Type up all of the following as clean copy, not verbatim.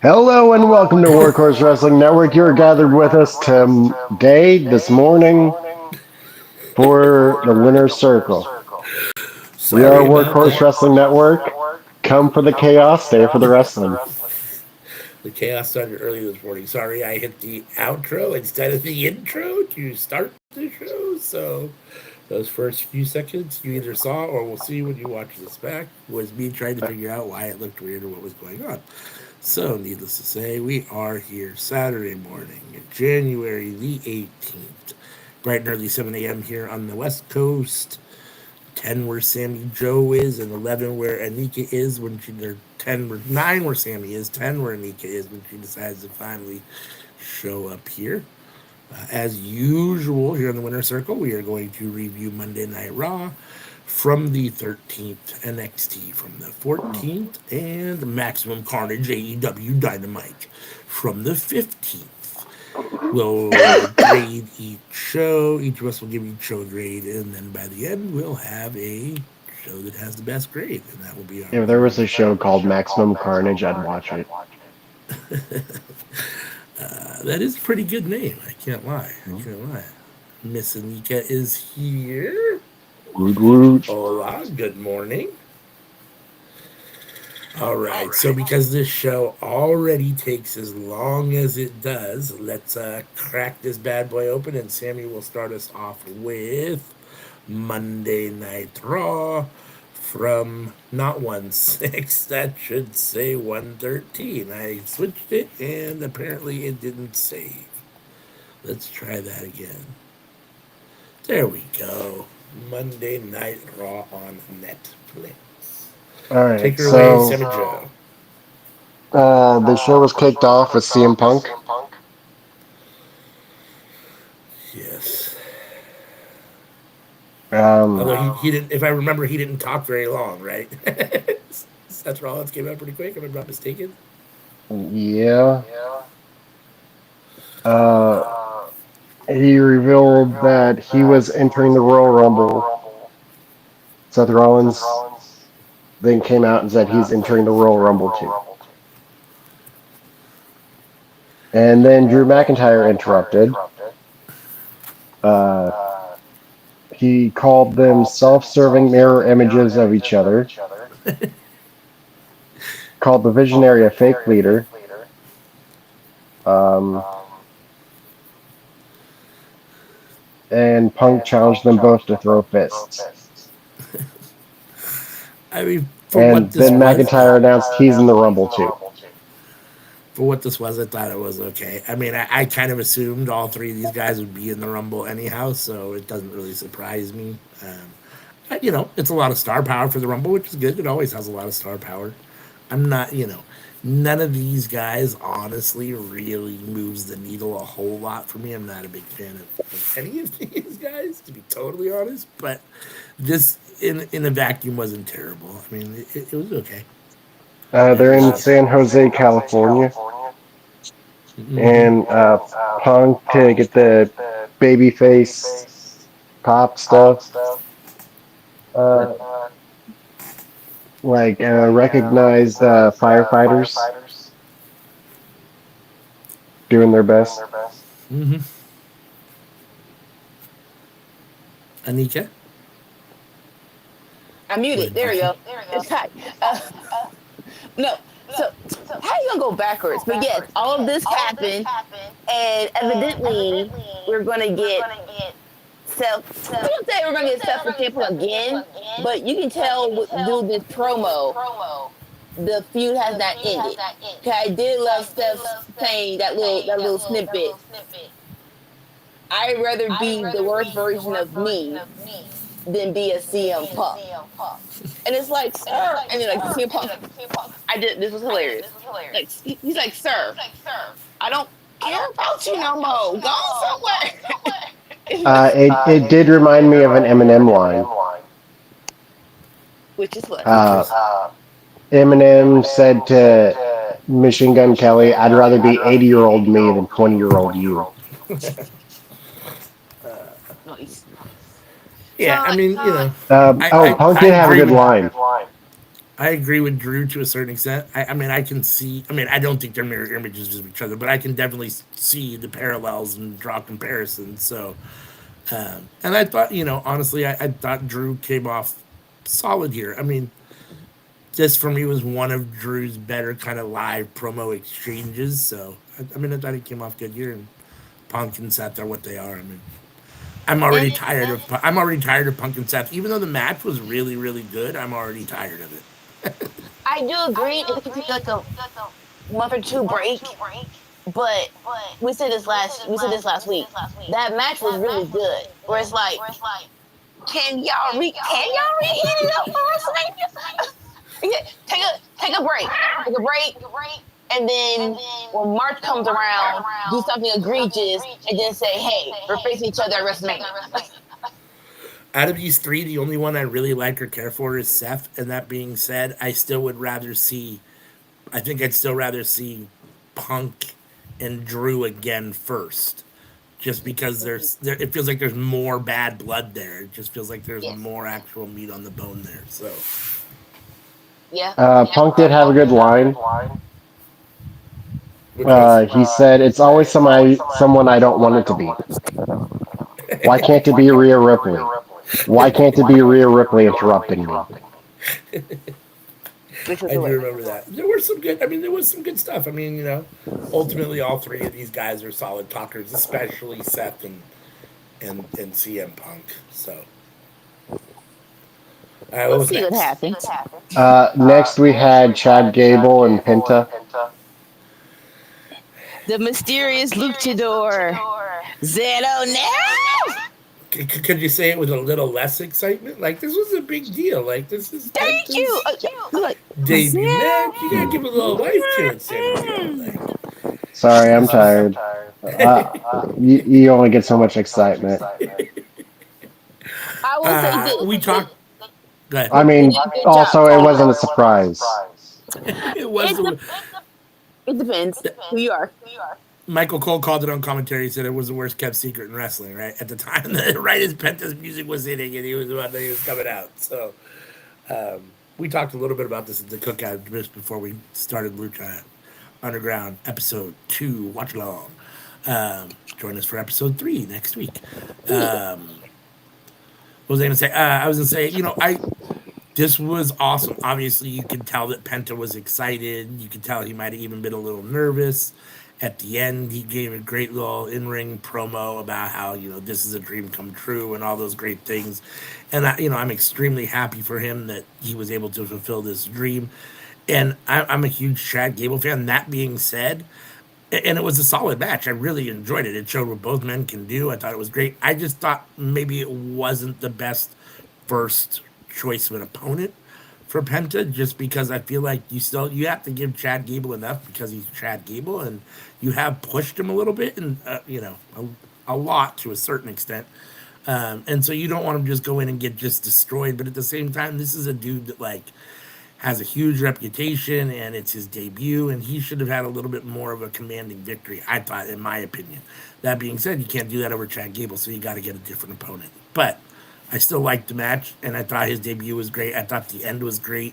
Hello and welcome to Workhorse Wrestling Network. You're gathered with us today, this morning, for the Winner's Circle. We are Sorry about Workhorse that. Wrestling Network. Come for the chaos, stay for the wrestling. The chaos started early this morning. Sorry, I hit the outro instead of the intro to start the show. So those first few seconds you either saw or will see when you watch this back was me trying to figure out why it looked weird or what was going on. So, needless to say, we are here Saturday morning, January the 18th, bright and early 7 a.m. here on the West Coast. 10 where Sammy Joe is, and 11 where Anika is when she, or 10 where 9 where Sammy is, 10 where Anika is when she decides to finally show up here. As usual, here in the Winner's Circle, we are going to review Monday Night Raw from the 13th, NXT from the 14th, and Maximum Carnage AEW Dynamite from the 15th. We'll grade each show. Each of us will give each show a grade, and then by the end, we'll have a show that has the best grade, and that will be our If there was a show called Maximum Carnage, I'd watch it. That is a pretty good name. I can't lie. Miss Anika is here. Woot woot. Hola, good morning. All right, so because this show already takes as long as it does, let's crack this bad boy open, and Sammy will start us off with Monday Night Raw from not 1/6, that should say 113. I switched it, and apparently it didn't save. Let's try that again. There we go. Monday Night Raw on Netflix. All right, Take her away, Sammy so Joe. the show was kicked off with CM Punk. Yes. Um, Although he didn't, if I remember, he didn't talk very long, right? Seth Rollins came out pretty quick, if I'm not mistaken. yeah. Uh, he revealed that he was entering the Royal Rumble. Seth Rollins then came out and said he's entering the Royal Rumble too. And then Drew McIntyre interrupted. He called them self-serving mirror images of each other. Called the Visionary a fake leader. And Punk challenged them both to throw fists. I mean, And then McIntyre announced he's in the Rumble too. For what this was, I thought it was okay. I mean, I kind of assumed all three of these guys would be in the Rumble anyhow, so it doesn't really surprise me. It's a lot of star power for the Rumble, which is good. It always has a lot of star power. I'm not, none of these guys honestly really moves the needle a whole lot for me. I'm not a big fan of any of these guys, to be totally honest. But this, in a vacuum, wasn't terrible. I mean, it was okay. They're in San Jose, California. And Punk to get the babyface pop stuff. Recognized firefighters doing their best. Mm-hmm. Anika? I'm muted. There we go. It's hot. No. So how you gonna go backwards? But yes, all of this happened, and evidently we're gonna get self. I don't say we're gonna get self example again, but you can tell through this promo, the feud has not ended. I did love Steph saying that little snippet. I'd rather be the worst version of me than be a CM Punk. And it's like, sir, and then like CM Punk, this was hilarious. Like he's like, sir, I don't care about you no more. Go somewhere. It did remind me of an Eminem line. Which is what? Eminem said to Machine Gun Kelly, "I'd rather be 80-year-old me than 20-year-old you." Nice. Yeah, I mean, Punk did have a good line. I agree with Drew to a certain extent. I mean, I can see. I mean, I don't think they're mirror images of each other, but I can definitely see the parallels and draw comparisons. So, and I thought, honestly, I thought Drew came off solid here. I mean, this for me was one of Drew's better kind of live promo exchanges. So, I mean, I thought he came off good here, and Punk and Seth are what they are. I mean, And I'm already tired of Punk and Seth. Even though the match was really really good, I'm already tired of it. I do agree if we could take like a month or two break, but we said this last week. That match was really good. Where it's like, can y'all reheat it up for WrestleMania? Yeah, take a break, and then when March comes around, do something egregious, and then say, hey, we're facing each other at WrestleMania. Out of these three, the only one I really like or care for is Seth. And that being said, I still would rather see. I think I'd still rather see Punk and Drew again first, just because it feels like there's more bad blood there. It just feels like there's Yes. more actual meat on the bone there. So Yeah. Punk did have a good line. which was He said, "It's always someone I don't want it to be. Why can't it be Rhea Ripley? Why can't it be Rhea Ripley interrupting me?" Which was I do hilarious. remember that. There were some good. I mean, there was some good stuff. I mean, ultimately, all three of these guys are solid talkers, especially Seth and CM Punk. So, all right, what We'll was see what next? happens. Next, we had Chad Gable and Penta. The mysterious luchador, Zeno now. Could you say it with a little less excitement? Like this was a big deal. Like this is Thank you. Like, debut Zeno. match. You gotta give a little life to it, Sammy. Sorry, I'm tired. You only get so much excitement. I will say this. We talked. Go ahead. I They mean, did a good job. also, it wasn't a surprise. It was It depends who you are. Michael Cole called it on commentary. He said it was the worst kept secret in wrestling. Right at the time, right as Penta's music was hitting and he was coming out. So we talked a little bit about this at the cookout just before we started Lucha Underground episode 2. Watch along. Join us for episode 3 next week. What was I going to say? I was going to say, this was awesome. Obviously, you could tell that Penta was excited. You could tell he might have even been a little nervous. At the end, he gave a great little in-ring promo about how, this is a dream come true and all those great things. And, I'm extremely happy for him that he was able to fulfill this dream. And I'm a huge Chad Gable fan. That being said, and it was a solid match. I really enjoyed it. It showed what both men can do. I thought it was great. I just thought maybe it wasn't the best first choice of an opponent for Penta, just because I feel like you have to give Chad Gable enough because he's Chad Gable, and you have pushed him a little bit, and a lot to a certain extent. And so you don't want him to just go in and get just destroyed. But at the same time, this is a dude that has a huge reputation and it's his debut, and he should have had a little bit more of a commanding victory, I thought, in my opinion. That being said, you can't do that over Chad Gable, so you got to get a different opponent. But I still liked the match, and I thought his debut was great. I thought the end was great.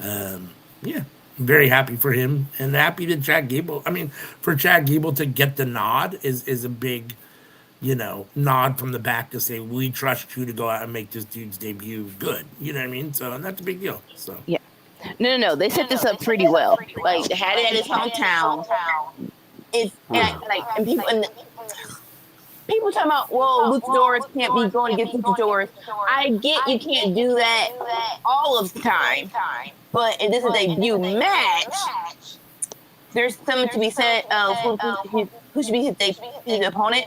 Yeah, I'm very happy for him, and happy that Chad Gable. I mean, for Chad Gable to get the nod is a big, nod from the back to say we trust you to go out and make this dude's debut good. You know what I mean? So, and that's a big deal. So Yeah. No. They set this up pretty well. Like, they had it at his hometown. And people talking about, well, luchadors can't be going against luchadors. I get you can't do that all of the time, but if this is a debut match, there's something to be said of who should be his opponent.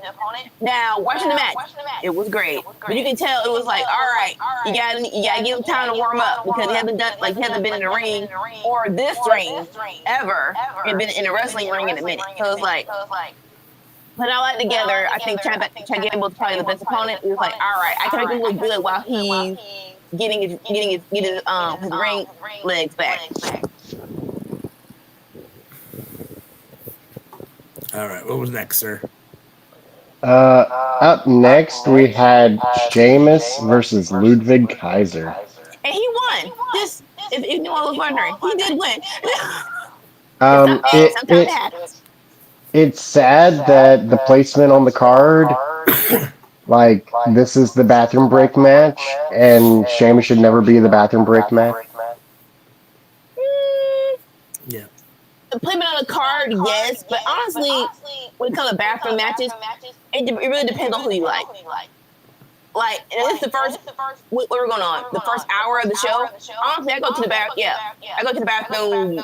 Now, watching the match, it was great, but you can tell it was like, all right, you gotta give him time to warm up because he hasn't been in the ring or this ring ever, and been in a wrestling ring in a minute. So it's like, put all that together, I think Chad Gable was probably the best opponent. It was like, all right, I can make him look good while he's getting his ring legs back. all right, what was next, sir? Up next, we had Sheamus versus Ludwig Kaiser. And he won. If anyone was wondering, he did win. Um, it Sometimes it it happens. it's sad that the placement on the card, like this is the bathroom break match, and Sheamus should never be the bathroom break match. Mm, Yeah. Put me on a card, yes, but honestly, when it comes to bathroom matches, it really depends on who you like. Like, and this is the first. What we're going on? The first hour of the show. Honestly, I go to the bath. Yeah, I go to the bathroom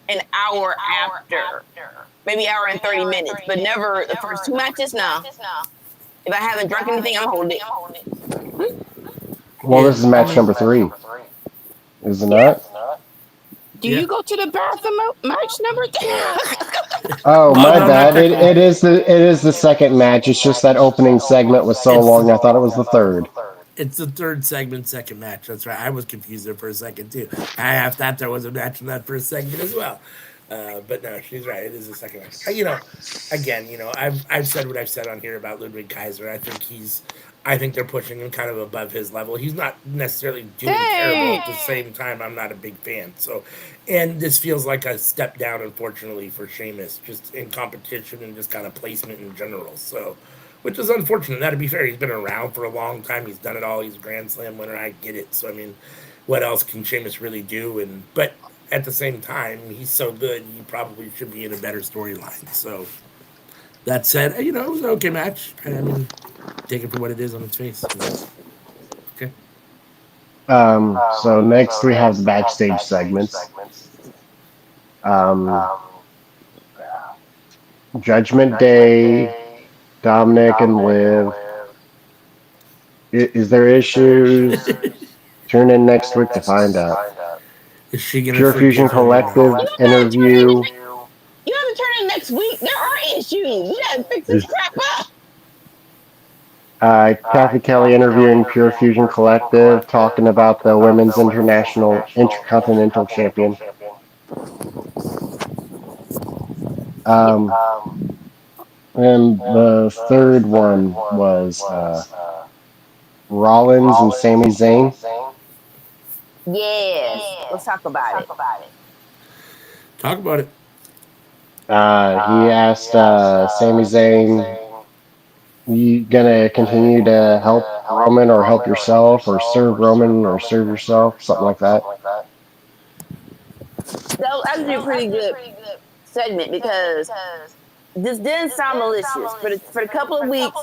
an hour after, maybe hour and 30 minutes, but never the first two matches. No, if I haven't drunk anything, I'm holding it. Well, Yeah. this is match number 3, is it Yeah. not? Do Yeah. you go to the bathroom match number? Oh, Oh my no, not bad. technically. It is the second match. It's just that opening segment was so It's long. the I thought it was the third. it's the third segment, second match. That's right. I was confused there for a second too. I thought there was a match in that first segment as well. But no, she's right. It is the second match. Again, I've said what I've said on here about Ludwig Kaiser. I think they're pushing him kind of above his level. He's not necessarily doing terrible. At the same time, I'm not a big fan. So, and this feels like a step down, unfortunately, for Sheamus, just in competition and just kind of placement in general. So, which is unfortunate. Now, to be fair, he's been around for a long time. He's done it all. He's a Grand Slam winner. I get it. So, I mean, what else can Sheamus really do? But at the same time, he's so good. He probably should be in a better storyline. So, that said, it was an okay match. I mean, take it for what it is on its face. Okay. So next we have the backstage segments. Um, Judgment Day, Dominic and Liv. Is there issues? Tune in next week to find out. Is she gonna Pure Fusion forgive him or not? Collective interview. You have to turn in next week. There are issues. We gotta fix this crap up. Kathy Kelly interviewing Pure Fusion Collective, talking about the Women's International Intercontinental Champion. And the third one was Rollins and Sami Zayn. Yes, let's talk about it. Talk about it. He asked Sami Zayn, "You gonna continue to help Roman or help yourself or serve Roman or serve yourself?" Something like that. That was actually a pretty good segment because this didn't sound malicious. For the couple of weeks,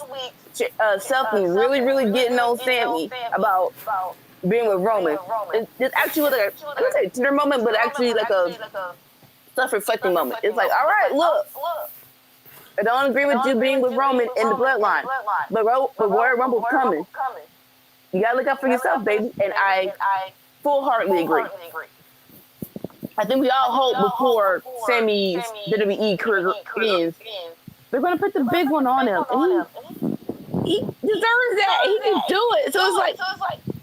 Seth was really getting on Sammy about being with Roman. It actually was like I would say tender moment, but actually like a self-reflecting moment. It's like, all right, look, I don't agree with you being with Roman in the bloodline, but Royal Rumble's coming. You gotta look out for yourself, baby. And I full-heartedly agree. I think we all hope before Sammy's WWE career ends, they're gonna put the big one on him, and he deserves that. He can do it. So it's like,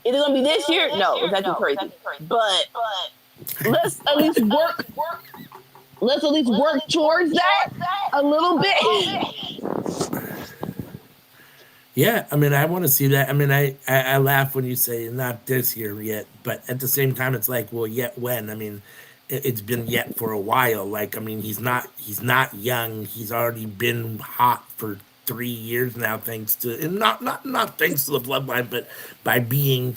is it gonna be this year? No, it's actually crazy. But let's at least work. Let's at least work towards that a little bit. Yeah, I mean, I want to see that. I mean, I laugh when you say not this year yet, but at the same time, it's like, well, yet when? I mean, it's been yet for a while. Like, I mean, he's not young. He's already been hot for 3 years now, thanks to and not thanks to the bloodline, but by being,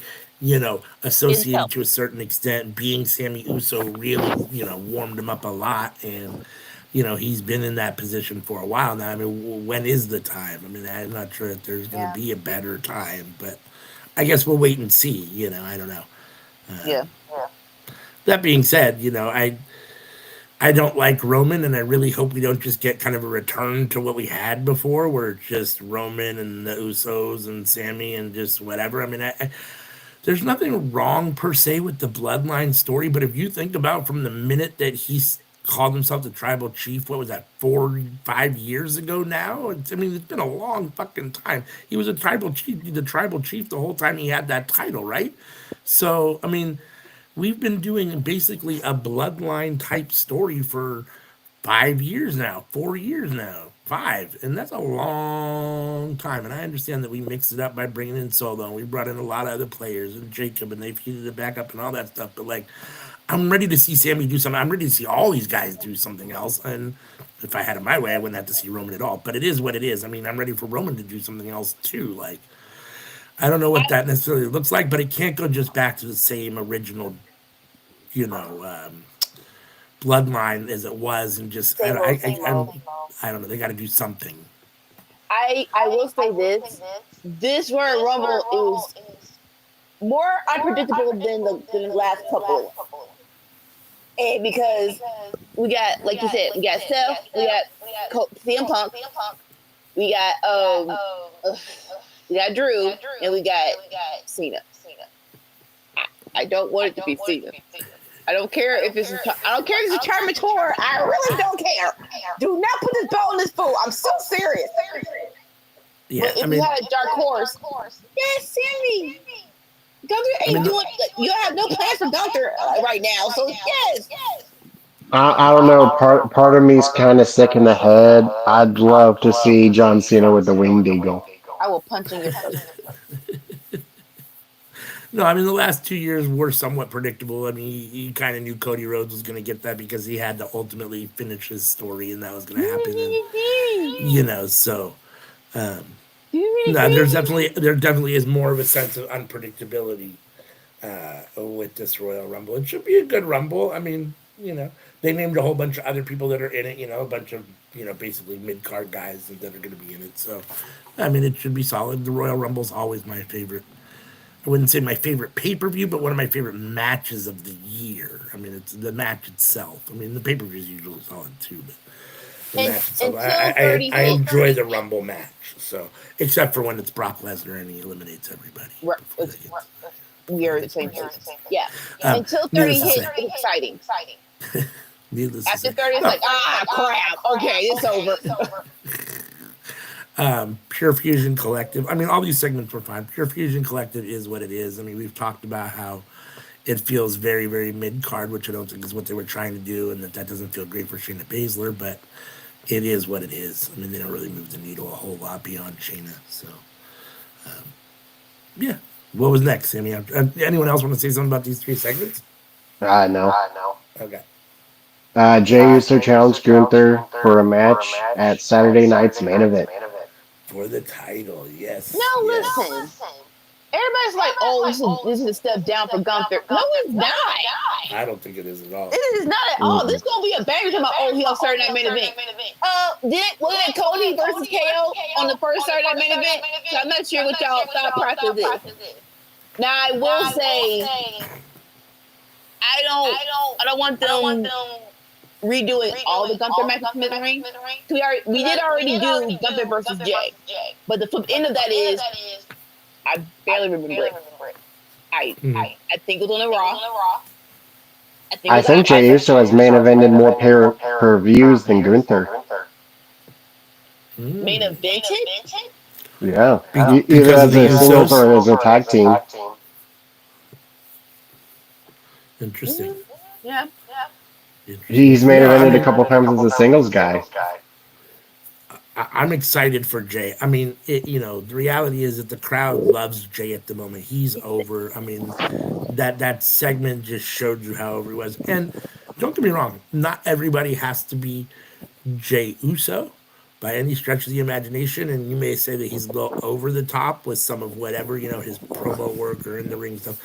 associated to a certain extent. Being Sammy Uso really, warmed him up a lot, and he's been in that position for a while now. I mean, when is the time? I mean, I'm not sure if there's going to be a better time, but I guess we'll wait and see. I don't know. Yeah. That being said, I don't like Roman, and I really hope we don't just get kind of a return to what we had before, where it's just Roman and the Usos and Sammy and just whatever. I mean, there's nothing wrong per se with the bloodline story, but if you think about from the minute that called himself the tribal chief, what was that, 4 5 years ago now? It's been a long fucking time. He was the tribal chief the whole time he had that title, right? So, I mean, we've been doing basically a bloodline type story for 5 years now, 4 years now. 5, and that's a long time. And I understand that we mixed it up by bringing in Solo, and we brought in a lot of other players and Jacob, and they've heated it back up and all that stuff. But like, I'm ready to see Sammy do something. I'm ready to see all these guys do something else. And if I had it my way, I wouldn't have to see Roman at all. But it is what it is. I mean, I'm ready for Roman to do something else too. Like, I don't know what that necessarily looks like, but it can't go just back to the same original, you know, bloodline as it was, and just I don't know. They got to do something. I will say this Royal Rumble is more unpredictable than the last couple. And because we got, like you said, we got Seth, we got CM Punk, we got Drew, and we got Cena. I don't want it to be Cena. I don't care if it's a tournament tour. I really don't care. Do not put this belt on this fool. I'm so serious. Yeah, but if you had a dark horse, yes, Sammy. Gunther ain't doing. You have no plans for Gunther right now, so yes. I don't know. Part of me's kind of sick in the head. I'd love to see John Cena with the winged eagle. I will punch in your face. No, I mean, the last 2 years were somewhat predictable. I mean, you kind of knew Cody Rhodes was going to get that because he had to ultimately finish his story, and that was going to happen. And, you know, so no, there definitely is more of a sense of unpredictability with this Royal Rumble. It should be a good Rumble. I mean, you know, they named a whole bunch of other people that are in it. You know, a bunch of basically mid card guys that are going to be in it. So, I mean, it should be solid. The Royal Rumble's always my favorite. I wouldn't say my favorite pay-per-view, but one of my favorite matches of the year. I mean, it's the match itself. I mean, the pay-per-view is usually solid too, but the match itself, I enjoy the Rumble match. So, except for when it's Brock Lesnar and he eliminates everybody. We're the same person. Yeah. Until 30 hit, it's exciting. After 30, it's like, crap. Okay, it's over. Pure Fusion Collective. I mean, all these segments were fine. Pure Fusion Collective is what it is. I mean, we've talked about how it feels very, very mid card, which I don't think is what they were trying to do, and that doesn't feel great for Shayna Baszler, but it is what it is. I mean, they don't really move the needle a whole lot beyond Shayna. So, yeah. What was next, Sammy? Anyone else want to say something about these 3 segments? No. Okay. Jey Uso challenged Gunther for a match at Saturday night's main event. For the title, yes. No, listen. Everybody's like, this is a step down for Gunther. No, it's not. I don't think it is at all. It is not at all. This is going to be a banger talking about, he on Saturday Night Main Event. Wasn't it Cody versus KO on the first Saturday Night Main Event? So I'm not sure what y'all thought process is. Now, I will say, I don't want them redoing all the Gunther matches in the ring. We did already do Gunther versus Jay. But the flip end of that is, I barely remember it. I think it was on the Raw. I think Jey Uso has main evented more per views than Gunther. Main evented? Yeah. Either as a singles or as a tag team. Interesting. Yeah. He's main evented a couple times as a singles guy. I'm excited for Jay. I mean, the reality is that the crowd loves Jay at the moment. He's over. I mean, that segment just showed you how over he was. And don't get me wrong, not everybody has to be Jey Uso by any stretch of the imagination. And you may say that he's a little over the top with some of whatever, his promo work or in the ring stuff.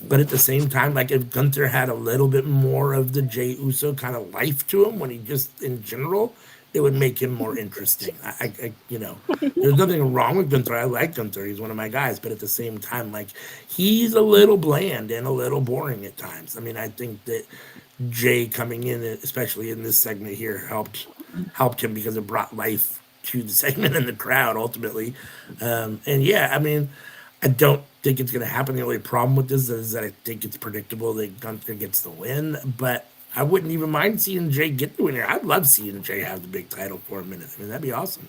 But at the same time, like if Gunther had a little bit more of the Jey Uso kind of life to him when he just in general, it would make him more interesting. There's nothing wrong with Gunther. I like Gunther. He's one of my guys. But at the same time, like he's a little bland and a little boring at times. I mean, I think that Jay coming in, especially in this segment here, helped him because it brought life to the segment and the crowd ultimately. And yeah, I mean, I don't think it's going to happen. The only problem with this is that I think it's predictable that Gunther gets the win, but I wouldn't even mind seeing Jay get the win here. I'd love seeing Jay have the big title for a minute. I mean, that'd be awesome.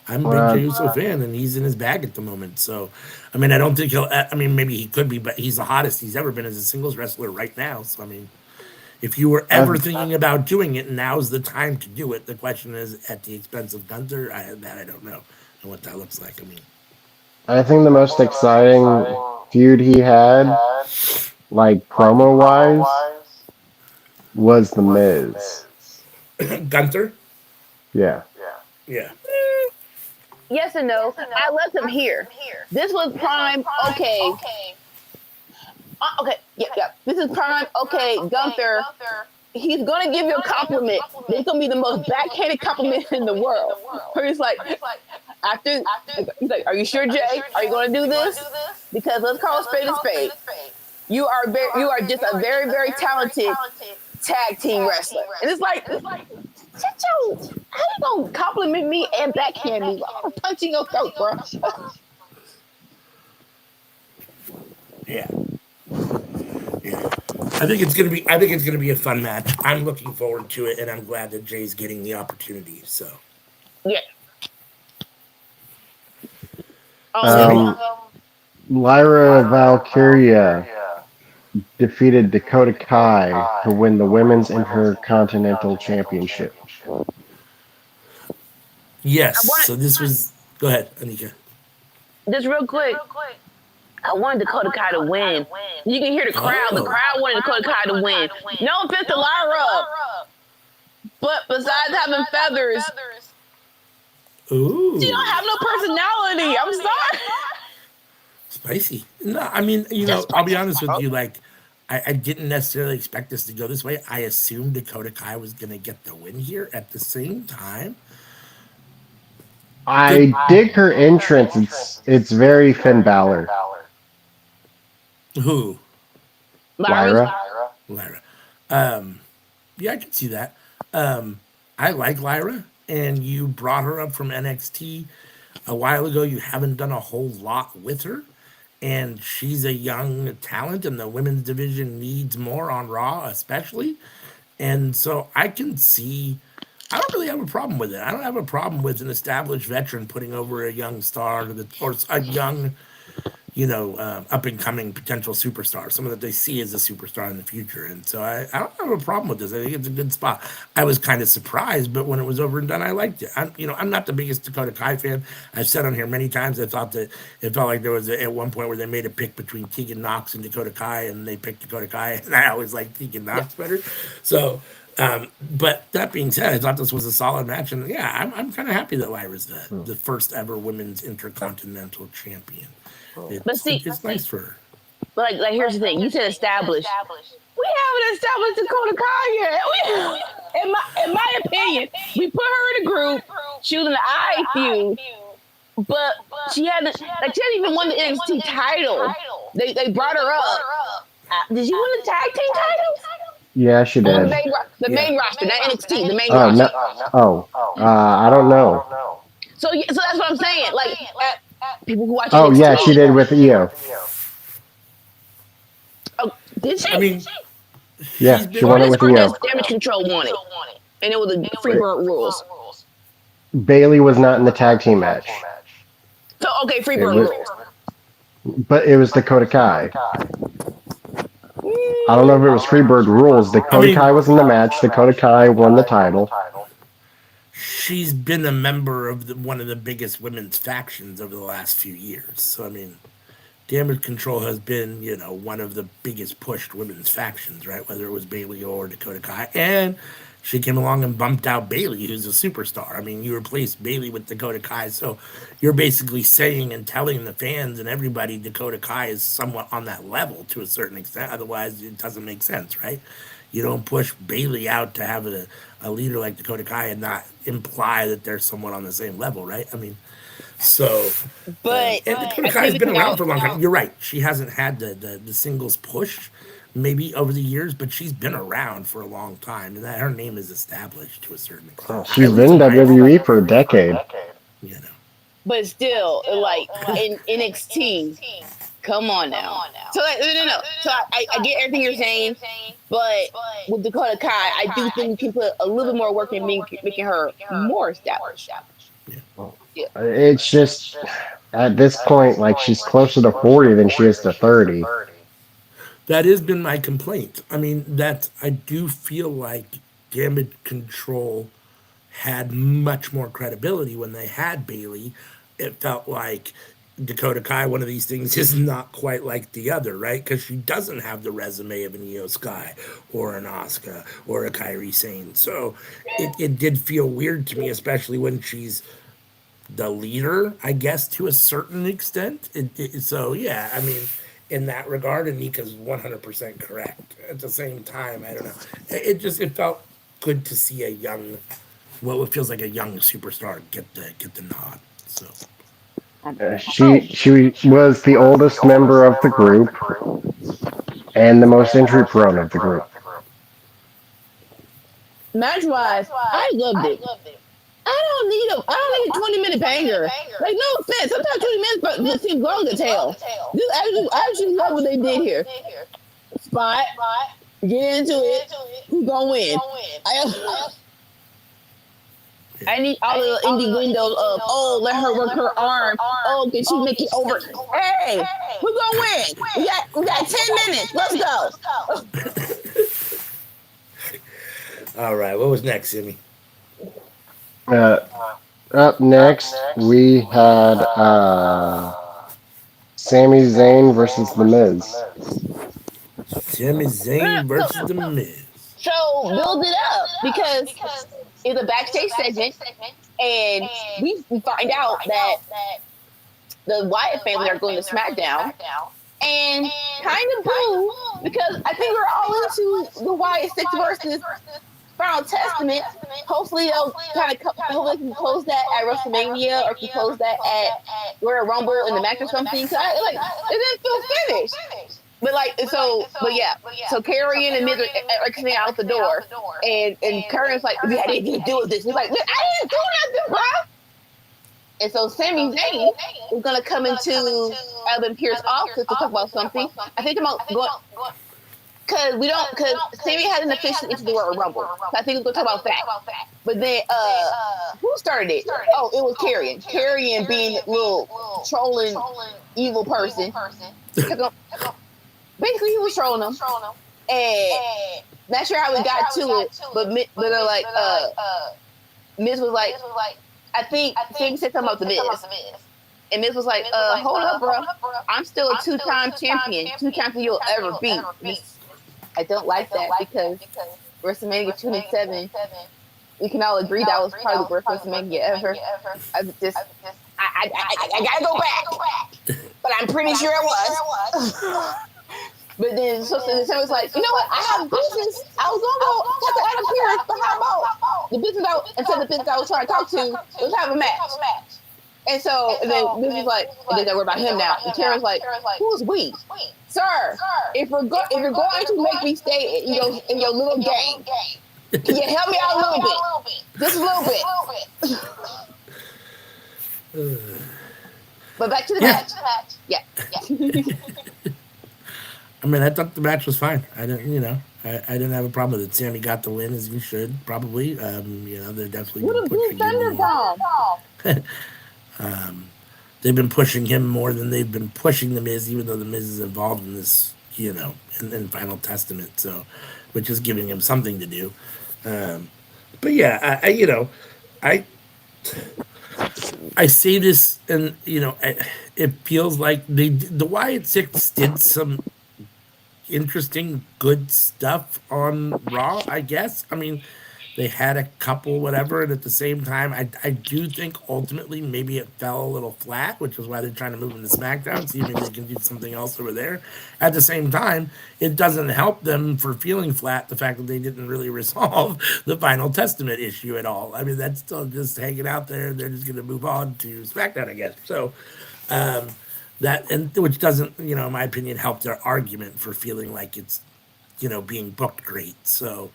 I'm a big Jey Uso fan, and he's in his bag at the moment. So, I mean, I don't think maybe he could be, but he's the hottest he's ever been as a singles wrestler right now. So, I mean, If you were ever thinking about doing it, now's the time to do it. The question is, at the expense of Gunther, I don't know and what that looks like. I mean, I think the most exciting feud he had, like promo wise, was the Miz. Gunther. Yeah. Yeah. Yes and no. I left him here. This was prime. Okay. Okay. Yeah. This is prime. Okay, Gunther. He's gonna give you a compliment. It's gonna be the most backhanded compliment in the world. Where he's like, he's like, "Are you sure, Jay? Are you gonna do this? Because let's call a spade a spade. You are just a very, very talented tag team wrestler." And it's like, shut your, how you gonna compliment me and backhand me? I'm punching your throat, bro. Yeah. I think it's gonna be a fun match. I'm looking forward to it, and I'm glad that Jay's getting the opportunity. So. Yeah. Lyra Valkyria defeated Dakota Kai to win the Women's Intercontinental Championship. Yes. So this was. Go ahead, Anika. Just real quick. I wanted Dakota Kai to win. You can hear the crowd. The crowd wanted Dakota Kai to win. No offense to Lyra, but besides having feathers, ooh, she don't have no personality. I'm sorry. Spicy. No, I mean, I'll be honest with you. Like, I didn't necessarily expect this to go this way. I assumed Dakota Kai was going to get the win here. At the same time, I dig her entrance. It's very Finn Balor. Who? Lyra. Yeah, I can see that. I like Lyra, and you brought her up from NXT a while ago. You haven't done a whole lot with her, and she's a young talent, and the women's division needs more on Raw, especially. And so I can see. I don't really have a problem with it. I don't have a problem with an established veteran putting over a young star or a young, up and coming potential superstar, someone that they see as a superstar in the future. And so I don't have a problem with this. I think it's a good spot. I was kind of surprised, but when it was over and done, I liked it. I'm not the biggest Dakota Kai fan. I've said on here many times, I thought that it felt like there was at one point where they made a pick between Tegan Nox and Dakota Kai, and they picked Dakota Kai, and I always liked Tegan Nox better. So, but that being said, I thought this was a solid match, and yeah, I'm kind of happy that Lyra's the first ever women's intercontinental champion. It's nice for her. But like here's the thing. You said established. We haven't established Dakota Kai yet. In my opinion, we put her in a group. She was in the I feud, but she hadn't even won the NXT title. They brought her up. Did she win the tag team title? Yeah, she did. The main roster, not NXT. The main roster. I don't know. So that's what I'm saying. Like people who watch. Oh NXT, yeah, she did with Io. Oh, did she? I mean, yeah, she won it with Io. Damage Control won it, and it was the Freebird rules. Bailey was not in the tag team match. So okay, Freebird rules. But it was Dakota Kai. I don't know if it was Freebird rules. Dakota Kai was in the match. Dakota Kai won the title. She's been a member of one of the biggest women's factions over the last few years. So, I mean, Damage Control has been, one of the biggest pushed women's factions, right? Whether it was Bailey or Dakota Kai. And she came along and bumped out Bailey, who's a superstar. I mean, you replaced Bailey with Dakota Kai. So you're basically saying and telling the fans and everybody Dakota Kai is somewhat on that level to a certain extent. Otherwise, it doesn't make sense, right? You don't push Bailey out to have a leader like Dakota Kai and not imply that they're somewhat on the same level, right? I mean, so. But and Dakota Kai has been around for a long time. You're right. She hasn't had the singles push maybe over the years, but she's been around for a long time, and that her name is established to a certain extent. She's been in WWE for a decade. But still, like in NXT, come on now. So no. So I get everything you're saying, but with Dakota Kai, I do think we can put a little bit more work in making her more established. Yeah. It's just at this point, like she's closer to 40 than she is to 30. That has been my complaint. I mean, I do feel like Damage Control had much more credibility when they had Bailey. It felt like Dakota Kai, one of these things, is not quite like the other, right? Because she doesn't have the resume of an Io Sky or an Asuka or a Kairi Sane. So it did feel weird to me, especially when she's the leader, I guess, to a certain extent. So, yeah, I mean, in that regard, Anika's 100% correct. At the same time, I don't know. It felt good to see a young, well, it feels like a young superstar get the nod. So She was the oldest member of the group and the most injury prone of the group. Match wise, I loved it. I don't need a 20-minute banger. Like, no offense. Sometimes 20 minutes but this seems long as hell. I actually love what they did here. Spot, get into it. Who's gonna win? I need all the indie windows of, oh, let her work her arm. Oh, can she make it over? Hey, who's gonna win? We got 10 minutes. Let's go. all right, what was next, Jimmy? Up next, we had Sami Zayn versus The Miz. Sami Zayn versus The Miz. So build it up because it's a backstage segment, and we find out that the Wyatt family are going to SmackDown, and kind of boo because I think we're all into the Wyatt 6 versus Final Testament. Hopefully they'll hopefully they can close that at WrestleMania or can close that at Royal Rumble in the match or something. Cause it didn't feel finished. So Karrion and Miz are coming out the door, and Karrion's like, "Yeah, I didn't do this." He's like, "I didn't do nothing, bro." And so Sami Zayn is gonna come into Evan Pierce's office to talk about something. I think about going. Because Sami hasn't officially entered the Royal Rumble. So I think we're going to talk about that. But then, who started it? Oh, it was Karrion. Karrion being a little trolling, evil person. Basically, he was trolling him. And not sure how we got to it, but Miz was like, I think Sami said something about the Miz. And Miz was like, hold up, bro. I'm still a 2-time champion. 2 times you'll ever beat. I don't like that because WrestleMania 27, we can all agree that was probably the worst WrestleMania ever. I gotta go back, but I'm pretty sure it was. But then so was like, you know what? I have business. I was gonna go talk to Adam Pearce, but how about the business I was trying to talk to? Let's have a match. And so then this is like, and then we're about him now. And Karen's like, who's we? Sir, if you're going to make me stay in your little game, can you help me out a little bit? Just a little bit. But back to the match. Yeah. I mean, I thought the match was fine. I didn't have a problem with it. Sami got the win as you should, probably. They're definitely what a blue thunder bomb. They've been pushing him more than they've been pushing The Miz, even though The Miz is involved in this, in Final Testament, so, which is giving him something to do. But yeah, I say this, and it feels like the Wyatt Six did some interesting, good stuff on Raw, I guess. I mean, they had a couple, whatever, and at the same time, I do think ultimately maybe it fell a little flat, which is why they're trying to move into SmackDown, see if maybe they can do something else over there. At the same time, it doesn't help them for feeling flat, the fact that they didn't really resolve the Final Testament issue at all. I mean, that's still just hanging out there. They're just going to move on to SmackDown, I guess. So, which doesn't, in my opinion, help their argument for feeling like it's, being booked great. So,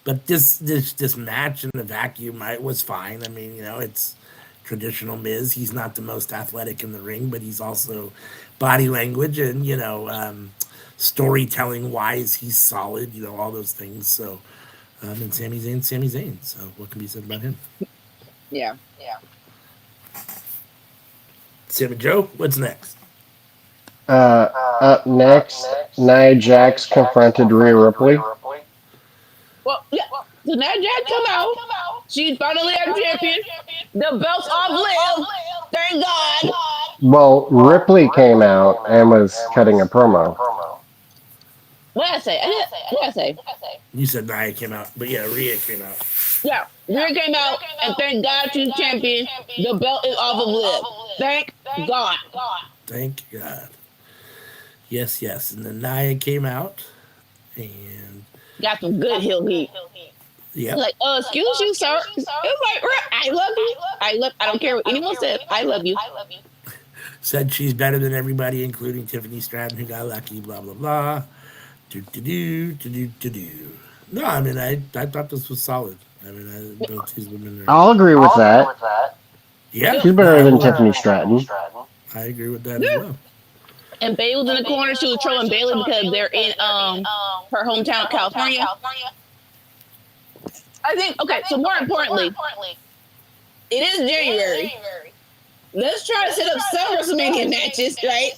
but this match in the vacuum was fine. I mean, it's traditional Miz. He's not the most athletic in the ring, but he's also body language and storytelling wise, he's solid. All those things. So, and Sami Zayn. So, what can be said about him? Yeah. Sammy Joe, what's next? Up next, Nia Jax confronted Rhea Ripley. Well, yeah. So now Jack come out. She's finally our champion. The belt's off Liv. Thank God. Well, Ripley came out and was cutting a promo. What did I say? What did I say? You said Nia came out, but yeah, Rhea came out. Yeah, Rhea came out, and thank God she's champion. The belt is off of Liv. Thank God. Thank God. Yes, yes. And then Nia came out, and Got some good heel heat. yeah, Like, excuse you, sir. It was like, I love you. I don't care what anyone says. I love you. said she's better than everybody, including Tiffany Stratton, who got lucky. Blah blah blah. Do do do do do do do. No, I mean I thought this was solid. I mean, both these women are. I'll agree with that. Yeah, She's no, better than Tiffany Stratton. I agree with that as well. And Bailey was in the corner. She was trolling Bailey because they're in her hometown, California. I think, okay, so more importantly, it is January. Let's try to set up some WrestleMania matches, right?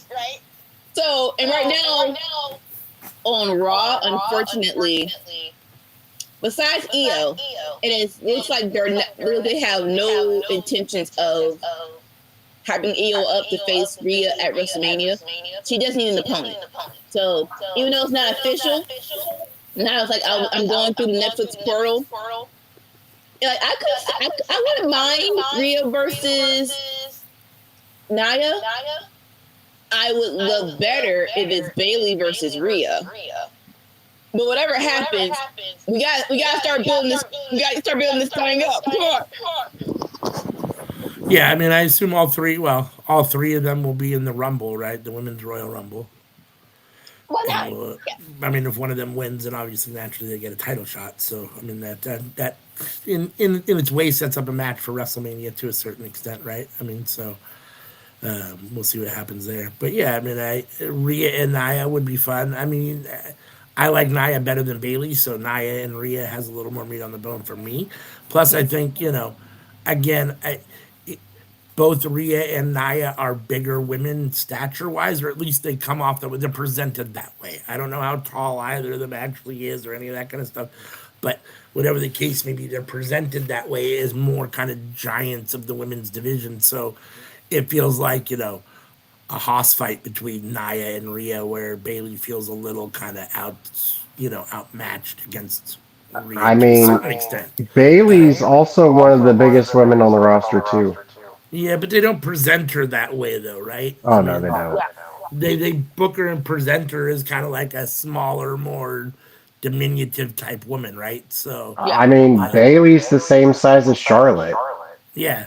So, and right now on Raw, unfortunately, besides Io, it looks like they have no intentions of having Io up to face Rhea at WrestleMania. She just needs an opponent. So, even though it's not official, now it's like I'm going through the Netflix portal. Like I wouldn't mind Rhea versus Nia. I would love better if it's Bailey versus Rhea. But whatever happens, we gotta start building this. We gotta start building this thing up. Come on. Yeah, I mean, I assume all three of them will be in the Rumble, right? The Women's Royal Rumble. Well, I mean, if one of them wins, then obviously naturally they get a title shot. So I mean that in its way sets up a match for WrestleMania to a certain extent, right? I mean, so we'll see what happens there. But yeah, I mean, Rhea and Nia would be fun. I mean, I like Nia better than Bailey, so Nia and Rhea has a little more meat on the bone for me. Plus, I think again, both Rhea and Nia are bigger women stature wise, or at least they come off they're presented that way. I don't know how tall either of them actually is or any of that kind of stuff, but whatever the case may be, they're presented that way as more kind of giants of the women's division. So it feels like, a hoss fight between Nia and Rhea where Bailey feels a little kind of outmatched against Rhea I to a mean, certain extent. Bailey's also one of the biggest women on the roster too. Yeah, but they don't present her that way, though, right? Oh no, they don't. They book her and present her as kind of like a smaller, more diminutive type woman, right? So I mean, Bailey's the same size as Charlotte. yeah,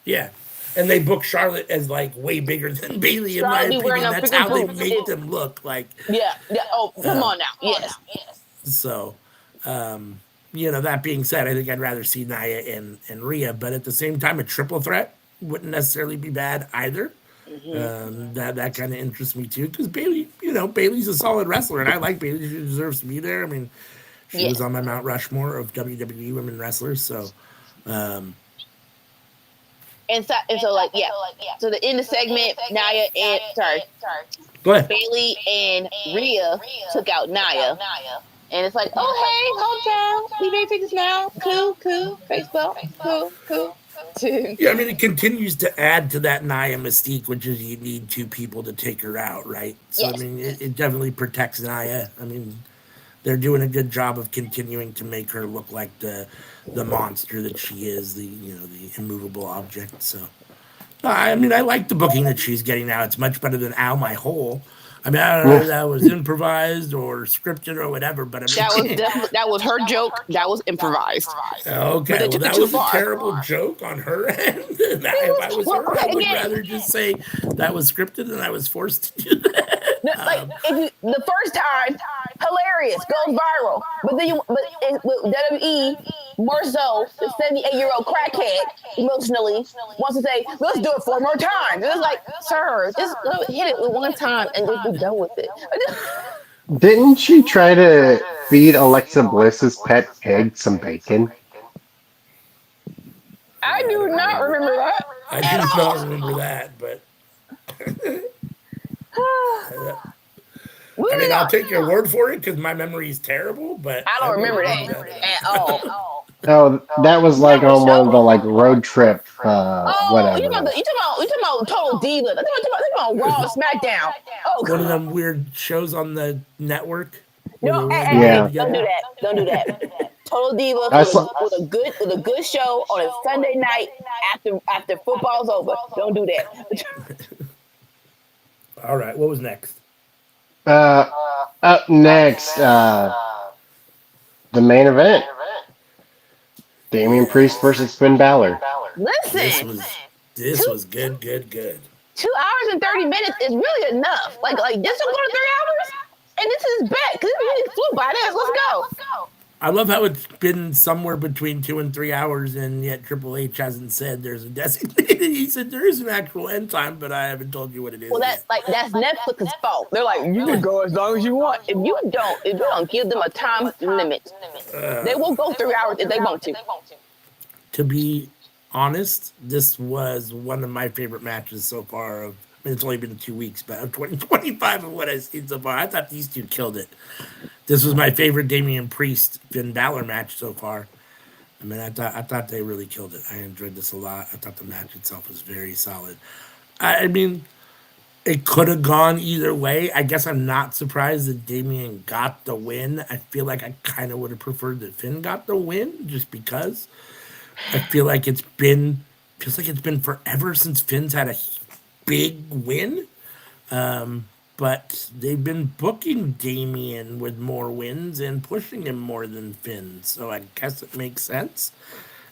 and they book Charlotte as like way bigger than Bailey, in my Charlotte be wearing opinion. them That's how they freaking make boots. them look like. Yeah. Oh, come on now. Yes. So, that being said, I think I'd rather see Nia and Rhea, but at the same time, a triple threat wouldn't necessarily be bad either. That kind of interests me too, because Bailey, Bailey's a solid wrestler, and I like Bailey. She deserves to be there. I mean, she was on my Mount Rushmore of WWE women wrestlers. So, And so like, yeah. So the end of the segment, Nia and go ahead. Bailey and Rhea took out Nia. And it's like, oh, hey, hometown. We may take this now. Cool. Facebook. Cool. Yeah, I mean, it continues to add to that Nia mystique, which is you need two people to take her out, right? So, Yes. I mean, it definitely protects Nia. I mean, they're doing a good job of continuing to make her look like the monster that she is, the immovable object. So, I mean, I like the booking that she's getting now. It's much better than Ow My Hole. I mean, I don't know if that was improvised or scripted or whatever, but I mean, that was her joke. That was improvised. Okay, well, that was a terrible joke on her end. If I was her, I would rather just say that was scripted and I was forced to do that. The first time, hilarious, goes viral. But then with WWE, more so, the 78-year-old crackhead emotionally wants to say, let's do it 4 more times. It's like, sir, just hit it with one time and just be done with it. Didn't she try to feed Alexa Bliss's pet pig some bacon? I do not remember that. I do not remember that, but I mean, I'll take your word for it because my memory is terrible, but I don't remember that at all. Oh, that was like on one of the like road trip, Oh, whatever. you talking about Total Diva? You talking about Raw, SmackDown? Oh, one of them weird shows on the network. no, Yeah. don't do that. Don't do that. Total Divas I saw, with a good show on a Sunday night after football's over. Don't do that. All right, what was next? up next, the main event: Damian Priest versus Finn Balor. Listen, This was good. 2 hours and 30 minutes is really enough. Like this will go to 3 hours, and this is back because it really flew by this. Let's go. I love how it's been somewhere between 2 and 3 hours, and yet Triple H hasn't said there's a designated. He said there is an actual end time, but I haven't told you what it is. Well, that's Netflix's fault. They're like, you can go as long as you want. If you don't give them a time limit, they will go 3 hours if they want to. To be honest, this was one of my favorite matches so far. I mean, it's only been 2 weeks, but of 2025 of what I've seen so far, I thought these two killed it. This was my favorite Damian Priest Finn Balor match so far. I mean, I thought they really killed it. I enjoyed this a lot. I thought the match itself was very solid. I mean, it could have gone either way. I guess I'm not surprised that Damian got the win. I feel like I kind of would have preferred that Finn got the win, just because I feel like it's been forever since Finn's had a big win. But they've been booking Damian with more wins and pushing him more than Finn. So I guess it makes sense.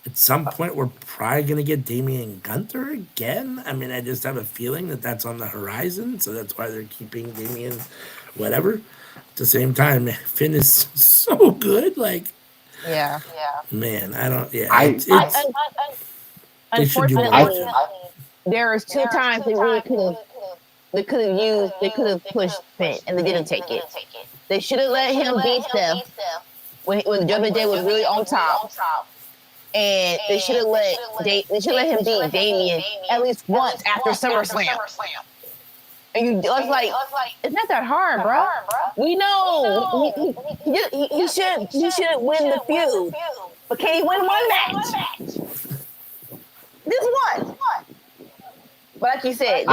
At some point, we're probably going to get Damian Gunther again. I mean, I just have a feeling that that's on the horizon. So that's why they're keeping Damian whatever. At the same time, Finn is so good. Like, Yeah. man, I don't, yeah. They should do more with Unfortunately, him. there was 2 times they really could have pushed Finn, and they didn't take it. They should have let him beat Steph when WJ was really on top, and they should have let him beat Damian at least once after SummerSlam. And it's not that hard, bro. We know he should win the feud, but can he win one match? This one. But like you said,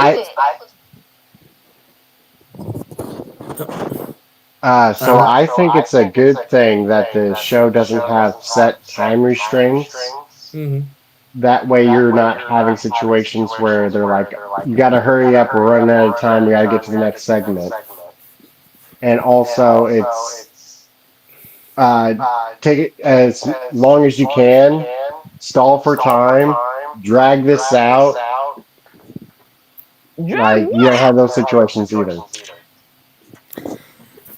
I think it's a good thing that the show doesn't have set time restraints. Mm-hmm. That way you're not having situations where they're like, you got to hurry up, we're running out of time, we got to get to the next segment. And also, it's take it as long as you can, stall for time, drag this out. Like, you don't have those situations either.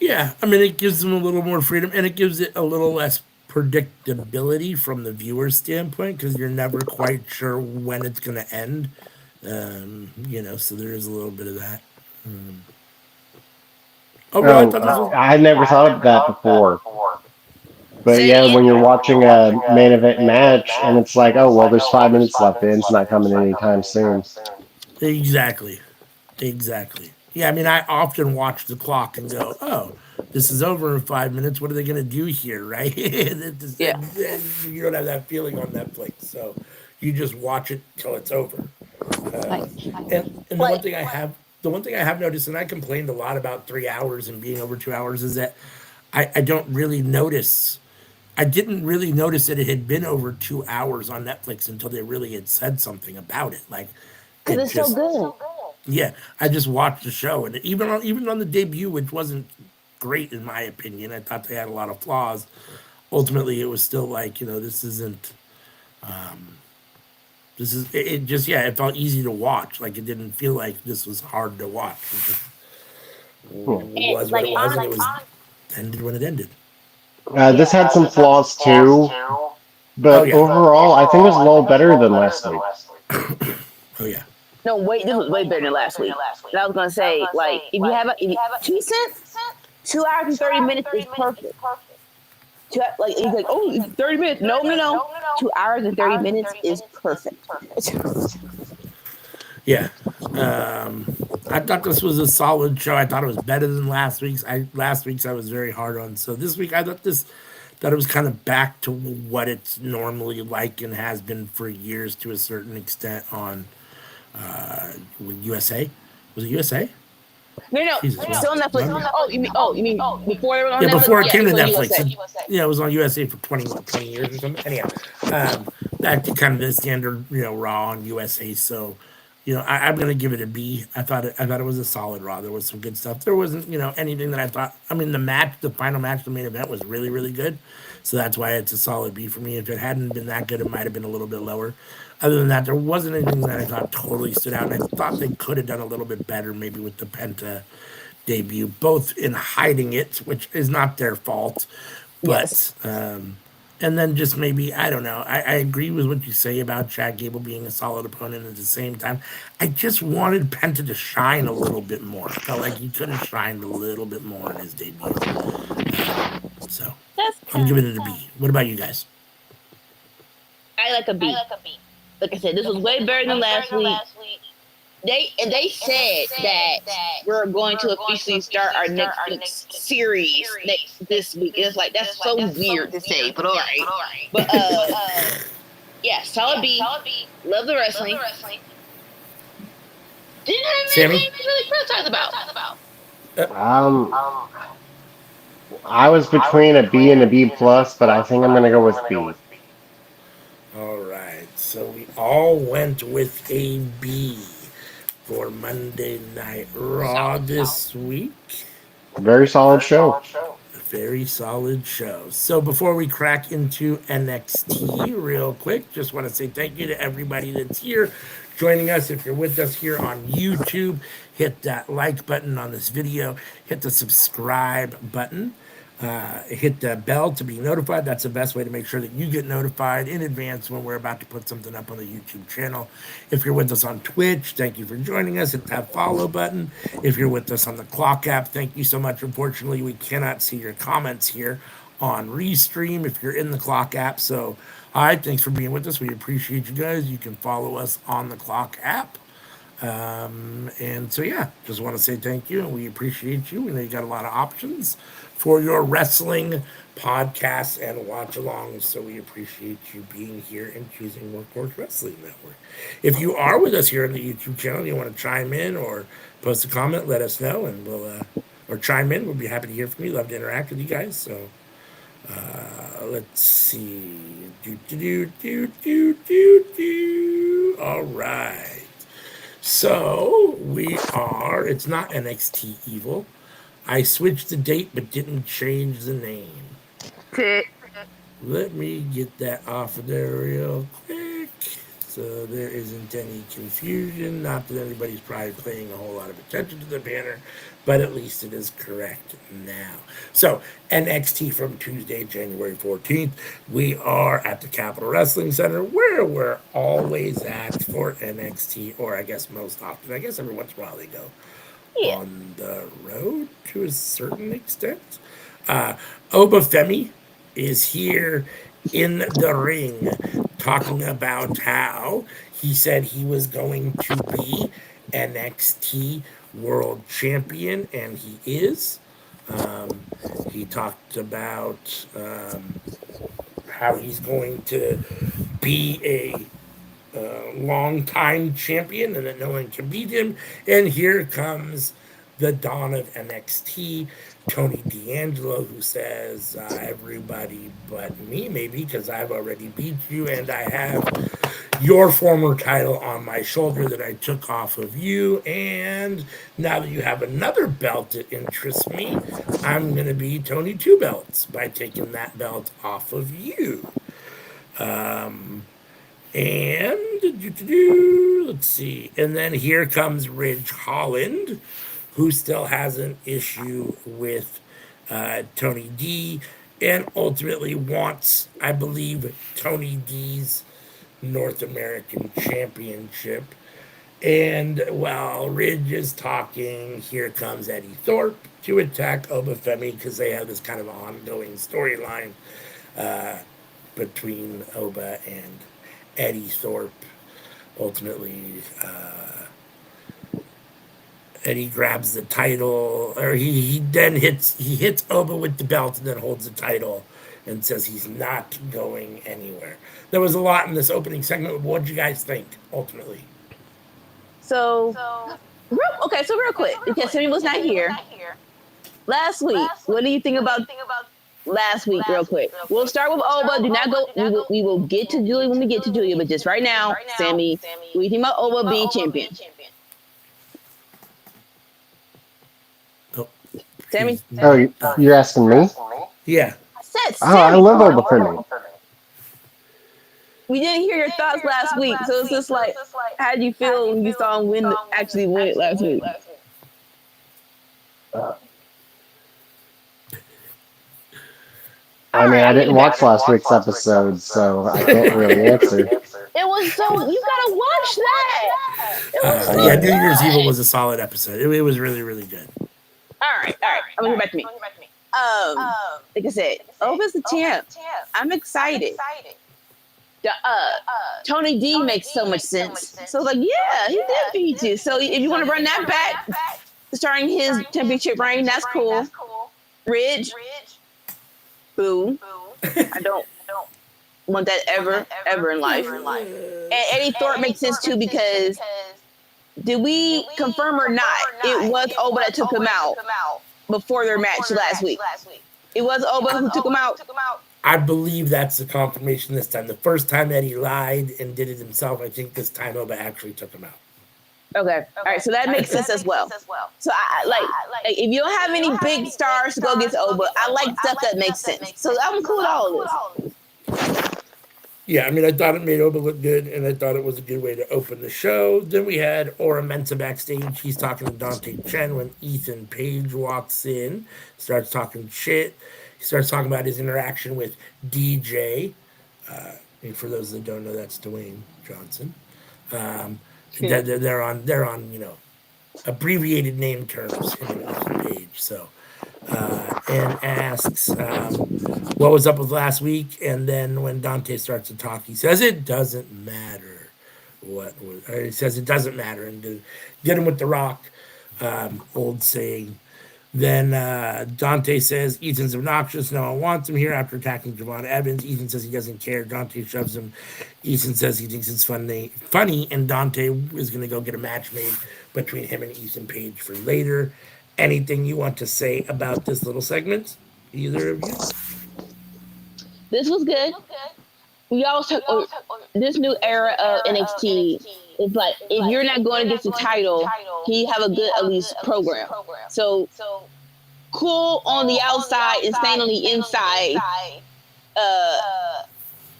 Yeah, I mean, it gives them a little more freedom, and it gives it a little less predictability from the viewer's standpoint, because you're never quite sure when it's going to end. So there is a little bit of that. I never thought of that before. But yeah, when you're watching a main event match, and it's like, oh, well, there's 5 minutes left, it's not coming anytime soon. Exactly. Yeah, I mean, I often watch the clock and go, oh, this is over in 5 minutes. What are they going to do here, right? Yeah. You don't have that feeling on Netflix, so you just watch it till it's over. And the one thing I have noticed, and I complained a lot about 3 hours and being over 2 hours, is that I don't really notice. I didn't really notice that it had been over 2 hours on Netflix until they really had said something about it. Like, because it's so good. Yeah, I just watched the show, and even on the debut, which wasn't great in my opinion, I thought they had a lot of flaws. Ultimately, it was still like, this isn't. It felt easy to watch. Like, it didn't feel like this was hard to watch. It just was what it was, and it was ended when it ended. This had some flaws too, but overall, I think it was a little better than last week. Oh yeah. No, wait, this was way better than last week. And I was gonna say, like, if you have 2 cents, 2 hours and 30 minutes is perfect. He's like, oh, 30 minutes. No. 2 hours and 30 minutes is perfect. Yeah. I thought this was a solid show. I thought it was better than last week's. Last week's I was very hard on. So this week I thought it was kind of back to what it's normally like and has been for years to a certain extent on USA. Was it USA? No, Jesus, it's still on Netflix. remember? You mean before they were on Yeah, Netflix? before it Yeah, came it to was on Netflix. USA. Yeah, it was on USA for 20 years or something. Anyhow, that kind of the standard, Raw on USA. So, I'm gonna give it a B. I thought it was a solid Raw. There was some good stuff. There wasn't, anything that I thought. I mean, the final match, the main event was really, really good. So that's why it's a solid B for me. If it hadn't been that good, it might have been a little bit lower. Other than that, there wasn't anything that I thought totally stood out. And I thought they could have done a little bit better, maybe with the Penta debut, both in hiding it, which is not their fault, Yes. but and then just maybe I don't know. I agree with what you say about Chad Gable being a solid opponent at the same time. I just wanted Penta to shine a little bit more. I felt like he could have shined a little bit more in his debut. So That's I'm giving it a B. What about you guys? I like a B. Like I said, this was way better than last week. They said that we're going to officially start our Netflix series this week. And it's like that's so weird to say, but all right. But yeah, solid B. Love the wrestling. Didn't have Sammy? anything to really criticize about. I was between a B and a B plus, but I think I'm gonna go with B. All right. So we all went with a B for Monday Night Raw this week. Very solid show. A very solid show. So before we crack into NXT real quick, just want to say thank you to everybody that's here joining us. If you're with us here on YouTube, hit that like button on this video, hit the subscribe button. Hit the bell to be notified. That's the best way to make sure that you get notified in advance when we're about to put something up on the YouTube channel. If you're with us on Twitch, thank you for joining us. Hit that follow button. If you're with us on the Clock app, thank you so much. Unfortunately, we cannot see your comments here on Restream if you're in the Clock app. So, all right, thanks for being with us. We appreciate you guys. You can follow us on the Clock app. And so, yeah, just want to say thank you and we appreciate you. We know you got a lot of options for your wrestling podcasts and watch alongs. So we appreciate you being here and choosing Workhorse Wrestling Network. If you are with us here on the YouTube channel, you want to chime in or post a comment, let us know and we'll, or chime in. We'll be happy to hear from you. Love to interact with you guys. So, let's see. All right. So it's not NXT Evil. I switched the date but didn't change the name. Let me get that off of there real quick so there isn't any confusion. Not that anybody's probably paying a whole lot of attention to the banner, but at least it is correct now. So, NXT from Tuesday, January 14th. We are at the Capitol Wrestling Center where we're always at for NXT, or I guess most often. I guess every once in a while they go on the road to a certain extent. Oba Femi is here in the ring talking about how he said he was going to be NXT World Champion, and he is. He talked about how he's going to be a long-time champion and that no one can beat him. And here comes the dawn of NXT, Tony D'Angelo, who says, everybody but me, maybe, because I've already beat you and I have your former title on my shoulder that I took off of you. And now that you have another belt that interests me, I'm going to be Tony Two Belts by taking that belt off of you. And let's see. And then here comes Ridge Holland, who still has an issue with Tony D and ultimately wants, I believe, Tony D's North American Championship. And while Ridge is talking, here comes Eddie Thorpe to attack Oba Femi because they have this kind of ongoing storyline between Oba and Eddie Thorpe. Ultimately, and he grabs the title, or he then hits Oba with the belt and then holds the title and says he's not going anywhere. There was a lot in this opening segment. What did you guys think ultimately? So, real quick, because Sammy was not here last week. What do you think about last week, real quick? We'll start with Oba. Do not go. We will get to Julia when we get to Julia, but just right now, Sammy, what do you think about Oba being champion? Oh, Sammy? Oh, you're asking me? yeah. I said Oh, Sammy. I love Oba Femi. We didn't hear your thoughts last week, so it's just like, how did you feel when you saw him actually win it last week? I mean, I didn't watch last week's episode, so I can't really answer. It was so, you gotta watch that. It was so Yeah, good. New Year's Evil was a solid episode. It was really, really good. All right. I'm gonna get back to me. Like I said, Oba's the champ. I'm excited. Tony D makes so much sense. So like, yeah, he did beat you. So if you want to run that back, starting his championship reign, that's cool. Ridge, boo. I don't want that ever in life. And Eddie Thorpe makes sense too, because did we confirm or not? It was Oba that took him out before their match last week. It was Oba who took him out. I believe that's the confirmation this time. The first time Eddie lied and did it himself, I think this time Oba actually took him out. Okay. All right. So that makes sense as well. So I like if you don't have any big stars to go against Oba, I like stuff that makes sense. So I'm cool with all of this. Yeah, I mean, I thought it made Oba look good, and I thought it was a good way to open the show. Then we had Ora Mensa backstage. He's talking to Dante Chen when Ethan Page walks in, starts talking shit. He starts talking about his interaction with DJ. And for those that don't know, that's Dwayne Johnson. They're on abbreviated name terms, him and Ethan Page. So and asks what was up with last week, and then when Dante starts to talk, he says it doesn't matter he says it doesn't matter, and get him with the Rock, old saying. Then Dante says Ethan's obnoxious. No one wants him here after attacking Javon Evans. Ethan says he doesn't care. Dante shoves him. Ethan says he thinks it's funny, and Dante is going to go get a match made between him and Ethan Page for later. Anything you want to say about this little segment? Either of you? This was good. We also this new era of NXT. It's like if you're not going against the title, can you have a good at least program? So cool on the outside and staying on the inside.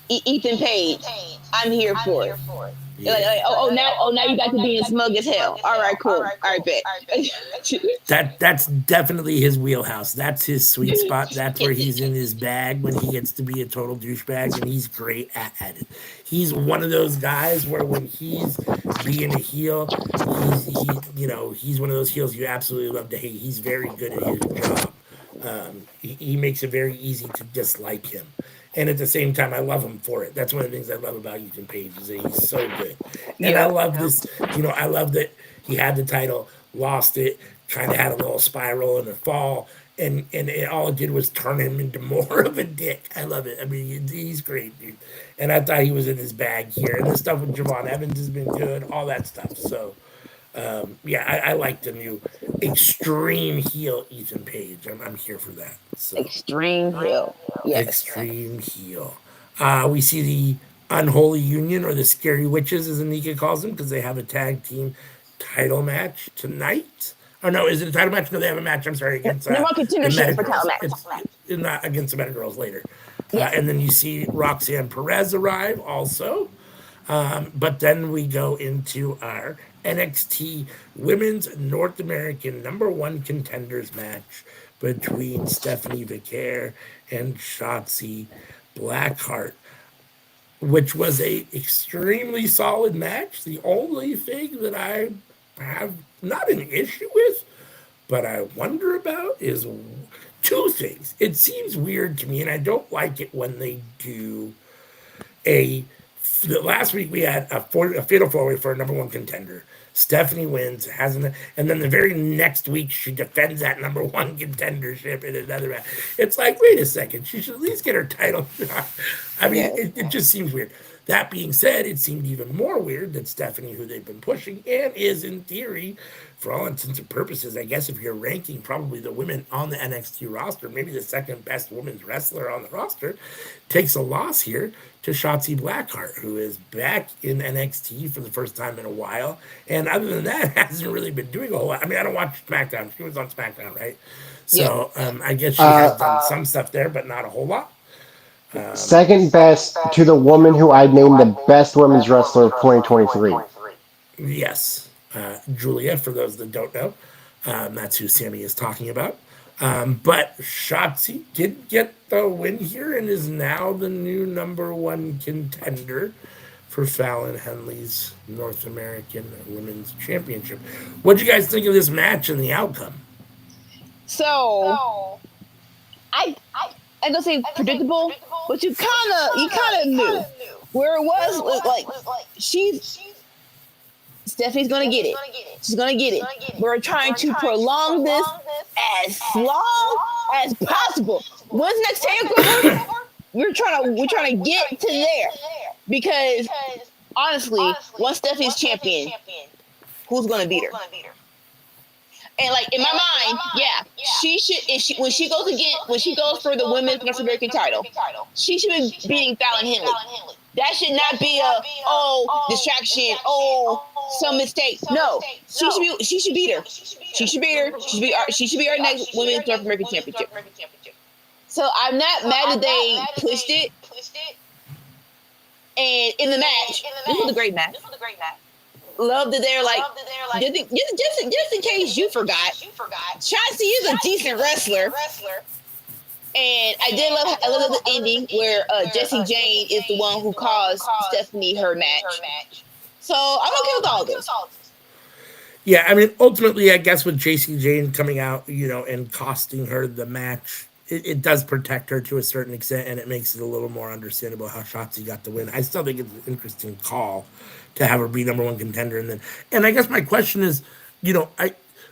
Ethan Page, I'm here for it. Yeah. Now you got to being smug as hell. All right, cool. All right, bet. That's definitely his wheelhouse. That's his sweet spot. That's where he's in his bag when he gets to be a total douchebag, and he's great at it. He's one of those guys where when he's being a heel, he's one of those heels you absolutely love to hate. He's very good at his job. He makes it very easy to dislike him. And at the same time, I love him for it. That's one of the things I love about Ethan Page, is that he's so good. And I love this, I love that he had the title, lost it, kind of had a little spiral and a fall, and all it did was turn him into more of a dick. I love it. I mean, he's great, dude. And I thought he was in his bag here. And the stuff with Javon Evans has been good, all that stuff. So, I like the new extreme heel Ethan Page. I'm here for that. So. Extreme heel. Yes. Extreme heel. We see the Unholy Union, or the Scary Witches, as Anika calls them, because they have a tag team title match tonight. Oh, no, is it a title match? No, they have a match, I'm sorry, against the contendership for title match. It's not against the Meta Girls later. Yes. And then you see Roxanne Perez arrive also. But then we go into our NXT Women's North American #1 contenders match between Stephanie Vicaire and Shotzi Blackheart, which was a extremely solid match. The only thing that I have not an issue with, but I wonder about, is two things. It seems weird to me, and I don't like it when they do last week we had a fatal 4-way for a #1 contender. Stephanie wins, hasn't, and then the very next week she defends that number one contendership in another match. It's like, wait a second, she should at least get her title. I mean, Yes. it just seems weird. That being said, it seemed even more weird that Stephanie, who they've been pushing, and is in theory, for all intents and purposes, I guess if you're ranking probably the women on the NXT roster, maybe the second best women's wrestler on the roster, takes a loss here to Shotzi Blackheart, who is back in NXT for the first time in a while. And other than that, hasn't really been doing a whole lot. I mean, I don't watch SmackDown. She was on SmackDown, right? Yeah. So I guess she has done some stuff there, but not a whole lot. Second best to the woman who I'd named the best women's wrestler of 2023. Yes. Julia, for those that don't know, that's who Sammy is talking about. But Shotzi did get the win here and is now the new number one contender for Fallon Henley's North American Women's Championship. What do you guys think of this match and the outcome? So I'm gonna say predictable, but you kind of knew where it was like Stephanie's gonna get it. She's gonna get it. We're trying to prolong this as long as possible. When's next takeover? We're trying to get to there because honestly, once Stephanie's champion, who's gonna beat her? And like in my mind, yeah, she should. When she goes for the women's North American title, she should be beating Fallon Henley. That should not be a distraction. Some mistake. No, she should beat her. She should beat her. She should be our next women's North American championship. So I'm not mad that they pushed it. And in the match, this was a great match. Love that they're like, just in case you forgot, Shotzi is a decent wrestler. And I love the ending where Jessie Jane is the one who caused Stephanie her match. So I'm okay with all this. Yeah, I mean, ultimately, I guess with Jessie Jane coming out, and costing her the match, it does protect her to a certain extent, and it makes it a little more understandable how Shotzi got the win. I still think it's an interesting call to have her be number one contender, and I guess my question is,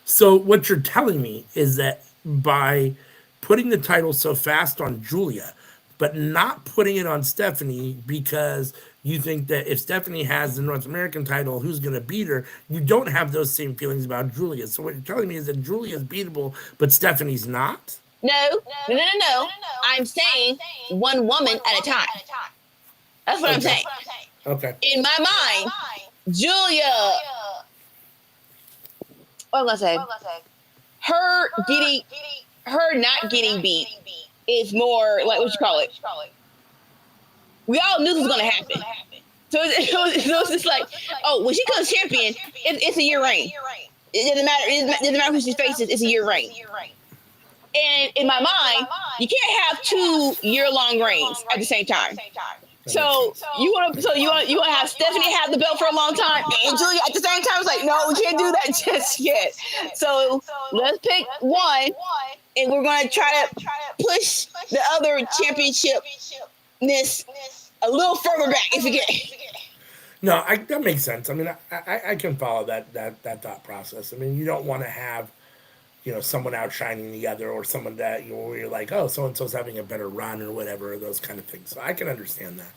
so what you're telling me is that by putting the title so fast on Julia, but not putting it on Stephanie because you think that if Stephanie has the North American title, who's going to beat her? You don't have those same feelings about Julia. So what you're telling me is that Julia's beatable, but Stephanie's not? No. I'm saying one woman at a time. That's what I'm saying. Okay. In my mind, Julia, what am I gonna say? Her not getting beat is more like, what you call it? We all knew this was gonna happen. So it was just like, when she comes champion, it's a year reign. It doesn't matter who she faces. It's a year reign. And in my mind, you can't have 2 year-long reigns at the same time. So you want to have Stephanie have the belt for a long time, and Julia at the same time. It's like, no, we can't do that just yet. So let's pick one, and we're going to try to push the other championship-ness a little further back if we can. No, that makes sense. I mean, I can follow that thought process. I mean, you don't want to have someone outshining the other, or someone that where you're like, oh, so and so's having a better run or whatever, or those kind of things. So I can understand that.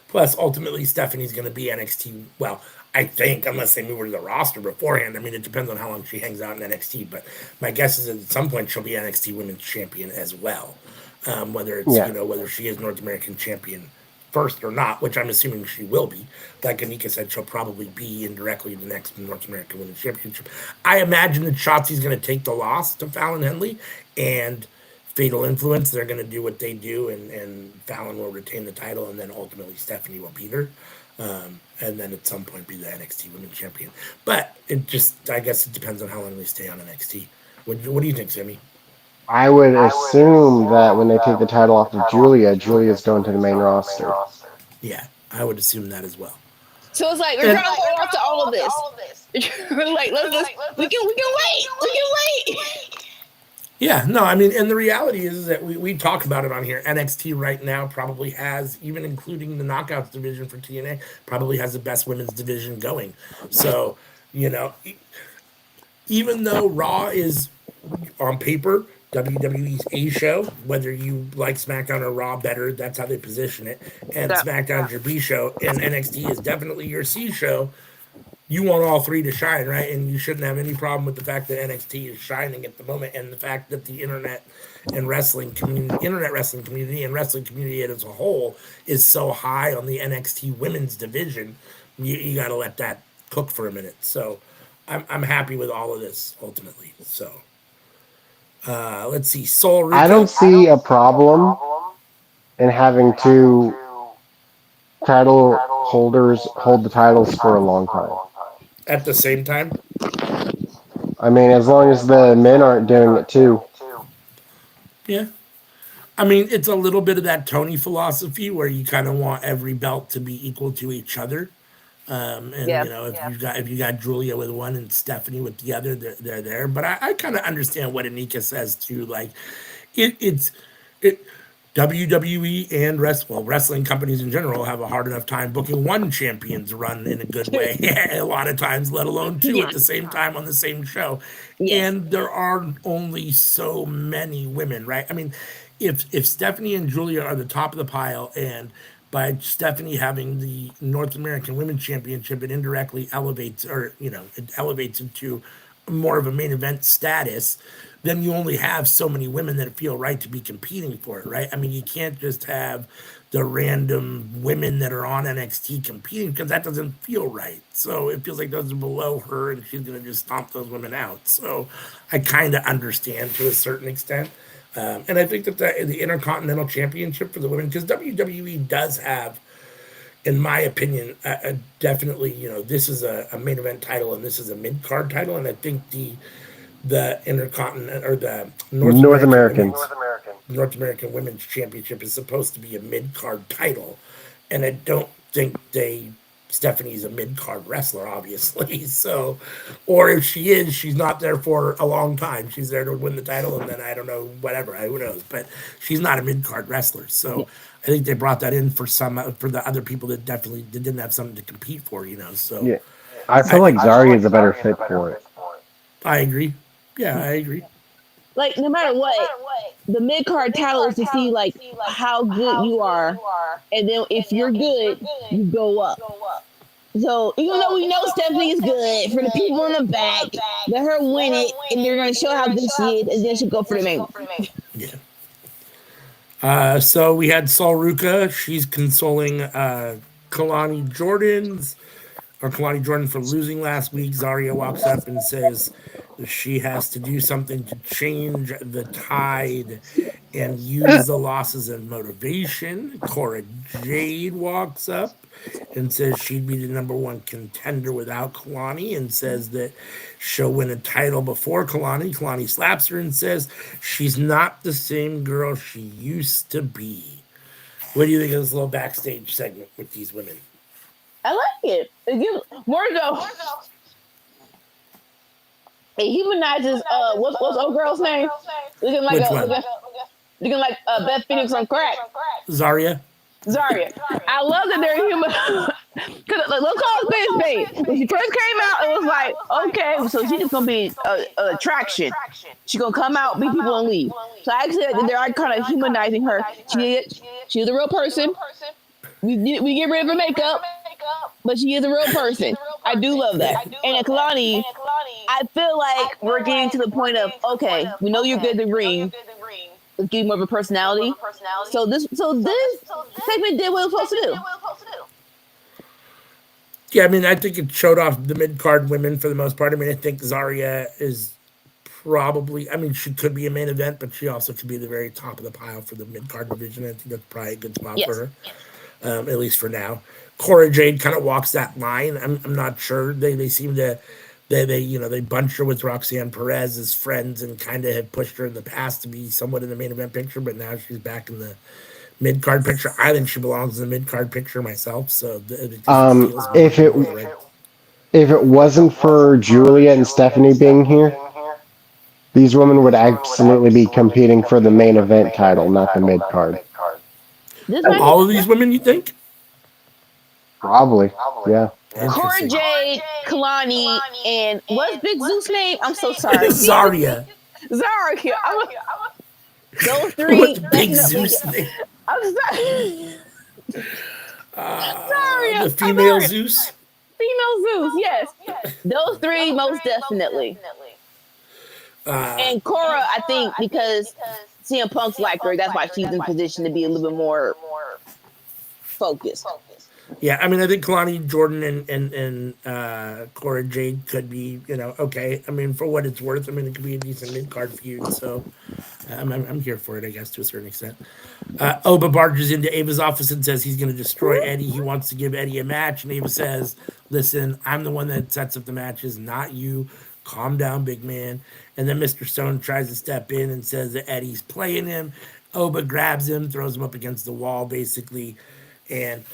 Plus, ultimately, Stephanie's going to be NXT. Well, I think, unless they move her to the roster beforehand. I mean, it depends on how long she hangs out in NXT. But my guess is at some point she'll be NXT Women's Champion as well. Whether it's whether she is North American Champion first or not, which I'm assuming she will be. Like Anika said, she'll probably be indirectly the next North American Women's Championship. I imagine that Shotzi's going to take the loss to Fallon Henley, and Fatal Influence, they're going to do what they do, and Fallon will retain the title, and then ultimately Stephanie will beat her, and then at some point be the NXT Women's Champion. But I guess it depends on how long they stay on NXT. What do you think, Sammy? I would assume that when they take the title off of Julia's going to the main roster. Yeah, I would assume that as well. So it's like we're trying to hold off to all of this. We're like, we can wait. Yeah, no, I mean, and the reality is that we talk about it on here. NXT right now probably has, even including the Knockouts division for TNA, probably has the best women's division going. So You know, even though Raw is on paper WWE's A show, whether you like SmackDown or Raw better, that's how they position it. And Yeah. SmackDown's your B show, and NXT is definitely your C show. You want all three to shine, right? And you shouldn't have any problem with the fact that NXT is shining at the moment, and the fact that the internet wrestling community, and wrestling community as a whole is so high on the NXT women's division. You got to let that cook for a minute. So, I'm happy with all of this ultimately. So, let's see, Sol I don't Ruka see a problem in having two title holders hold the titles for a long time. at the same time. I mean, as long as the men aren't doing it too. Yeah. I mean, it's a little bit of that Tony philosophy where you kind of want every belt to be equal to each other. And Yeah. you know, if you got Julia with one and Stephanie with the other, they're there. But I kind of understand what Anika says too. Like, it's it. WWE and wrestling companies in general have a hard enough time booking one champion's run in a good way a lot of times, let alone two Yeah. at the same time on the same show. Yes. And there are only so many women, right? I mean, if Stephanie and Julia are the top of the pile, and by Stephanie having the North American Women's Championship, it indirectly elevates, or it elevates into more of a main event status, then you only have so many women that feel right to be competing for it, right? I mean, you can't just have the random women that are on NXT competing, because that doesn't feel right. So it feels like those are below her, and she's going to just stomp those women out. So I kind of understand to a certain extent. And I think that the Intercontinental Championship for the women, because WWE does have, in my opinion, definitely, this is a main event title and this is a mid card title, and I think the Intercontinental, or the North American. North American Women's Championship is supposed to be a mid card title, and I don't think Stephanie's a mid card wrestler, obviously. So, or if she is, she's not there for a long time. She's there to win the title, and then I don't know, whatever, who knows. But she's not a mid card wrestler. So, Yeah. I think they brought that in for for the other people that definitely didn't have something to compete for. So Yeah. I feel like Zarya is a better fit for it. I agree. Yeah, I agree. Like no matter what, the mid card title is to see like how good you are, and then if you're good, you go up. So even though we know Stephanie is good, for the people in the back, let her win it, and they're gonna show how good she is, and then she'll go for the main. Yeah. So we had Sol Ruka. She's consoling Kalani Jordan for losing last week. Zarya walks up and says she has to do something to change the tide and use the losses as motivation. Cora Jade walks up and says she'd be the number one contender without Kalani, and says that she'll win a title before Kalani. Kalani slaps her and says she's not the same girl she used to be. What do you think of this little backstage segment with these women? I like it. It gives more though. It humanizes what's old girl's name? Looking like Which one? looking like Beth Phoenix on crack. Zarya? Zarya. I love that they're human. Cause like, let's call it space. When she first came out, it was like, okay, so she's just gonna be an attraction. She's gonna come out, meet people, and leave. So I actually like that they're kind of humanizing her. She's a real person. We get rid of her makeup, but she is a real person. I do love that. And at Kalani, I feel like we're getting to the point of, okay, we know you're good at the ring. Let's give you more of a personality. So this segment did what it was supposed to do. Yeah, I mean, I think it showed off the mid card women for the most part. I mean, I think Zarya is probably, I mean, she could be a main event, but she also could be the very top of the pile for the mid card division. I think that's probably a good spot for her, at least for now. Cora Jade kind of walks that line. I'm not sure. They seem to they bunched her with Roxanne Perez as friends, and kind of had pushed her in the past to be somewhat in the main event picture, but now she's back in the mid card picture. I think she belongs in the mid card picture myself. So if it wasn't for Julia and Stephanie being here, these women would absolutely be competing for the main event title, not the mid card. All of these women, you think? Probably, yeah. Cora Jade, Kalani, and what's Big Zeus' name? I'm so sorry. Zarya. Zarya. Those three. What's Big definitely. Zeus' name? I'm sorry. Zarya. The female Zeus. Female Zeus, yes. Those three, most definitely. And Cora, I think, because CM Punk's like her, that's why she's in position to be a little bit more focused. Yeah, I mean, I think Kalani Jordan and Cora Jade could be, okay. I mean, for what it's worth, I mean, it could be a decent mid-card feud, so I'm here for it, I guess, to a certain extent. Oba barges into Ava's office and says he's going to destroy Eddie. He wants to give Eddie a match, and Ava says, listen, I'm the one that sets up the matches, not you. Calm down, big man. And then Mr. Stone tries to step in and says that Eddie's playing him. Oba grabs him, throws him up against the wall, basically, and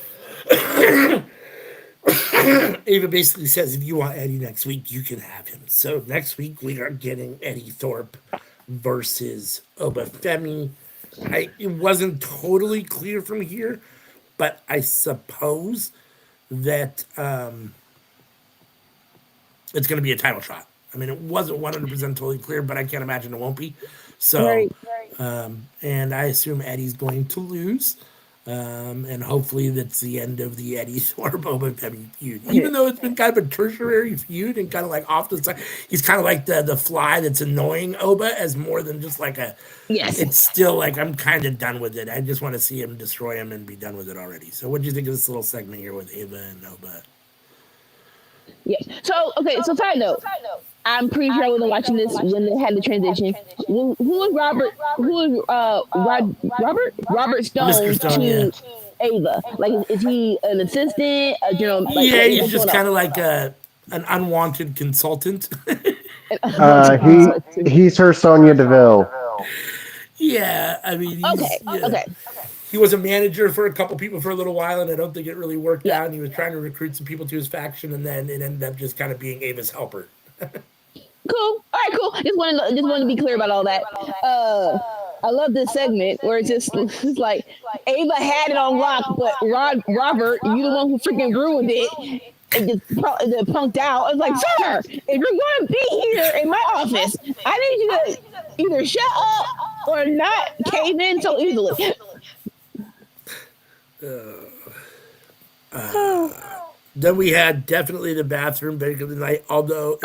Ava basically says, if you want Eddie next week, you can have him. So next week we are getting Eddie Thorpe versus Obafemi. It wasn't totally clear from here, but I suppose that it's going to be a title shot. I mean, it wasn't 100% totally clear, but I can't imagine it won't be. So, and I assume Eddie's going to lose. And hopefully that's the end of the Eddie Thorpe Obafemi feud. Even though it's been kind of a tertiary feud and kind of like off the side, he's kind of like the fly that's annoying Oba as more than just like a. Yes. It's still like I'm kind of done with it. I just want to see him destroy him and be done with it already. So, what do you think of this little segment here with Ava and Oba? Yeah. So side note. I'm pretty sure I wasn't watching this when they had the transition. Who is Robert? Who is Robert? Robert Stone, to Ava. Like, is he an assistant? He's just kind of like an unwanted consultant. He's her Sonya Deville. Yeah, I mean, okay. He was a manager for a couple people for a little while, and I don't think it really worked out. And he was trying to recruit some people to his faction, and then it ended up just kind of being Ava's helper. Cool. All right, cool. Just wanted to be clear about all that. I love this segment where it's like Ava had it on lock, but Robert, you the one who freaking ruined it and just punked out. I was like, sir, if you're going to be here in my office, I need you to either shut up or not cave in so easily. Then we had definitely the bathroom break of the night, although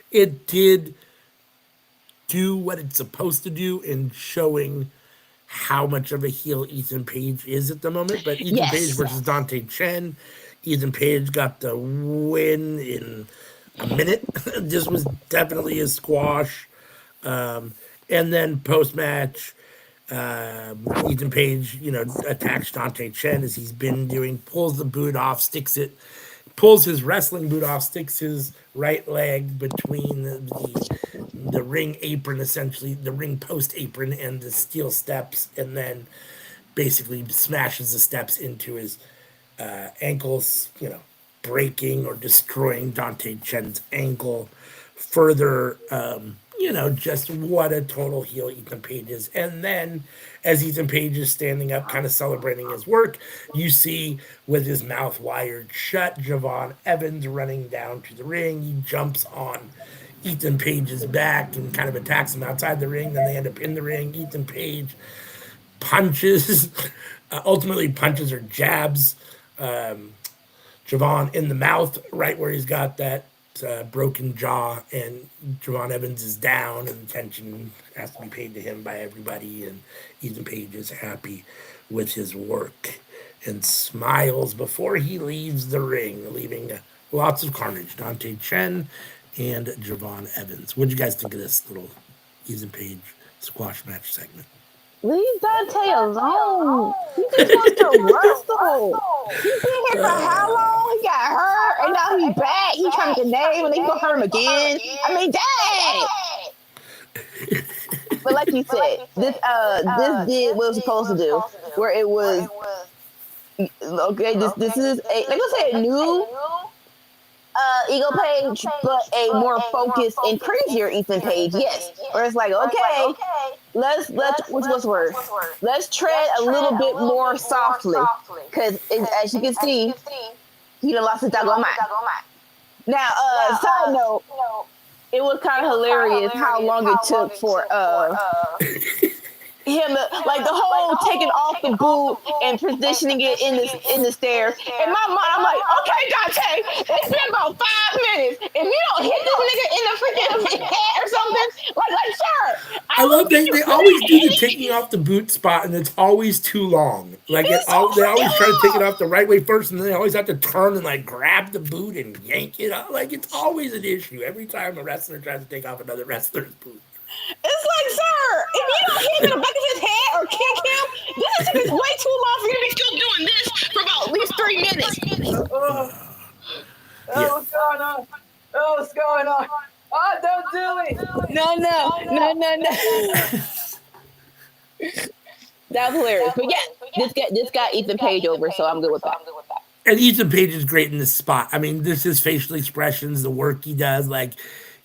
it did do what it's supposed to do in showing how much of a heel Ethan Page is at the moment. But Ethan Page versus Dante Chen, Ethan Page got the win in a minute. This was definitely a squash. And then post-match, Ethan Page, attacks Dante Chen as he's been doing, pulls the boot off, pulls his wrestling boot off, sticks his right leg between the ring apron, essentially the ring post apron and the steel steps, and then basically smashes the steps into his ankles, breaking or destroying Dante Chen's ankle. Further, just what a total heel Ethan Page is. And then as Ethan Page is standing up, kind of celebrating his work, you see with his mouth wired shut, Javon Evans running down to the ring. He jumps on Ethan Page's back and kind of attacks him outside the ring. Then they end up in the ring. Ethan Page punches, ultimately punches or jabs Javon in the mouth, right where he's got that broken jaw, and Javon Evans is down, and the tension has to be paid to him by everybody, and Ethan Page is happy with his work and smiles before he leaves the ring, leaving lots of carnage. Dante Chen and Javon Evans. What did you guys think of this little Ethan Page squash match segment? Leave Dante alone. He just wants to wrestle. He's been here for how long? He got hurt, and now he's back. He's trying to get name, and they gonna hurt him again. I mean, dang. But like you said, this did what it was supposed to do. Where it was okay. This is a new Eagle Page, but a more focused and crazier Ethan Page. Yes, where it's like, okay, let's what's word? Let's tread a little bit more softly, because as you can see, he done lost his doggone mind. Now, side note, it was kind of hilarious how long it took for him to, like the whole taking off the boot and positioning it in the stairs. In my mind, I'm like, okay, Dante, it's been about 5 minutes. If you don't hit this nigga in the freaking head or something, like, sir. I love they always do the taking off the boot spot, and it's always too long. Like they always try to take it off the right way first, and then they always have to turn and like grab the boot and yank it up. Like it's always an issue every time a wrestler tries to take off another wrestler's boot. It's like, sir, if you don't hit him in the back of his head or kick him, this is way too long for you to be still doing this for about at least 3 minutes. What's going on? Oh, what's going on? Oh, don't do it. No. That was hilarious. But yeah, this got Ethan Page over, so I'm good with that. And Ethan Page is great in this spot. I mean, this is facial expressions, the work he does, like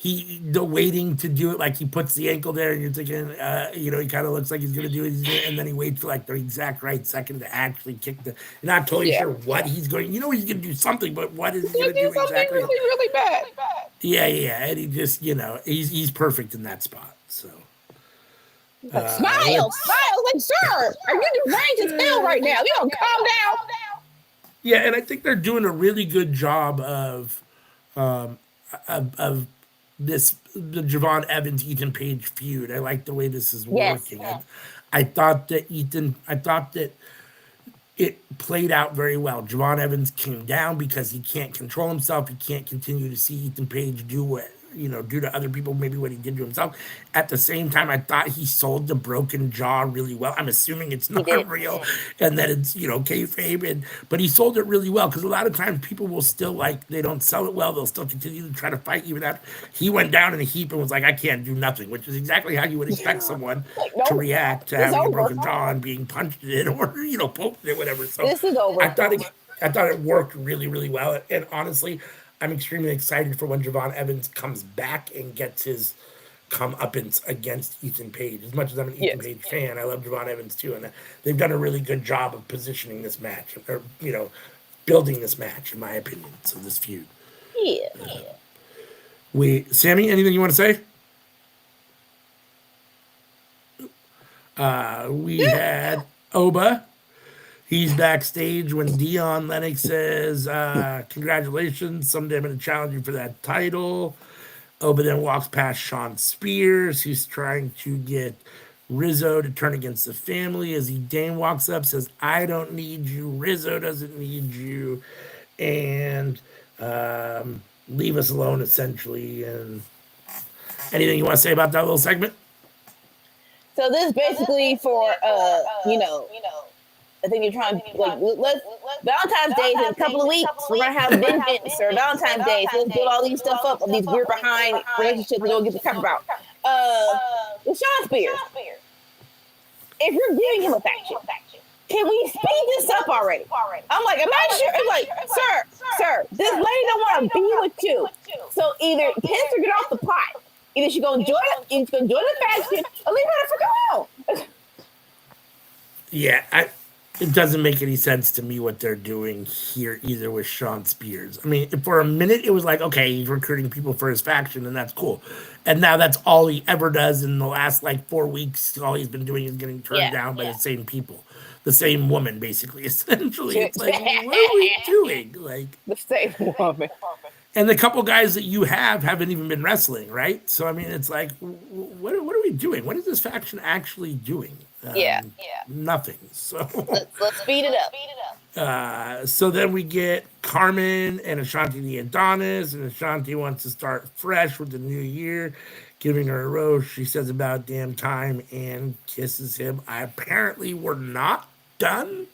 the waiting to do it, like he puts the ankle there, and you're thinking, he kind of looks like he's gonna do it, and then he waits for like the exact right second to actually kick the. You're not totally sure what he's going. He's gonna do something, but what is he gonna do exactly? Really, really bad. Yeah, and he just, he's perfect in that spot. So. Smile, like, sir, are you deranged as hell right now? You don't calm down. Yeah, and I think they're doing a really good job of the Javon Evans Ethan Page feud. I like the way this is working. Yes. I thought that it played out very well. Javon Evans came down because he can't control himself. He can't continue to see Ethan Page do to other people, maybe what he did to himself. At the same time, I thought he sold the broken jaw really well. I'm assuming it's not real and that it's, kayfabe, but he sold it really well, because a lot of times people will still, they don't sell it well. They'll still continue to try to fight even after. He went down in a heap and was like, I can't do nothing, which is exactly how you would expect someone to react to having a broken jaw and being punched in or, poked in, whatever. So this is over. I thought it worked really, really well. And honestly, I'm extremely excited for when Javon Evans comes back and gets his comeuppance against Ethan Page. As much as I'm an Ethan Page fan, I love Javon Evans too, and they've done a really good job of positioning this match, or building this match, in my opinion. So this feud. Yeah. Sammy, anything you want to say? We had Oba. He's backstage when Dion Lennox says, congratulations, someday I'm going to challenge you for that title. Oba then walks past Sean Spears, who's trying to get Rizzo to turn against the family. As Dane walks up, says, I don't need you, Rizzo doesn't need you, and leave us alone, essentially. And anything you want to say about that little segment? So this is basically for, I think you're trying to, Valentine's Day is in a couple of weeks. We're going to have vengeance or Valentine's Day. So let's build all these stuff up of these weird behind relationships we don't get to talk about. With Sean Spears, if you're giving him affection, can we speed this up already? I'm like, I'm not sure. It's like, sir, this lady don't want to be with you. So either piss or get off the pot. Either she's going to join the faction or leave her the frick alone. Yeah, it doesn't make any sense to me what they're doing here either with Sean Spears. I mean, for a minute, it was like, okay, he's recruiting people for his faction, and that's cool. And now that's all he ever does in the last, 4 weeks. All he's been doing is getting turned down by the same people. The same woman, basically, essentially. It's like, what are we doing? The same woman. And the couple guys that you haven't even been wrestling, right? So, I mean, it's like, what are we doing? What is this faction actually doing? Nothing. So let's speed it up. So then we get Carmen and Ashanti the Adonis, and Ashanti wants to start fresh with the new year, giving her a rose. She says about damn time and kisses him. Apparently, we're not done.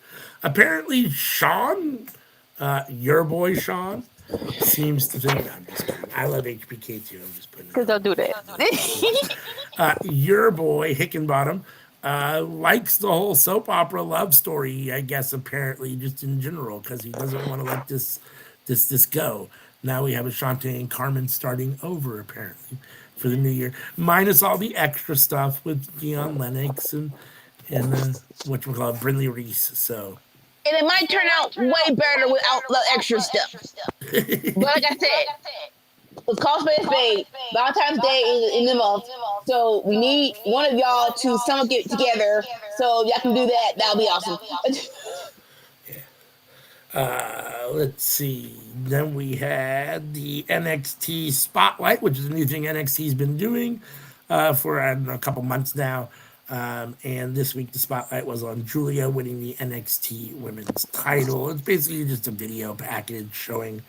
Apparently, Sean, your boy Sean, seems to think. I'm just kidding. I love HBK too. I'm just putting. Because don't do that. Your boy Hickenbottom likes the whole soap opera love story, I guess, apparently, just in general, because he doesn't want to let this go. Now we have Ashanti and Carmen starting over, apparently, for the new year, minus all the extra stuff with Dion Lennox and whatchamacallit, Brindley Reese. So And it might turn out way better without the extra stuff. But like I said, it's called Spade. Valentine's Day is in the month. So we need one of y'all to somehow get together. So y'all can do that. That'll be awesome. Let's see. Then we had the NXT Spotlight, which is a new thing NXT's been doing for a couple months now. And this week, the Spotlight was on Julia winning the NXT Women's title. It's basically just a video package showing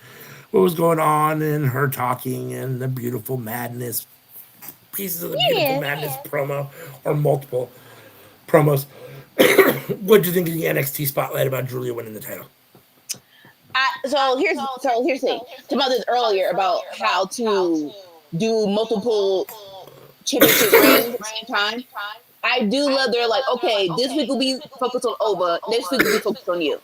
what was going on and her talking and the beautiful madness, pieces of the beautiful madness promo, or multiple promos. What do you think of the NXT Spotlight about Julia winning the title? So here's the thing. Talked about this earlier about how to do multiple championship reigns at the same time. I do love they're like, okay, this week will be focused on Ova, next week will be focused on you.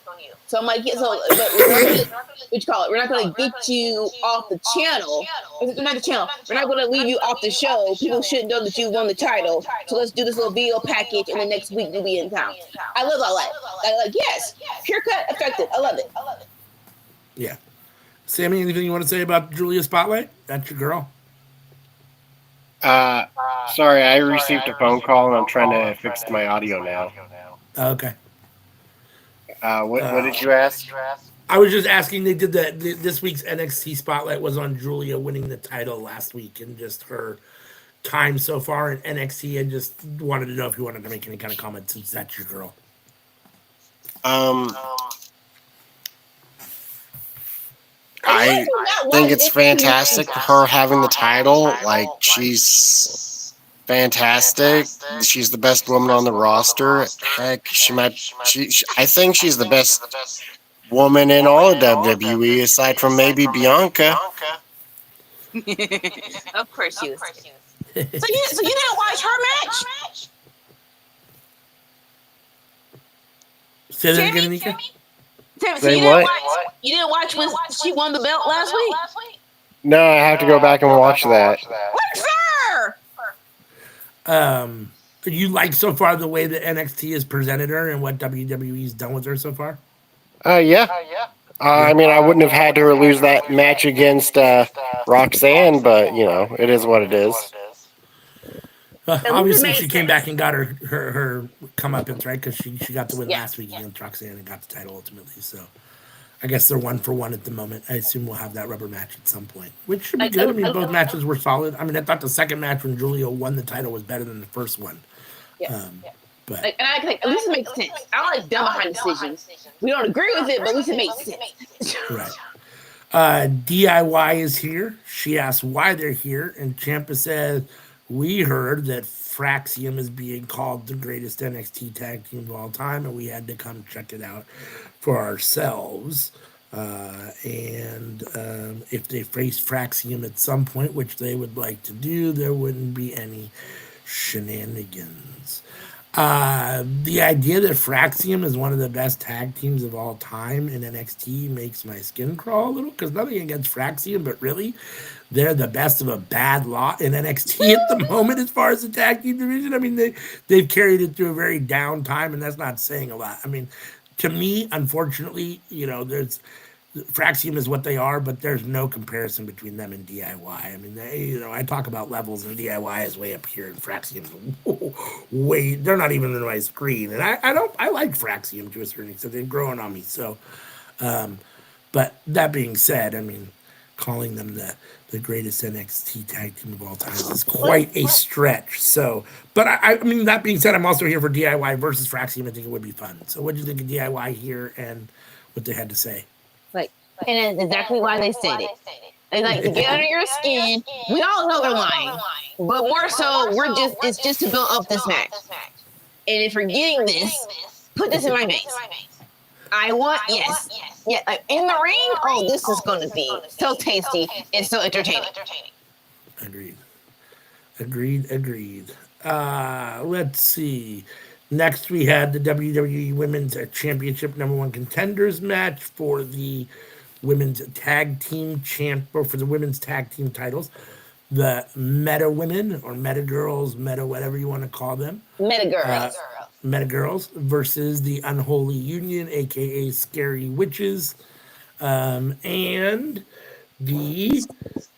So I'm like, yeah, so but we're not gonna, what you call it? We're not gonna get you off the channel. Not the channel. We're not gonna leave you off the show. People shouldn't know that you won the title. So let's do this little video package, and the next week you'll be in town. I love all that. Like yes, pure cut, effective. I love it. Yeah. Sammy, anything you want to say about Julia Spotlight? That's your girl. Sorry, I received a phone call and I'm trying to fix my audio now. Okay. What did you ask? I was just asking. They did this week's NXT Spotlight was on Julia winning the title last week and just her time so far in NXT. And just wanted to know if you wanted to make any kind of comment since that's your girl. I think it's fantastic her having the title. Like, she's fantastic. She's the best woman on the roster. Heck, I think she's the best woman in all of WWE aside from maybe Bianca. Of course she was. So you didn't watch her match? Say that again, Anika. Say what? You didn't watch when she won the belt last week? No, I have to go back and watch that. What's her? You like so far the way that NXT has presented her and what WWE's done with her so far? Yeah. I mean, I wouldn't have had her lose that match against Roxanne, but, you know, it is what it is. Obviously, she came back and got her comeuppance, right? Because she got the win last week against Roxanne and got the title ultimately. So I guess they're 1-for-1 at the moment. I assume we'll have that rubber match at some point, which should be good. I mean, both matches were solid. I mean, I thought the second match when Julia won the title was better than the first one. But and I think at least it makes sense. I don't like dumb behind decisions. We don't agree with it, but at least it makes sense. Right. DIY is here. She asked why they're here, and Ciampa said, "We heard that Fraxium is being called the greatest NXT tag team of all time, and we had to come check it out for ourselves. And if they face Fraxium at some point, which they would like to do, there wouldn't be any shenanigans." The idea that Fraxium is one of the best tag teams of all time in NXT makes my skin crawl a little, because nothing against Fraxium, but really, they're the best of a bad lot in NXT at the moment as far as the tag team division. I mean, they've carried it through a very down time, and that's not saying a lot. I mean, to me, unfortunately, you know, Fraxium is what they are, but there's no comparison between them and DIY. I mean, I talk about levels, and DIY is way up here, and Fraxium is they're not even in my screen. And I like Fraxium to a certain extent. They've grown on me. So, but that being said, I mean, calling them the greatest NXT tag team of all time is quite a stretch. So, but I mean, that being said, I'm also here for DIY versus Fraxium. I think it would be fun. So, what do you think of DIY here and what they had to say? And that's exactly why they said it. They like to get under your skin. We all know they're lying, but more so, it's just to build up this match. And if you're getting this, put this in my mace. I want like in the ring. Oh, this is going to be so tasty and so entertaining. Agreed. Let's see. Next, we had the WWE Women's Championship #1 contenders match for the women's tag team for the women's tag team titles. The Meta Women or Meta Girls, Meta whatever you want to call them. Meta Girls. Meta Girls versus the Unholy Union, aka Scary Witches, and the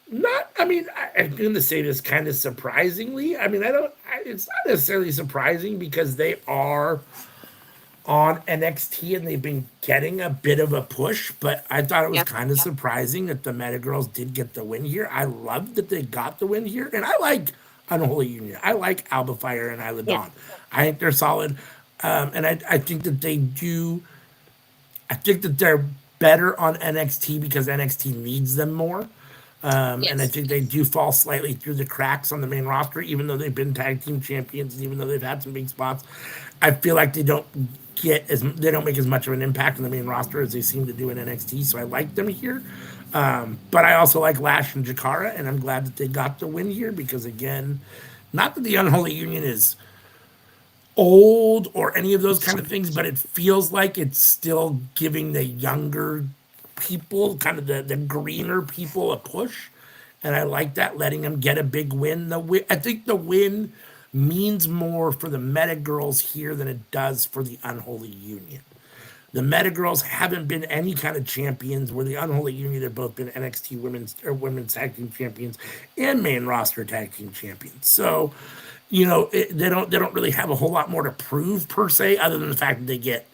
not. I mean, I'm going to say this kind of surprisingly. I mean, I don't. It's not necessarily surprising because they are on NXT and they've been getting a bit of a push, but I thought it was kind of surprising that the Meta Girls did get the win here. I love that they got the win here, and I like Unholy Union. I like Alba Fire and Isla Yeah. Dawn. I think they're solid, and I think that they do. I think that they're better on NXT because NXT needs them more. And I think they do fall slightly through the cracks on the main roster, even though they've been tag team champions and even though they've had some big spots. I feel like they don't make as much of an impact on the main roster as they seem to do in NXT. So I like them here, but I also like Lash and Jakara, and I'm glad that they got the win here because again, not that the Unholy Union is old or any of those kind of things, but it feels like it's still giving the younger people, kind of the greener people, a push. And I like that, letting them get a big win. I think the win means more for the Meta Girls here than it does for the Unholy Union. The Meta Girls haven't been any kind of champions, where the Unholy Union have both been NXT women's tag team champions and main roster tag team champions. So, they don't really have a whole lot more to prove per se, other than the fact that they get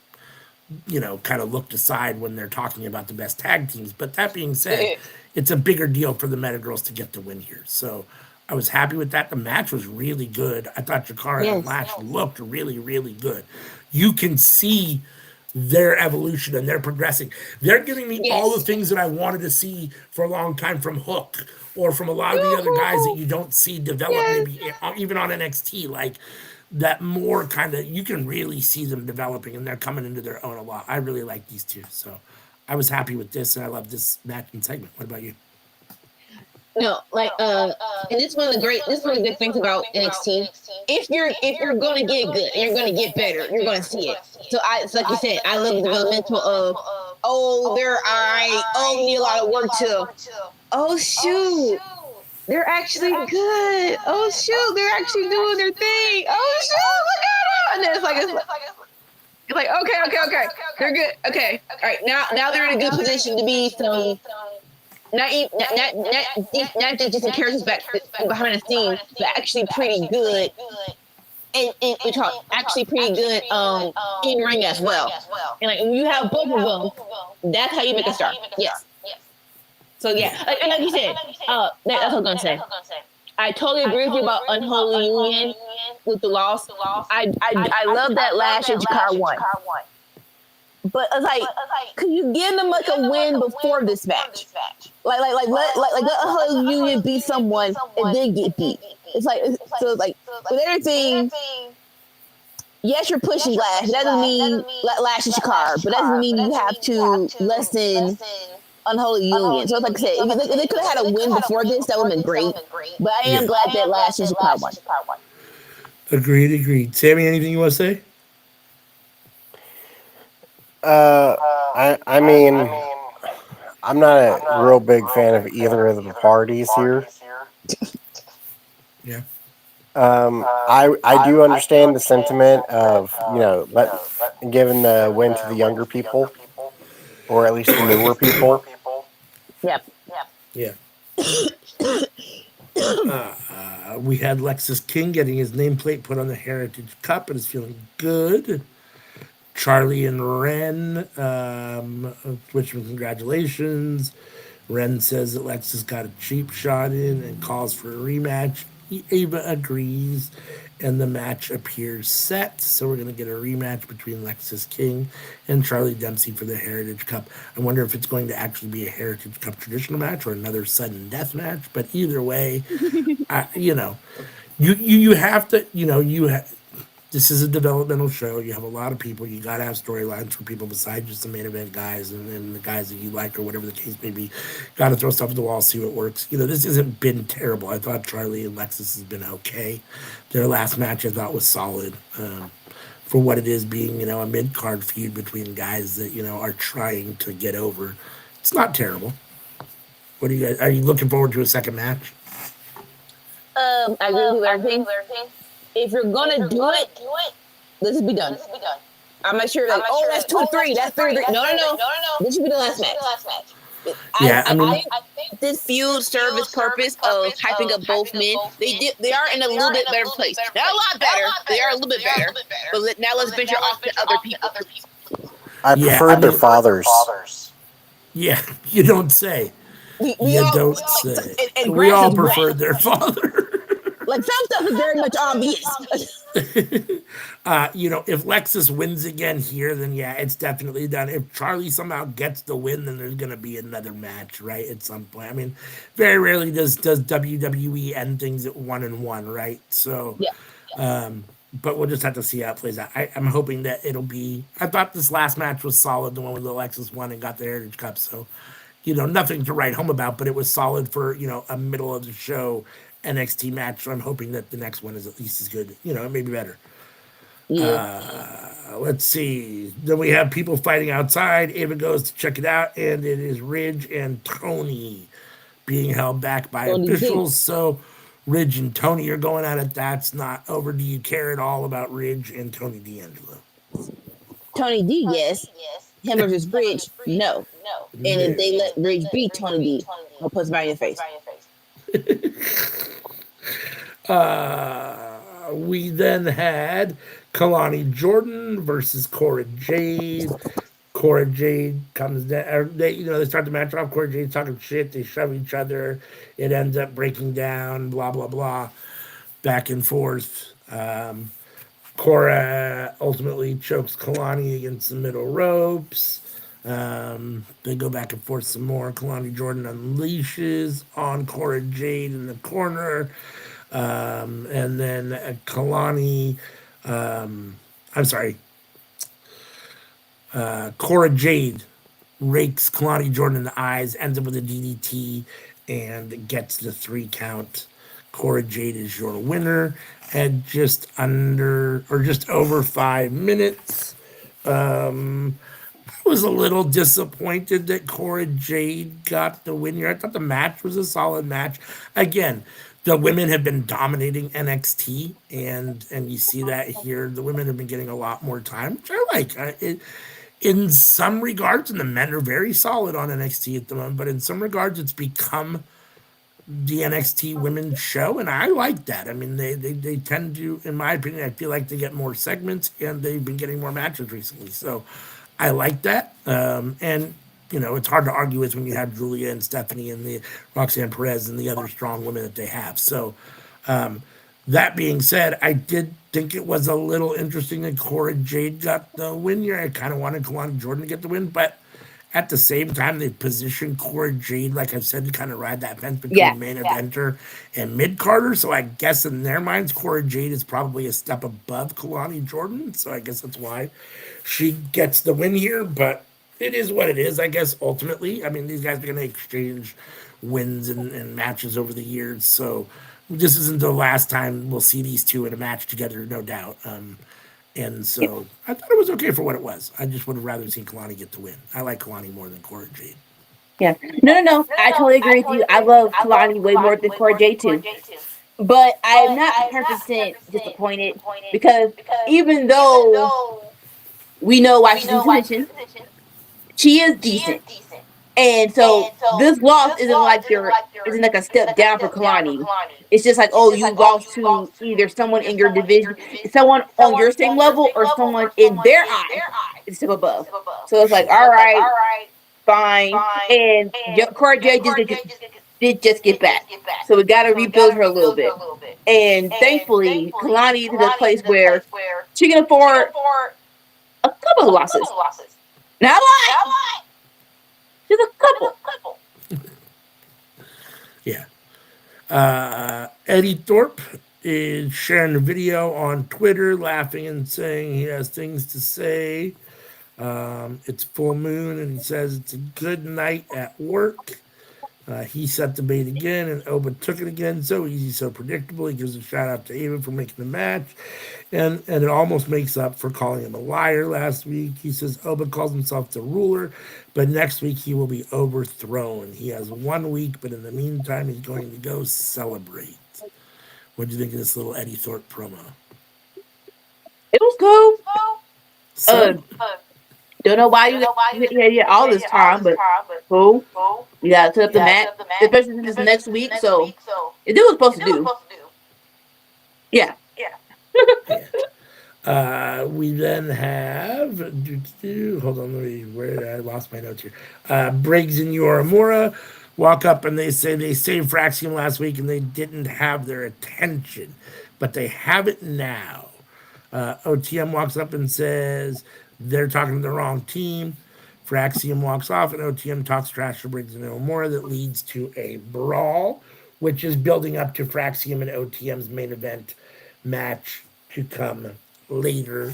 kind of looked aside when they're talking about the best tag teams. But that being said, it's a bigger deal for the Meta Girls to get the win here. So I was happy with that. The match was really good. I thought Jakara and Lash looked really, really good. You can see their evolution and they're progressing. They're giving me all the things that I wanted to see for a long time from Hook or from a lot of the other guys that you don't see develop maybe even on NXT. Like that more kind of, you can really see them developing and they're coming into their own a lot. I really like these two. So I was happy with this and I love this match and segment. What about you? No, like and this is one of the good things about NXT. If you're gonna get good and you're gonna get better, you're gonna see it. So it's like you said, I love the developmental of they're alright, need a lot of work to shoot. They're actually good. Oh shoot, they're actually doing their thing. Oh shoot, look at them. And then it's like okay. They're good. Okay. All right, now they're in a good position to be some not just in characters back behind the scenes, but actually pretty good. And we talk actually pretty good in ring as well. And like when you have both of them, that's how you make a star. Yes. So yeah, like you said, that's what I'm gonna say. I totally agree with you about Unholy Union with the loss. I love that Lash and Jakar won. But it's like, could you give them like a win before this match? Like let Unholy Union beat someone and then get beat. It's like with everything. Yes, you're pushing Lash. That doesn't mean Lash and Jakar, but that doesn't mean you have to lessen Unholy Union. So it's like I said, if they could have had a win before this, that would have been great. But I am glad that Lash and Jakar won. Agreed. Sammy, anything you want to say? I mean, I'm not a real big fan of either of the parties here. Yeah. I do understand the sentiment of giving the win to the younger people, or at least the newer people. Yep. Yeah. We had Lexus King getting his nameplate put on the Heritage Cup and is feeling good. Charlie and Ren, wish him congratulations. Ren says that Lexus got a cheap shot in and calls for a rematch. Ava agrees, and the match appears set. So we're going to get a rematch between Lexus King and Charlie Dempsey for the Heritage Cup. I wonder if it's going to actually be a Heritage Cup traditional match or another sudden death match. But either way, you have to, this is a developmental show. You have a lot of people. You got to have storylines for people besides just the main event guys and the guys that you like or whatever the case may be. Got to throw stuff at the wall, see what works. This hasn't been terrible. I thought Charlie and Lexus has been okay. Their last match I thought was solid for what it is, being, a mid-card feud between guys that, are trying to get over. It's not terrible. What do you guys, are you looking forward to a second match? I agree with everything. If you're gonna do it, This should be done. I'm not sure. Like, oh, that's 2 or 3. That's 3 or 3. No. This should be the last match. Yeah, I think this feud served its purpose of hyping up both men. They are in a little bit better place. Not a lot better. They are a little bit better. But now let's venture off to other people. I Yeah, preferred I their mean- fathers. Yeah, you don't say. We You all, don't like, say. and We all grass is preferred wet. their father. Like, some stuff is very much obvious. If Lexus wins again here, then yeah, it's definitely done. If Charlie somehow gets the win, then there's gonna be another match, right? At some point. I mean, very rarely does WWE end things at 1-1, right? So Yeah. But we'll just have to see how it plays out. I'm hoping that it'll be. I thought this last match was solid, the one with Alexis won and got the Heritage Cup. So, nothing to write home about, but it was solid for a middle of the show NXT match. So I'm hoping that the next one is at least as good. Maybe better. Yeah. Let's see. Then we have people fighting outside. Ava goes to check it out, and it is Ridge and Tony being held back by Tony officials. So Ridge and Tony are going at it. That's not over. Do you care at all about Ridge and Tony D'Angelo? Tony D, yes. Him versus Ridge, no. And if they let Ridge beat Tony D, I'll put somebody in the face. We then had Kalani Jordan versus Cora Jade. Cora Jade comes down. They start the match off. Cora Jade's talking shit. They shove each other. It ends up breaking down. Blah blah blah. Back and forth. Cora ultimately chokes Kalani against the middle ropes. They go back and forth some more. Kalani Jordan unleashes on Cora Jade in the corner. And then Kalani, Cora Jade rakes Kalani Jordan in the eyes, ends up with a DDT, and gets the 3 count. Cora Jade is your winner at just over 5 minutes. I was a little disappointed that Cora Jade got the win here. I thought the match was a solid match. Again, the women have been dominating NXT, and you see that here. The women have been getting a lot more time, which I like. In some regards, and the men are very solid on NXT at the moment, but in some regards, it's become the NXT women's show, and I like that. I mean, they tend to, in my opinion, I feel like they get more segments, and they've been getting more matches recently. So I like that. And it's hard to argue with when you have Julia and Stephanie and the Roxanne Perez and the other strong women that they have. So that being said, I did think it was a little interesting that Cora Jade got the win here. I kind of wanted Kalani Jordan to get the win, but at the same time, they positioned Cora Jade, like I've said, to kind of ride that fence between main eventer and mid-carder. So I guess in their minds, Cora Jade is probably a step above Kalani Jordan. So I guess that's why she gets the win here. But it is what it is, I guess, ultimately. I mean, these guys are going to exchange wins and matches over the years. So this isn't the last time we'll see these two in a match together, no doubt. And so I thought it was okay for what it was. I just would have rather seen Kalani get the win. I like Kalani more than Cora Jade. Yeah. No. I totally agree with you. I love Kalani way more than Cora Jade too. But I'm not 100% disappointed because even though we know why she's in position, she is decent. And so this loss isn't like a step down for Kalani. It's just like, oh, you lost to either someone in your division, someone on your same level, or someone in their eye is a step above. So it's like, all right, fine. And Cora Jade did just get back. So we got to rebuild her a little bit. And thankfully, Kalani is in a place where she can afford a couple of losses. Not a lot. Just a couple. Yeah. Eddie Thorpe is sharing a video on Twitter, laughing and saying he has things to say. It's full moon, and he says it's a good night at work. He set the bait again, and Oba took it again. So easy, so predictable. He gives a shout out to Ava for making the match, and it almost makes up for calling him a liar last week. He says Oba calls himself the ruler, but next week he will be overthrown. He has 1 week, but in the meantime, he's going to go celebrate. What do you think of this little Eddie Thorpe promo? It was cool. So, Don't know why you yeah all this time, but cool. You gotta set up the match, especially since it's next week. So it did what it's supposed to do. Yeah. we then have hold on, where I lost my notes here. Briggs and Yoramura walk up and they say they saved Fraxium last week and they didn't have their attention, but they have it now. OTM walks up and says they're talking to the wrong team. Fraxium walks off and OTM talks trash to Briggs and Yoramura that leads to a brawl, which is building up to Fraxium and OTM's main event match to come later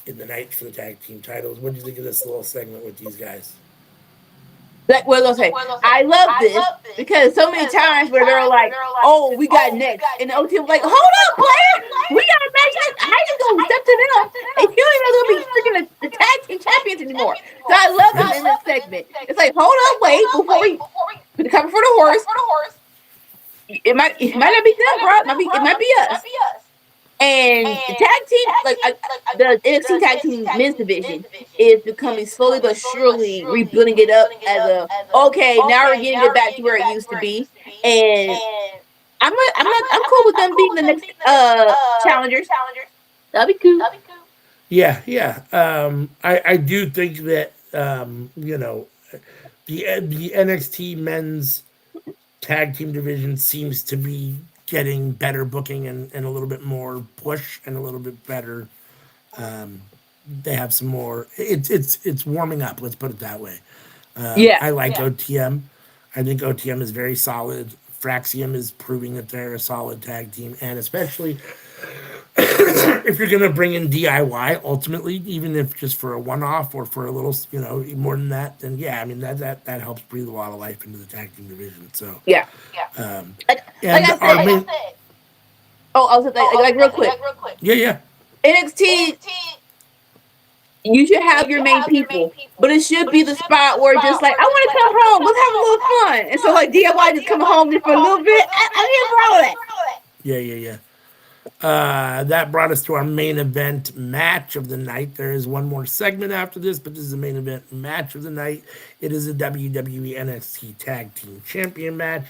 in the night for the tag team titles. What do you think of this little segment with these guys? Like what I'll say, I love this because so many times where they're like, "Oh, we got next," and the OT was like, "Hold up, player, we got a match. How you gonna step to them? And you don't even know they'll be freaking the tag team champions anymore." So I love this in this segment. It's like, hold up, wait before we put the cover for the horse. It might not be them, bro. It might be us. And the tag team, like the NXT tag team men's division, is becoming slowly but surely rebuilding it up as a okay. Now we're getting it back to where it used to be, and I'm cool with them being the next challengers. That'd be cool. Yeah. I do think that the NXT men's tag team division seems to be getting better booking and a little bit more push and a little bit better. They have some more. It's warming up. Let's put it that way. I like OTM. I think OTM is very solid. Fraxium is proving that they're a solid tag team, and especially if you're going to bring in DIY, ultimately, even if just for a one-off or for a little, more than that, then yeah, I mean that helps breathe a lot of life into the tag team division. So yeah. Like I said. I was like real quick. Yeah. NXT. You should have your main people, but it should be the spot where just like, I want to come home, let's have a little fun. And so like DIY just coming home just for a little bit. I need that. Yeah. That brought us to our main event match of the night. There is one more segment after this, but this is the main event match of the night. It is a WWE NXT Tag Team Champion match.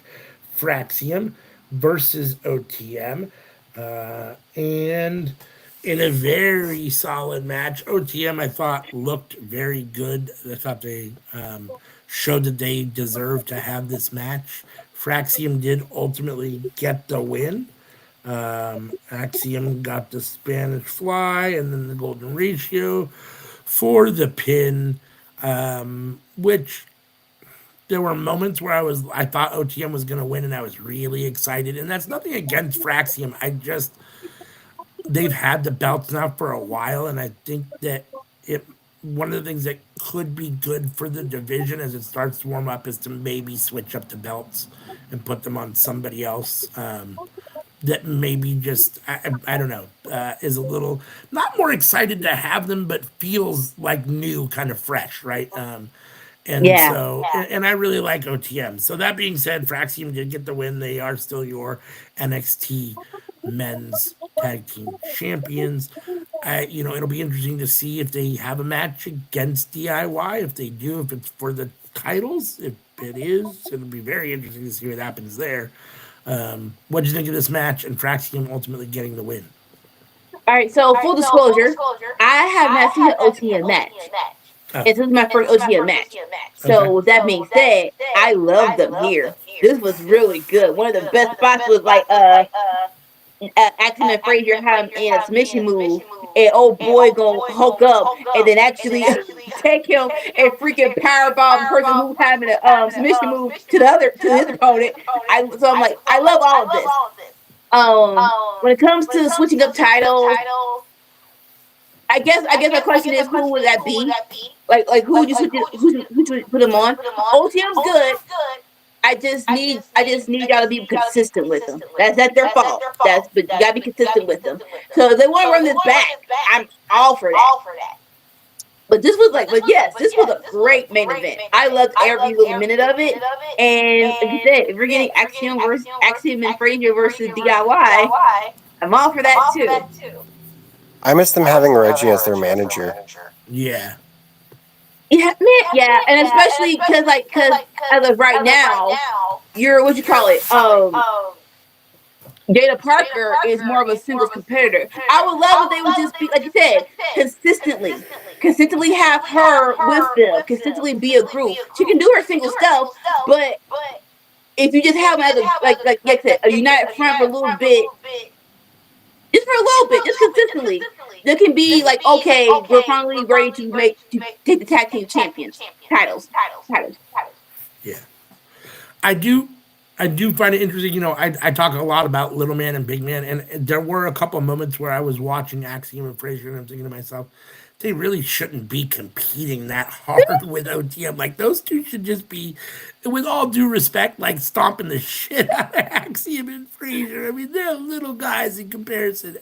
Fraxium versus OTM. And in a very solid match. OTM, I thought, looked very good. I thought they showed that they deserved to have this match. Fraxium did ultimately get the win. Axiom got the Spanish Fly and then the Golden Ratio for the pin, which there were moments where I thought OTM was going to win and I was really excited. And that's nothing against Fraxium. They've had the belts now for a while, and I think that one of the things that could be good for the division as it starts to warm up is to maybe switch up the belts and put them on somebody else that maybe just, I don't know, is a little, not more excited to have them, but feels like new, kind of fresh, right? And I really like OTM. So that being said, Fraxium did get the win. They are still your NXT men's tag team champions. It'll be interesting to see if they have a match against DIY. If they do, if it's for the titles, if it is, it'll be very interesting to see what happens there. What do you think of this match and Fraxium ultimately getting the win? All right, so full disclosure, I have not seen an OTM match. This is my first OTM match. So with that being said, I love them here. This was really good. One of the best spots was like Axiom and Frazier have in a submission move, and old boy gonna hook up and then actually take him and freaking powerbomb the person who's having a submission move to his opponent. So I'm like, I love all of this. When it comes to switching up titles, I guess my question is, who would that be? Like who would you put them on? OTM's good. I just need y'all to be consistent with them. That's their fault. But you gotta be consistent with them. So if they want to run this back, I'm all for that. But this was this was a great main event. I loved every little minute of it. And like you said, if we're getting Axiom and Frazier versus DIY, I'm all for that too. I miss them having Reggie as their manager. Yeah. Yeah, man, yeah, and especially because as of right now, you're what you call it. Jada Parker is more of a singles competitor. I would love if they would just be like you said, consistently have her with them, consistently be a group. She can do her single stuff, but if you just have them as a like I said, a united front for a little bit, just for a little bit, just consistently, they can be like, okay, we're finally ready to take the tag team champions titles. Yeah. I do find it interesting. You know, I talk a lot about little man and big man, and there were a couple of moments where I was watching Axiom and Frazier, and I'm thinking to myself, they really shouldn't be competing that hard with OTM. Like those two should just be, with all due respect, like stomping the shit out of Axiom and Frazier. I mean, they're little guys in comparison.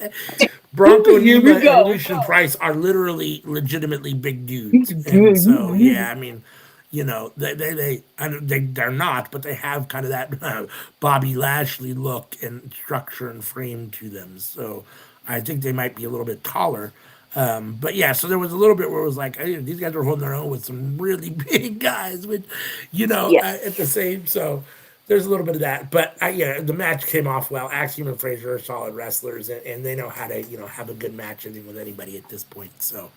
Bronco Nima and Lucian Price are literally legitimately big dudes, and so yeah, I mean, you know, they're not, but they have kind of that Bobby Lashley look and structure and frame to them. So I think they might be a little bit taller. But yeah, so there was a little bit where it was like, hey, these guys are holding their own with some really big guys, which, you know, Yes. at the same. So there's a little bit of that. But yeah, the match came off well. Axiom and Frazier are solid wrestlers, and they know how to, you know, have a good match I think, with anybody at this point. So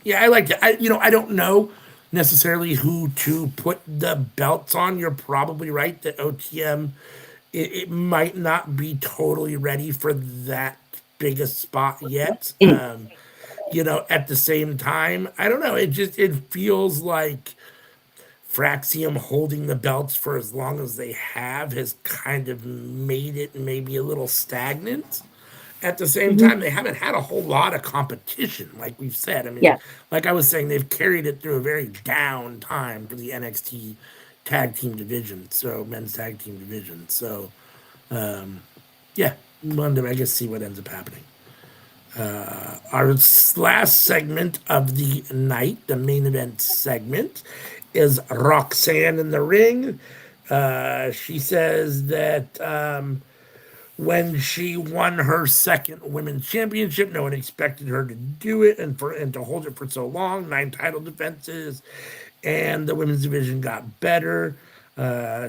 yeah, I liked it. I don't know necessarily who to put the belts on. You're probably right that OTM it might not be totally ready for that big a spot yet. You know, at the same time, I don't know. It feels like Fraxium holding the belts for as long as they have has kind of made it maybe a little stagnant. At the same time, they haven't had a whole lot of competition, like we've said. I mean, Yeah. like I was saying, they've carried it through a very down time for the NXT tag team division, so men's tag team division. So, yeah, Monday, I guess, see what ends up happening. Our last segment of the night, the main event segment, is Roxanne in the ring. She says that when she won her second women's championship, no one expected her to do it and to hold it for so long. 9 title defenses, and the women's division got better.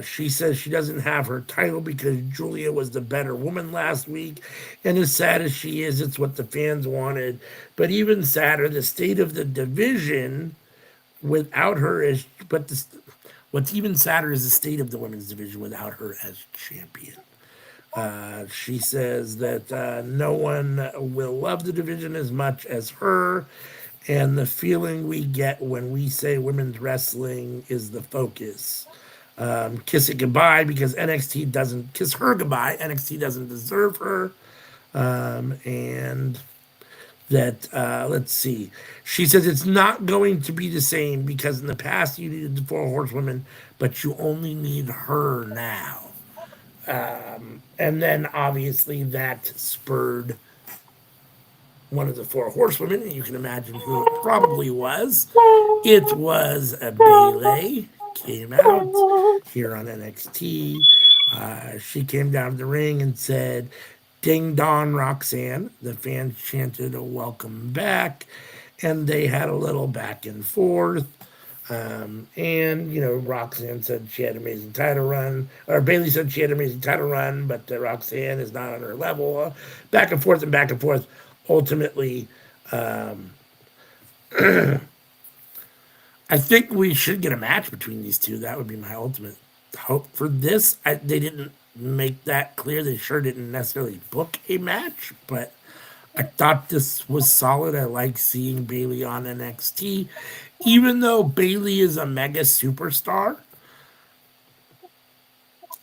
She says she doesn't have her title because Julia was the better woman last week. And as sad as she is, it's what the fans wanted. But even sadder, the state of the division without her is, what's even sadder is the state of the women's division without her as champion. She says that no one will love the division as much as her. And the feeling we get when we say women's wrestling is the focus. Kiss it goodbye because NXT doesn't kiss her goodbye. NXT doesn't deserve her. And that, let's see. She says it's not going to be the same because in the past you needed the 4 horsewomen, but you only need her now. And then obviously that spurred one of the 4 horsewomen, and you can imagine who it probably was. It was a Bayley, came out here on NXT. She came down to the ring and said, "Ding dong, Roxanne." The fans chanted a welcome back, and they had a little back and forth. And you know, Roxanne said she had an amazing title run, or Bayley said she had an amazing title run, but Roxanne is not on her level. Back and forth and back and forth. Ultimately, I think we should get a match between these two. That would be my ultimate hope for this. They didn't make that clear. They sure didn't necessarily book a match, but I thought this was solid. I like seeing Bayley on NXT. Even though Bayley is a mega superstar,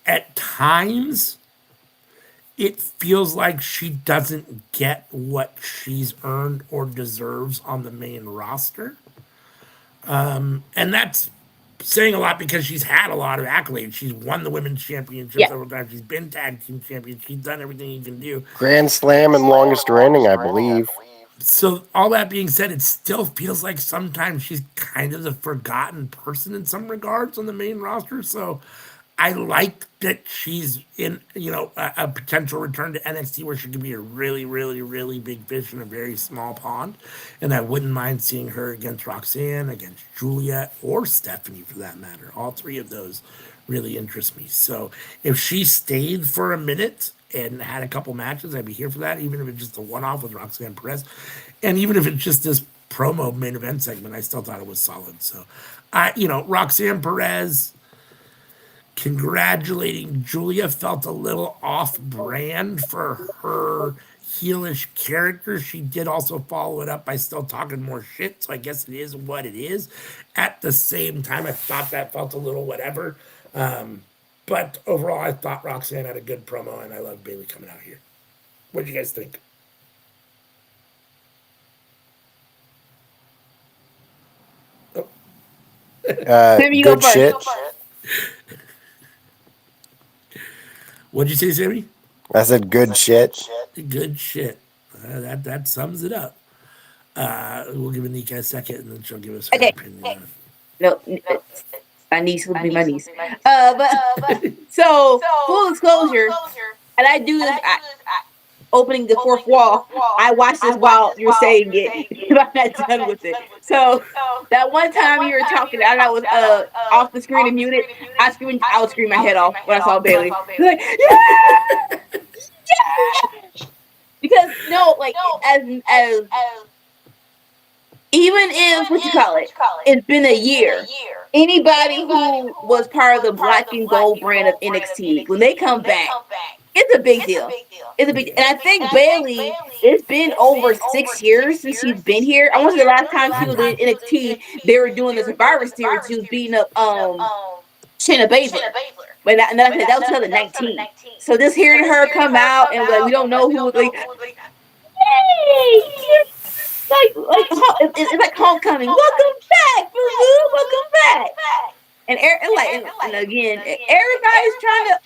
at times it feels like she doesn't get what she's earned or deserves on the main roster. And that's saying a lot because she's had a lot of accolades. She's won the women's championship several times. She's been tag team champion. She's done everything you can do. Grand Slam and longest reigning, I believe. So all that being said, it still feels like sometimes she's kind of the forgotten person in some regards on the main roster. So I like that she's in, a potential return to NXT where she could be a really, really, really big fish in a very small pond. And I wouldn't mind seeing her against Roxanne, against Julia, or Stephanie for that matter. All three of those really interest me. So if she stayed for a minute and had a couple matches, I'd be here for that, even if it's just a one off with Roxanne Perez. And even if it's just this promo main event segment, I still thought it was solid. So, Roxanne Perez congratulating Julia felt a little off brand for her heelish character. She did also follow it up by still talking more shit, so I guess it is what it is. At the same time, I thought that felt a little whatever. But overall, I thought Roxanne had a good promo, and I love Bayley coming out here. What do you guys think? Sammy, you go Good first. shit. What'd you say, Sammy? I said good shit. Good shit. That sums it up. We'll give Anika a second, and then she'll give us her Okay. opinion. No, my niece will be my niece. But so full disclosure, and I do this. Opening the fourth wall, I watched this while you're saying it. I'm not done with it. So that one time you were talking, and I was off the screen and muted. I would scream my head off when I saw Bailey. Like, yeah! Yeah! Because no, like as even if what you call it, it's been a year. Anybody who was part of the black and gold brand of NXT, when they come back, it's a big deal. It's a big, and I think Bailey. It's been over 6 years since she's been here. I want to say the last time she was in NXT, they were doing the Survivor Series. She was beating up Shayna Baszler, but that was 2019. So just hearing her come out and like we don't know who like, hey, it's like homecoming. Welcome back, boo. Welcome back. And again, everybody's trying to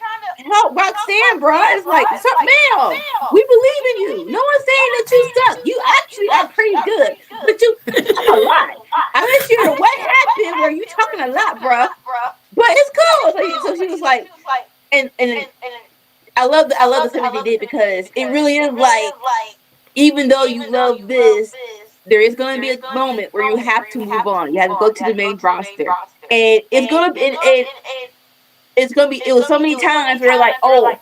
help Roxanne, bro. It's like, ma'am, we believe in you. No one's saying that you suck. You actually are pretty good, but you talk a lot. I'm not sure what happened where you talking a lot, bro. But it's cool. So she was like, and I love the stuff they did because it really is like, even though you love this, there is going to be a moment where you have to move on. You have to go to the main roster. And it's gonna be, it's gonna be. It was so many times where like, oh,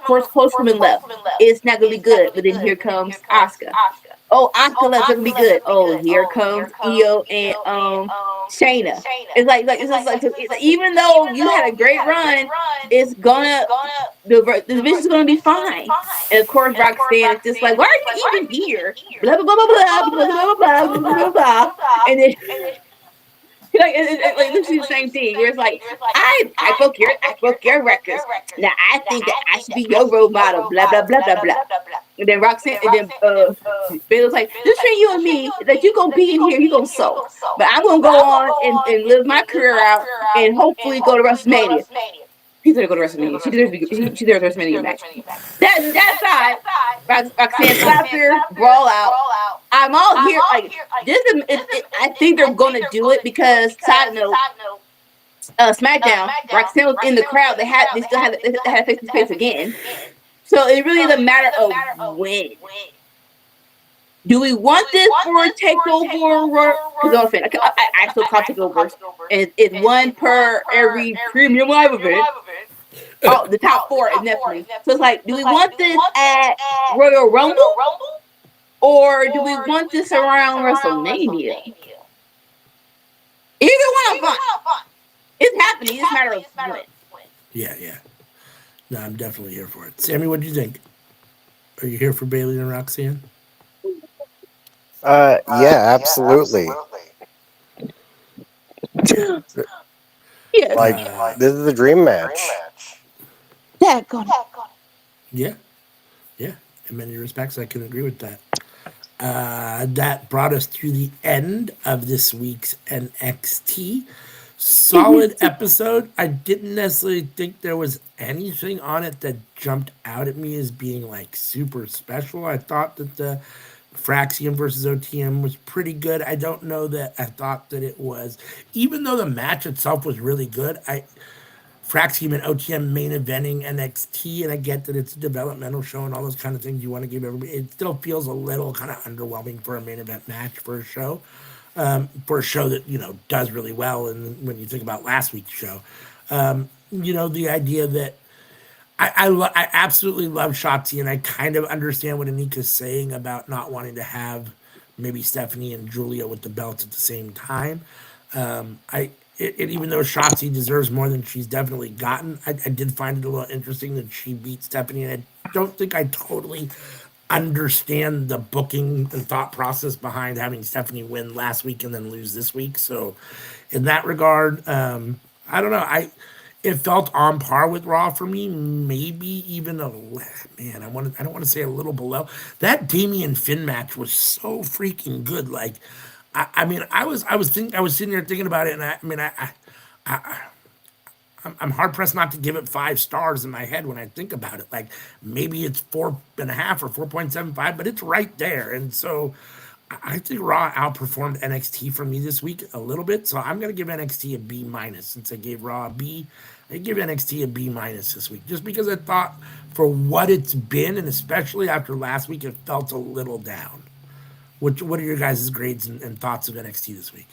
first close woman left. It's not gonna be good. But then here comes Asuka. Oh, Asuka left. It's gonna be good. Oh, here comes Io and Shayna. It's like it's just like even though you had a great run, it's gonna the division's gonna be fine. And of course, Roxanne is just like, why are you even here? Blah blah blah blah blah blah blah blah blah blah. And then. Like literally the same thing. Where it's like I broke your records. Now I think that I should be your role model. Blah blah blah blah blah. And then Roxanne and then Baylor's like, just between you and me, that you gonna be in here, you gonna sew. But I'm gonna go on and live my career out and hopefully go to WrestleMania. She's gonna go to WrestleMania. She deserves WrestleMania match. That side, Roxanne slaps her, brawl out. I'm all here. Like this is. I think they're gonna do it because side note, SmackDown, Roxanne was in the crowd. They still had face to face again. So it really is a matter of when. Do we want this for a takeover? Because I still call takeovers. And it's one per every premium live event. Oh, the top 4 is Netflix. So it's like, do we want this at Royal Rumble? Or do we want this around WrestleMania? Either one I'm fine. It's happening. It's a matter of when. Yeah. No, I'm definitely here for it. Sammy, what do you think? Are you here for Bayley and Roxanne? Yeah, absolutely. Yes. Like this is a dream match. Yeah. In many respects, I can agree with that. That brought us to the end of this week's NXT. Solid episode. I didn't necessarily think there was anything on it that jumped out at me as being like super special. I thought that the Fraxium versus OTM was pretty good. I don't know that I thought that it was, even though the match itself was really good, Frax team and OTM main eventing NXT, and I get that it's a developmental show and all those kind of things you want to give everybody. It still feels a little kind of underwhelming for a main event match for a show, that does really well. And when you think about last week's show, the idea that I absolutely love Shotzi, and I kind of understand what Anika's saying about not wanting to have maybe Stephanie and Julia with the belts at the same time. Even though Shotzi deserves more than she's definitely gotten, I did find it a little interesting that she beat Stephanie, and I don't think I totally understand the booking and thought process behind having Stephanie win last week and then lose this week. So, in that regard, I don't know. It felt on par with Raw for me, maybe even I don't want to say a little below. That Damian Finn match was so freaking good. Like, I was sitting there thinking about it, and I'm hard pressed not to give it 5 stars in my head when I think about it. Like, maybe it's 4.5 or 4.75, but it's right there. And so I think Raw outperformed NXT for me this week a little bit. So I'm going to give NXT a B minus since I gave Raw a B. I give NXT a B minus this week just because I thought for what it's been, and especially after last week, it felt a little down. What are your guys' grades and thoughts of NXT this week?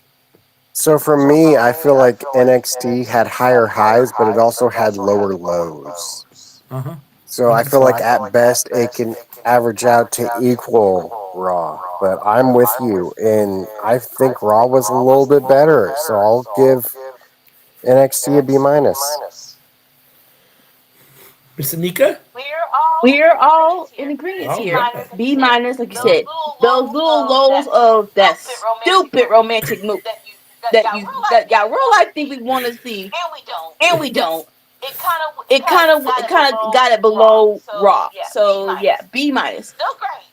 So for me, I feel like NXT had higher highs, but it also had lower lows. Uh-huh. So I feel like at best it can average out to equal Raw. But I'm with you, and I think Raw was a little bit better. So I'll give NXT a B minus. Miss Anika? We're all in agreement All here. right. B minus, like you said, those little lows of that stupid romantic move that real life think we want to see, and we don't. It kind of got it below Raw. So yeah, B minus.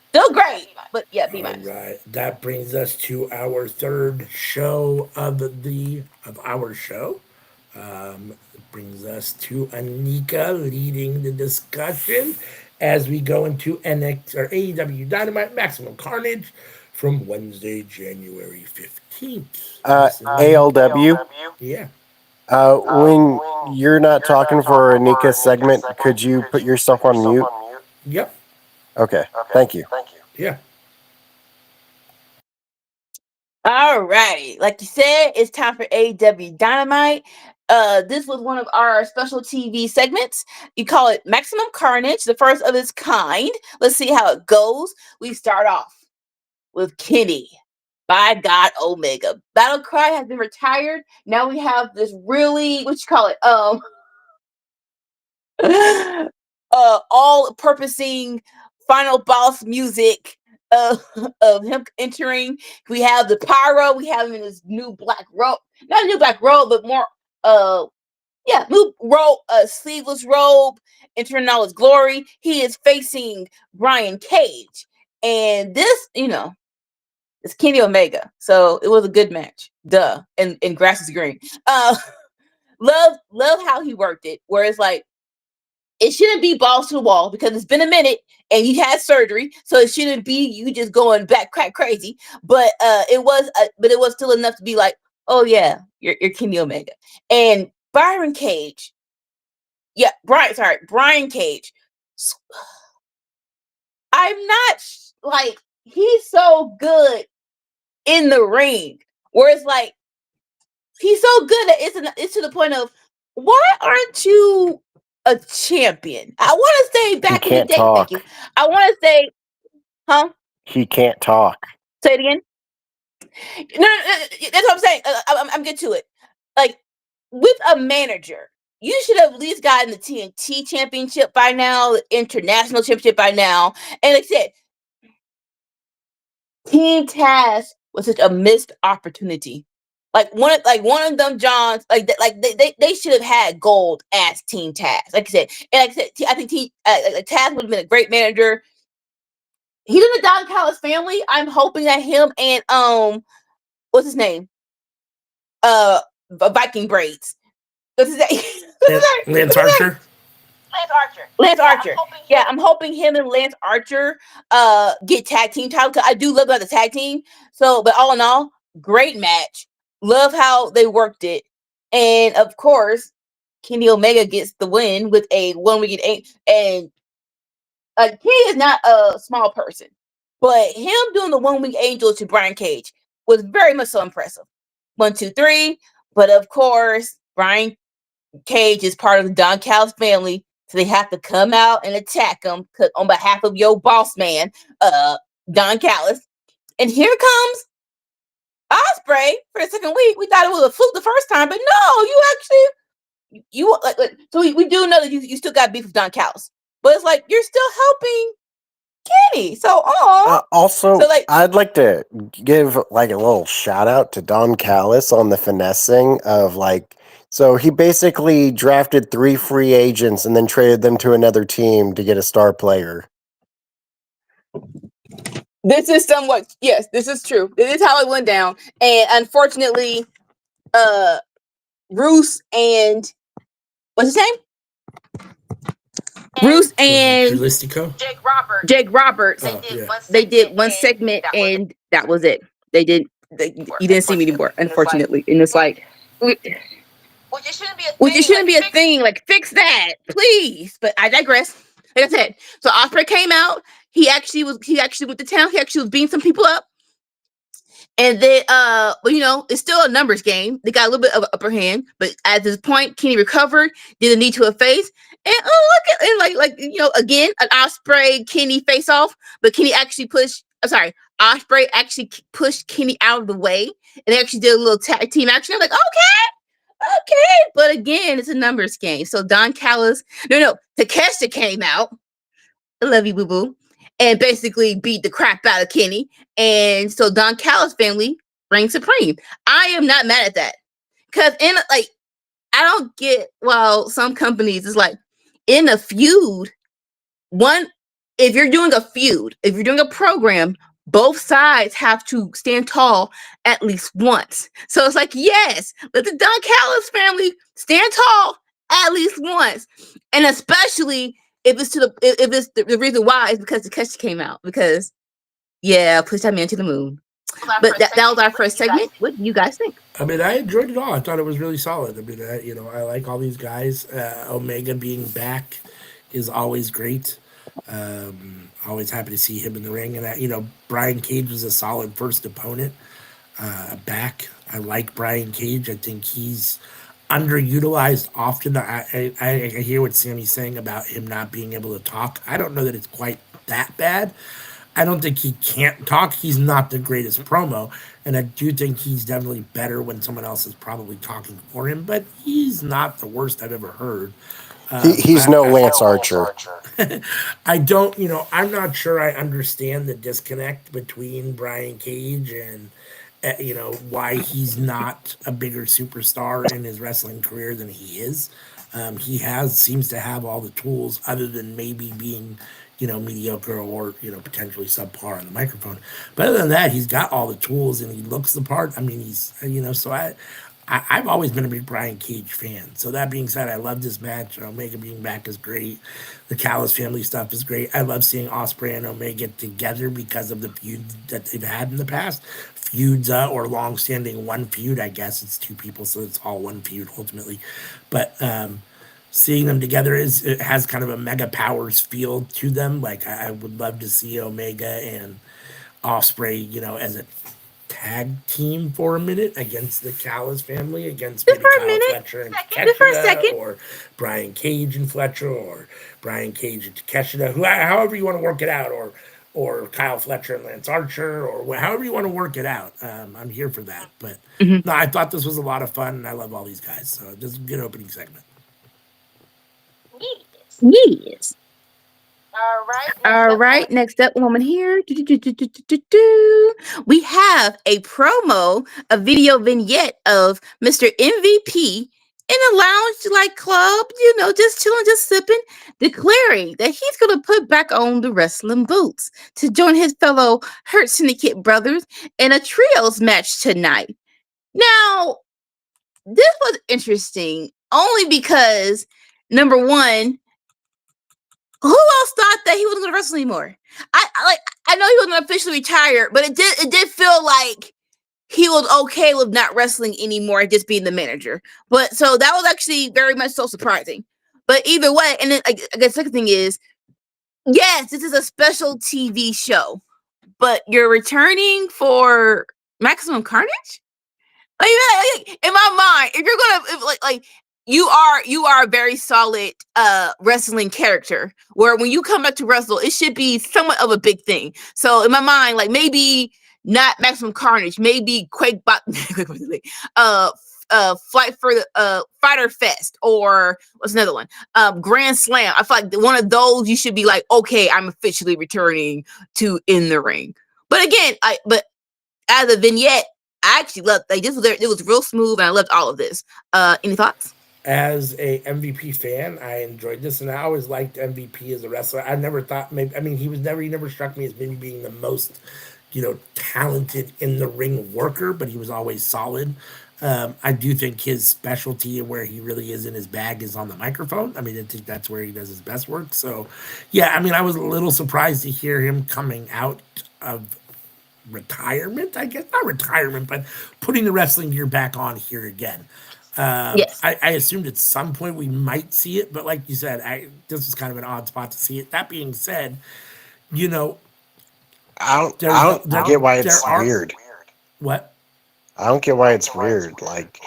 Still great, but yeah, B minus. All right, that brings us to our third show of our show. It brings us to Anika leading the discussion as we go into NXT or AEW Dynamite Maximum Carnage from Wednesday, January 15th. ALW. Yeah. When you're not talking for Anika's segment, could you put yourself on mute? Yep. Okay, thank you. Yeah. All right, like you said, it's time for AEW Dynamite. This was one of our special TV segments. You call it Maximum Carnage, the first of its kind. Let's see how it goes. We start off with Kenny. By God, Omega. Battle Cry has been retired. Now we have this really, all-purposing final boss music of him entering. We have the pyro. We have him in his new black robe. Not a new black robe, but more new robe, sleeveless robe, entering all his glory. He is facing Brian Cage. And this, it's Kenny Omega. So it was a good match. Duh. And grass is green. Love how he worked it. Where it's like, it shouldn't be balls to the wall because it's been a minute and you had surgery, so it shouldn't be you just going back crack crazy. But it was still enough to be like, oh yeah, you're Kenny Omega. And Brian Cage. Brian Cage. I'm not like, he's so good in the ring where it's like he's so good that it's to the point of, why aren't you a champion? I want to say back in the day. Talk. Thank you. I want to say, huh? He can't talk. Say it again. No, that's what I'm saying. I'm getting to it. Like, with a manager, you should have at least gotten the TNT championship by now, the international championship by now. And like I said, Team Taz was such a missed opportunity. Like one of them Johns, they should have had gold as Team Taz. Like I said, I think Taz would have been a great manager. He didn't adopt Callis family. I'm hoping that him and what's his name? Viking braids. What's his name? Lance Archer. Lance Archer. Yeah, I'm hoping him and Lance Archer get tag team title, because I do love about the tag team. So, but all in all, great match. Love how they worked it. And of course, Kenny Omega gets the win with a 1 week and Kenny is not a small person, but him doing the 1 week angel to Brian Cage was very much so impressive. 1, 2, 3. But of course, Brian Cage is part of the Don Callis family, so they have to come out and attack him on behalf of your boss man, Don Callis. And here comes Ospreay for the second week. We thought it was a fluke the first time, but no, you actually so we do know that you still got beef with Don Callis, but it's like you're still helping Kenny. So also, so like I'd like to give like a little shout out to Don Callis on the finessing of like. So he basically drafted 3 free agents and then traded them to another team to get a star player. this is somewhat, yes, this is true. This is how it went down. And unfortunately, Bruce and what's his name? Bruce and Jalistico? Jake Roberts. They did one segment and that was it. They did. You didn't see me anymore, unfortunately. And it's like, which it shouldn't be a thing. Like, fix that, please. But I digress. Like I said, so Ospreay came out. He actually went to town. He actually was beating some people up. And then, it's still a numbers game. They got a little bit of upper hand, but at this point, Kenny recovered, didn't need to a face, and look at and again, an Ospreay Kenny face off, but Kenny actually Ospreay actually pushed Kenny out of the way, and they actually did a little tag team action. I'm like, okay, but again, it's a numbers game. So Don Callis, Takeshita came out. I love you, boo boo. And basically beat the crap out of Kenny. And so Don Callis family reigns supreme. I am not mad at that. Because I don't get, some companies is like, in a feud, if you're doing a program, both sides have to stand tall at least once. So it's like, yes, let the Don Callis family stand tall at least once. And especially if it's the reason why is because the Takeshita came out, because push that man to the moon. But that was our first segment. What do you guys think? I mean, I enjoyed it all. I thought it was really solid. I mean, I like all these guys. Omega being back is always great. Always happy to see him in the ring. And Brian Cage was a solid first opponent back. I like Brian Cage. I think he's underutilized often. I hear what Sammy's saying about him not being able to talk. I don't know that it's quite that bad. I don't think he can't talk. He's not the greatest promo. And I do think he's definitely better when someone else is probably talking for him. But he's not the worst I've ever heard. He's no Lance Archer. I don't, I'm not sure I understand the disconnect between Brian Cage and, why he's not a bigger superstar in his wrestling career than he is. He seems to have all the tools other than maybe being, mediocre or, potentially subpar on the microphone. But other than that, he's got all the tools and he looks the part. I mean, he's, so I've always been a big Brian Cage fan. So that being said, I love this match. Omega being back is great. The Callis family stuff is great. I love seeing Ospreay and Omega together because of the feuds that they've had in the past. Feuds or long-standing one feud, I guess. It's 2 people, so it's all one feud ultimately. But seeing them together it has kind of a Mega Powers feel to them. Like I would love to see Omega and Ospreay, as a tag team for a minute against the Callis family, against maybe Kyle Fletcher and Takeshita, or Brian Cage and Fletcher, or Brian Cage and Takeshita, however you want to work it out, or Kyle Fletcher and Lance Archer, or however you want to work it out. I'm here for that. But no, I thought this was a lot of fun, and I love all these guys. So just a good opening segment. Yes. All right. Next up, woman here. We have a promo, a video vignette of Mr. MVP in a lounge-like club, just chilling, just sipping, declaring that he's going to put back on the wrestling boots to join his fellow Hurt Syndicate brothers in a trios match tonight. Now, this was interesting only because, number one, who else thought that he wasn't going to wrestle anymore? I know he wasn't officially retired, but it did feel like he was okay with not wrestling anymore and just being the manager. But so that was actually very much so surprising. But either way, and then I guess the second thing is, yes, this is a special TV show, but you're returning for Maximum Carnage? Like, in my mind, if you're gonna like you are a very solid wrestling character where when you come back to wrestle, it should be somewhat of a big thing. So in my mind, like maybe not Maximum Carnage, maybe Fight for the Fighter Fest, or what's another one? Grand Slam. I feel like one of those you should be like, okay, I'm officially returning to in the ring. But again, but as a vignette, I actually loved it was real smooth and I loved all of this. Any thoughts? As a MVP fan, I enjoyed this, and I always liked MVP as a wrestler. I never thought he never struck me as maybe being the most, talented in the ring worker, but he was always solid. I do think his specialty and where he really is in his bag is on the microphone. I think that's where he does his best work. So, yeah, I was a little surprised to hear him coming out of retirement, I guess. Not retirement, but putting the wrestling gear back on here again. Yes. I assumed at some point we might see it, but like you said, this was kind of an odd spot to see it. That being said, I don't get why it's weird. What? I don't get why it's weird. Like,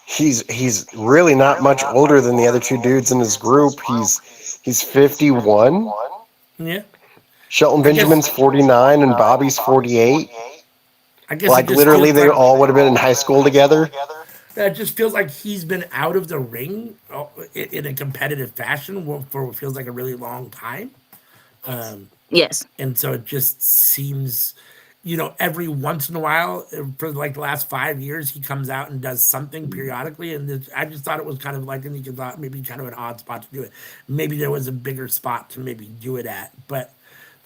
he's really not much older than the other two dudes in his group. He's 51. Yeah. Shelton Benjamin's 49 and Bobby's 48. I guess like literally they all would have been in high school together. It just feels like he's been out of the ring in a competitive fashion for what feels like a really long time. Yes. And so it just seems, every once in a while, for like the last 5 years, he comes out and does something periodically. And I just thought it was kind of like, and you thought maybe kind of an odd spot to do it. Maybe there was a bigger spot to maybe do it at. But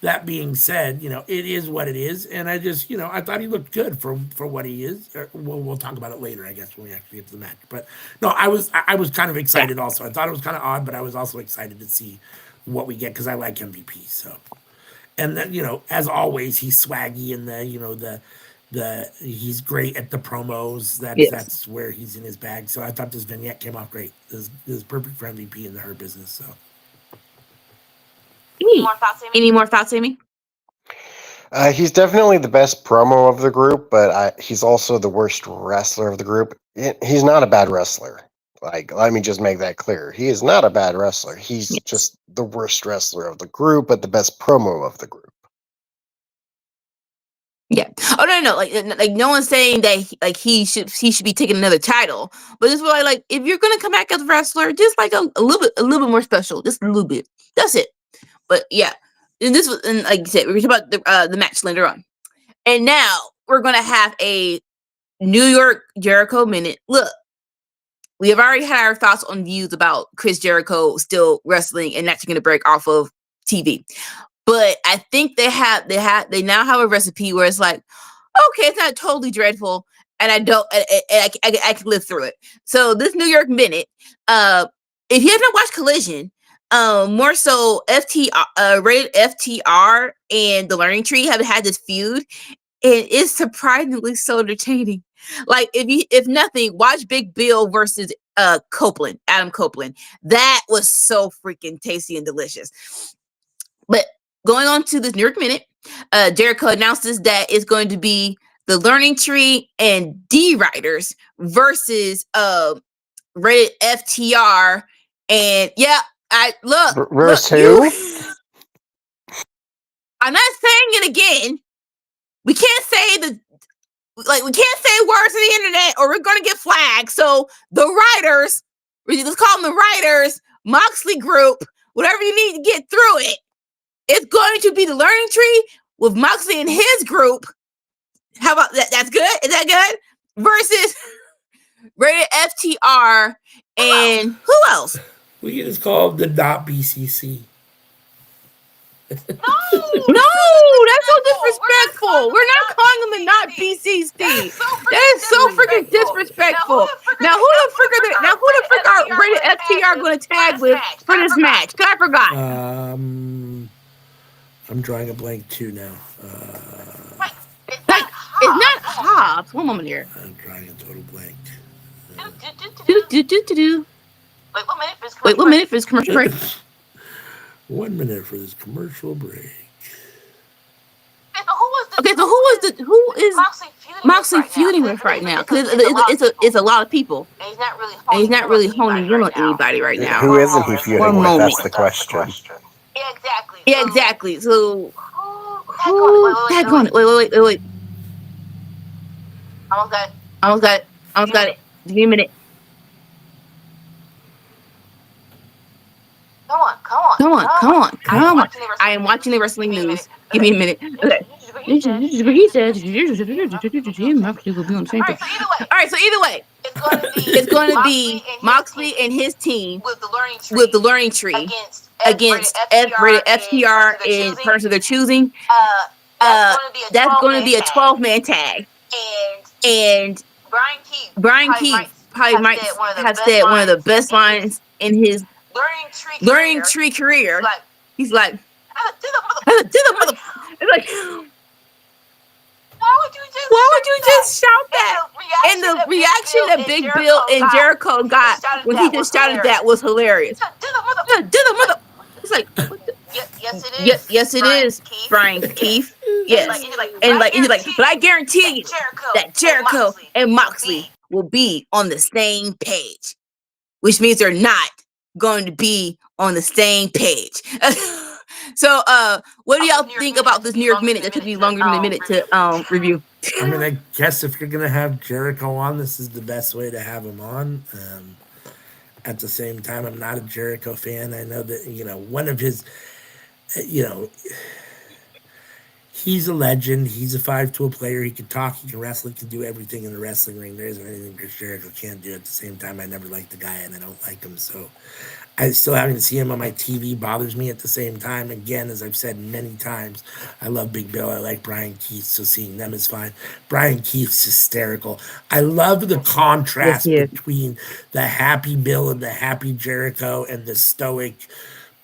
that being said, it is what it is. And I just, I thought he looked good for what he is. We'll talk about it later, I guess, when we actually get to the match. But no, I was kind of excited also. I thought it was kind of odd, but I was also excited to see what we get because I like MVP. So, and then, as always, he's swaggy and he's great at the promos. That's where he's in his bag. So I thought this vignette came off great. This is perfect for MVP in the Hurt business. So. Any more thoughts, Amy? He's definitely the best promo of the group, but he's also the worst wrestler of the group. He's not a bad wrestler. Like, let me just make that clear. He is not a bad wrestler. He's just the worst wrestler of the group, but the best promo of the group. Yeah. Oh no. Like no one's saying that he should be taking another title, but it's really like if you're gonna come back as a wrestler, just like a little bit more special, just a little bit. That's it. But yeah, and this was, and like you said, we were talking about the match later on, and now we're gonna have a New York Jericho minute. Look, we have already had our thoughts on views about Chris Jericho still wrestling and not taking a break off of TV, but I think they now have a recipe where it's like, okay, it's not totally dreadful, and I can live through it. So this New York minute, if you haven't watched Collision. More so rated FTR and the Learning Tree have had this feud. It is surprisingly so entertaining. Like if nothing, watch Big Bill versus Adam Copeland. That was so freaking tasty and delicious. But going on to this New York minute, Jericho announces that it's going to be the Learning Tree and D Riders versus rated FTR, and yeah. Look, who? I'm not saying it again. We can't say we can't say words on the internet or we're gonna get flagged. So the writers, let's call them the writers, Moxley group, whatever you need to get through it. It's going to be the Learning Tree with Moxley and his group. How about that? That's good. Is that good? Versus rated FTR and who else? We can just call them the not BCC. No, that's so disrespectful. We're not calling them the not BCC. That is so freaking disrespectful. Now who the frick are rated FTR going to tag with for this match? Cause I forgot. I'm drawing a blank too now. It's not Hobbs. One moment here. I'm drawing a total blank. Do. Wait, 1 minute for this Wait, 1 minute for this commercial break. 1 minute for this commercial break. Okay, so who is Moxley feuding with right now? Because it's a lot of people, and he's not really and he's not really honing in on anybody right now. Who isn't he feuding One with? moment. That's the question. Yeah, exactly. Yeah, exactly. So Who? wait. Almost got it. Give me a minute. Come on. I am watching the wrestling news. Give me a minute. Okay. He said, Moxley will be on the same thing. All right, so either way, it's going to be Moxley and his team with the learning tree against F-rated FTR in terms of their choosing. That's going to be a 12-man tag. And Brian Keith probably might have said one of the best lines in his learning tree career. He's like, do the mother. It's like, why would you just shout that? And the reaction that Big Bill and Jericho got when he just shouted that was hilarious. Do the mother. It's like, what the? Yes, it is, Brian Keith. Yes, and he's like, but I guarantee you that Jericho and Moxley will be on the same page, which means they're not going to be on the same page. So, what do y'all think about this New York Minute that took me longer than a minute to review? I mean, I guess if you're gonna have Jericho on, this is the best way to have him on. At the same time, I'm not a Jericho fan. I know that one of his, he's a legend. He's a 5-tool player. He can talk. He can wrestle. He can do everything in the wrestling ring. There isn't anything Chris Jericho can't do. At the same time, I never liked the guy, and I don't like him. So, I still having to see him on my TV bothers me. At the same time, again, as I've said many times, I love Big Bill. I like Brian Keith, so seeing them is fine. Brian Keith's hysterical. I love the contrast between the happy Bill and the happy Jericho and the stoic,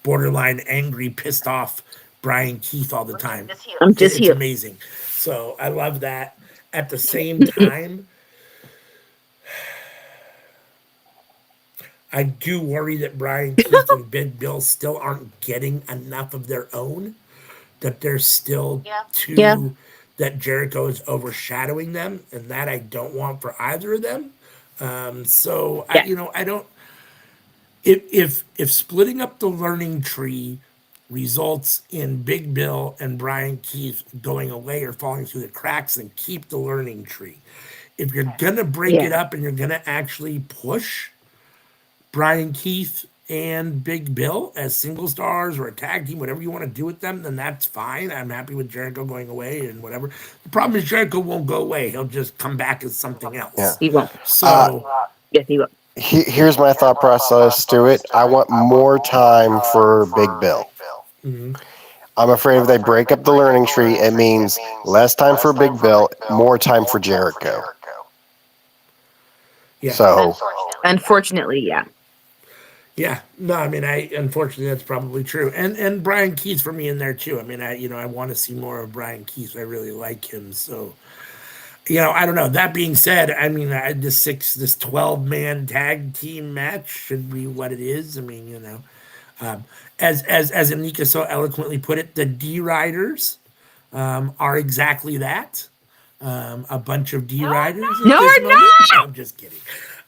borderline angry, pissed off Brian Keith all the time. It's amazing. So I love that. At the same time, I do worry that Brian Keith and Big Bill still aren't getting enough of their own, that they're still that Jericho is overshadowing them, and that I don't want for either of them. I don't. If splitting up the learning tree results in Big Bill and Brian Keith going away or falling through the cracks, then keep the learning tree. If you're gonna break it up and you're gonna actually push Brian Keith and Big Bill as single stars or a tag team, whatever you want to do with them, then that's fine. I'm happy with Jericho going away and whatever. The problem is Jericho won't go away. He'll just come back as something else. Yeah. He won't. So, yes, he won't. Here's my thought process to it. I want more time for Big Bill. mm-hmm. I'm afraid if they break up the learning tree, it means less time for Big Bill, more time for Jericho. Yeah. So, unfortunately, yeah. Yeah, no, I mean, unfortunately that's probably true, and Brian Keith for me in there too. I mean, I want to see more of Brian Keith. I really like him, so I don't know. That being said, I mean, this 12-man tag team match should be what it is. I mean, as Anika so eloquently put it, the D Riders are exactly that, a bunch of D Riders. No, we're not. I'm just kidding.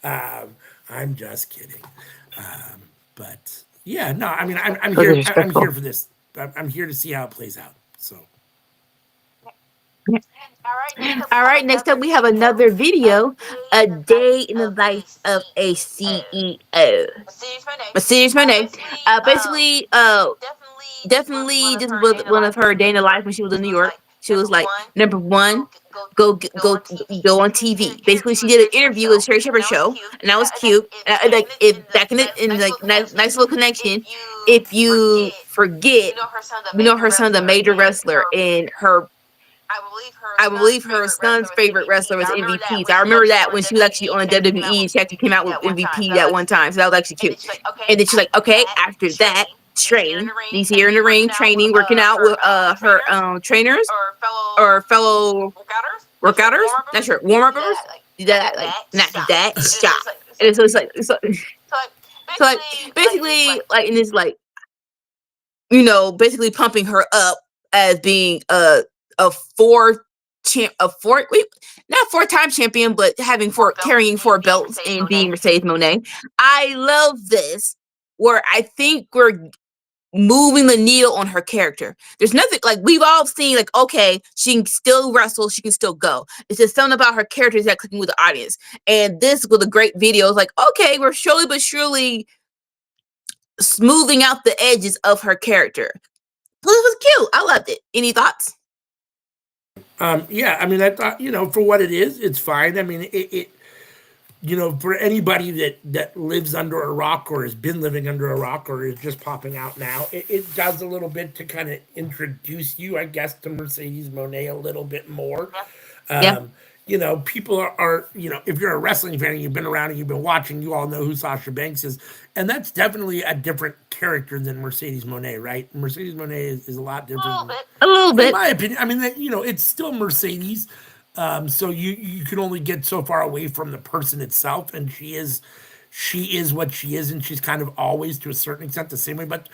I'm just kidding. But yeah, no, I mean, I'm here. I'm here for this. I'm here to see how it plays out. So. All right. Next up, we have another video. A day in the life of a CEO. Mercedes Moné. Basically, definitely, this was one of her day in the life when she was in New York. She was like, number one, go on TV. Basically, she did an interview with Sherry Shepherd show, and that was cute. Back in nice little connection. If you forget, her son's a major wrestler, and I believe her son's favorite wrestler was MVP. So I remember that when she was actually on WWE, she actually came out with MVP at one time. So that was actually cute. And then she's like, okay, after that, train. He's here in the ring, training, working out with her trainers or fellow workouters, not sure, warm-uppers, that, like, not that, stop. And so it's like, basically, like, in this, like, basically pumping her up as being a not 4-time champion, but carrying 4 belts and being Mercedes Moné. I love this, where I think we're moving the needle on her character. There's nothing, like, we've all seen, like, okay, she can still wrestle, she can still go. It's just something about her character that clicking with the audience. And this was a great video. It's like, okay, we're slowly but surely smoothing out the edges of her character. Well, it was cute. I loved it. Any thoughts? Yeah, I mean, I thought, for what it is, it's fine. I mean, it for anybody that lives under a rock or has been living under a rock or is just popping out now, it does a little bit to kind of introduce you, I guess, to Mercedes Moné a little bit more. Yeah. People are, if you're a wrestling fan and you've been around and you've been watching, you all know who Sasha Banks is. And that's definitely a different character than Mercedes Moné, right? Mercedes Moné is a lot different. A little bit. In my opinion, I mean, it's still Mercedes. So you can only get so far away from the person itself. And she is what she is. And she's kind of always, to a certain extent, the same way. But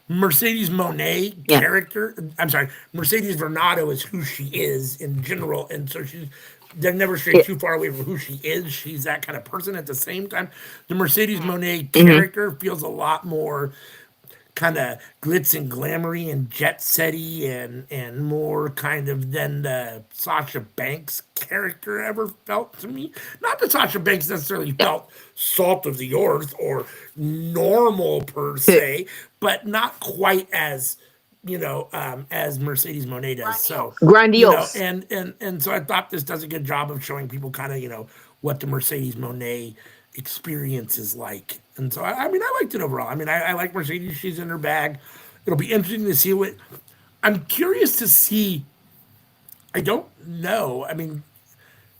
Mercedes Moné character, I'm sorry, Mercedes Varnado is who she is in general. And so they're never strayed too far away from who she is. She's that kind of person. At the same time, the Mercedes Moné character feels a lot more kind of glitz and glamoury and jet setty and more kind of than the Sasha Banks character ever felt to me. Not that Sasha Banks necessarily felt salt of the earth or normal per se, but not quite as as Mercedes Moné does. So Grandiose. And so I thought this does a good job of showing people kind of what the Mercedes Moné experience is like. And so I mean, I liked it overall. I mean, I like Mercedes. She's in her bag. It'll be interesting to see what. I'm curious to see. I don't know. I mean,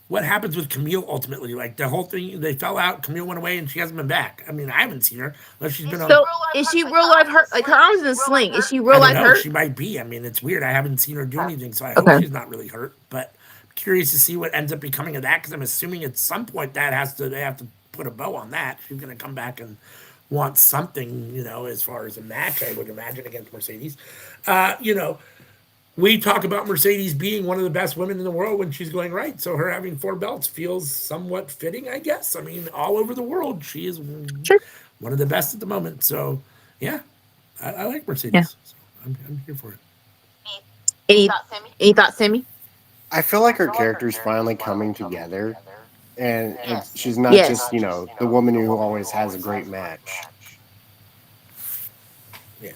what happens with Camille ultimately? Like the whole thing, they fell out. Camille went away, and she hasn't been back. I mean, I haven't seen her unless she's been on. So is she real life hurt? Like her arms in a sling. Is she I real don't life know. hurt? She might be. I mean, it's weird. I haven't seen her do anything, so I hope she's not really hurt. But I'm curious to see what ends up becoming of that because I'm assuming at some point they have to put a bow on that. She's going to come back and want something, as far as a match, I would imagine, against Mercedes. We talk about Mercedes being one of the best women in the world when she's going right. So her having 4 belts feels somewhat fitting, I guess. I mean, all over the world, she is one of the best at the moment. So, yeah, I like Mercedes. Yeah. So I'm here for it. Any thoughts, Sammy? I feel like her character's finally coming together. And she's not just, the woman who always has a great match. Yeah.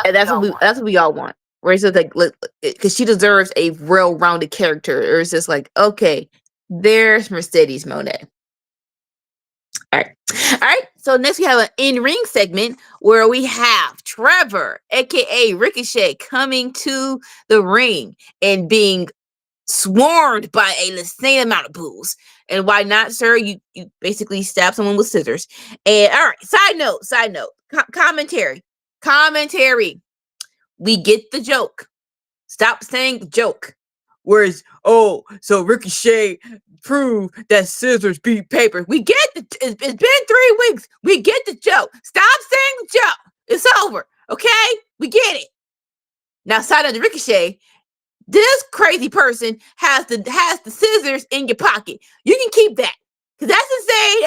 And that's what we all want. Right? So like, because she deserves a well-rounded character. Or it's just like, okay, there's Mercedes Moné. All right. So next we have an in-ring segment where we have Trevor, aka Ricochet, coming to the ring and being swarmed by an insane amount of boos. And why not, sir? You basically stab someone with scissors. And all right, side note, commentary. We get the joke. Stop saying the joke. Whereas, so Ricochet proved that scissors beat paper. We get it's been 3 weeks. We get the joke. Stop saying the joke. It's over. Okay? We get it. Now, side of the Ricochet, this crazy person has the scissors in your pocket. You can keep that because that's insane,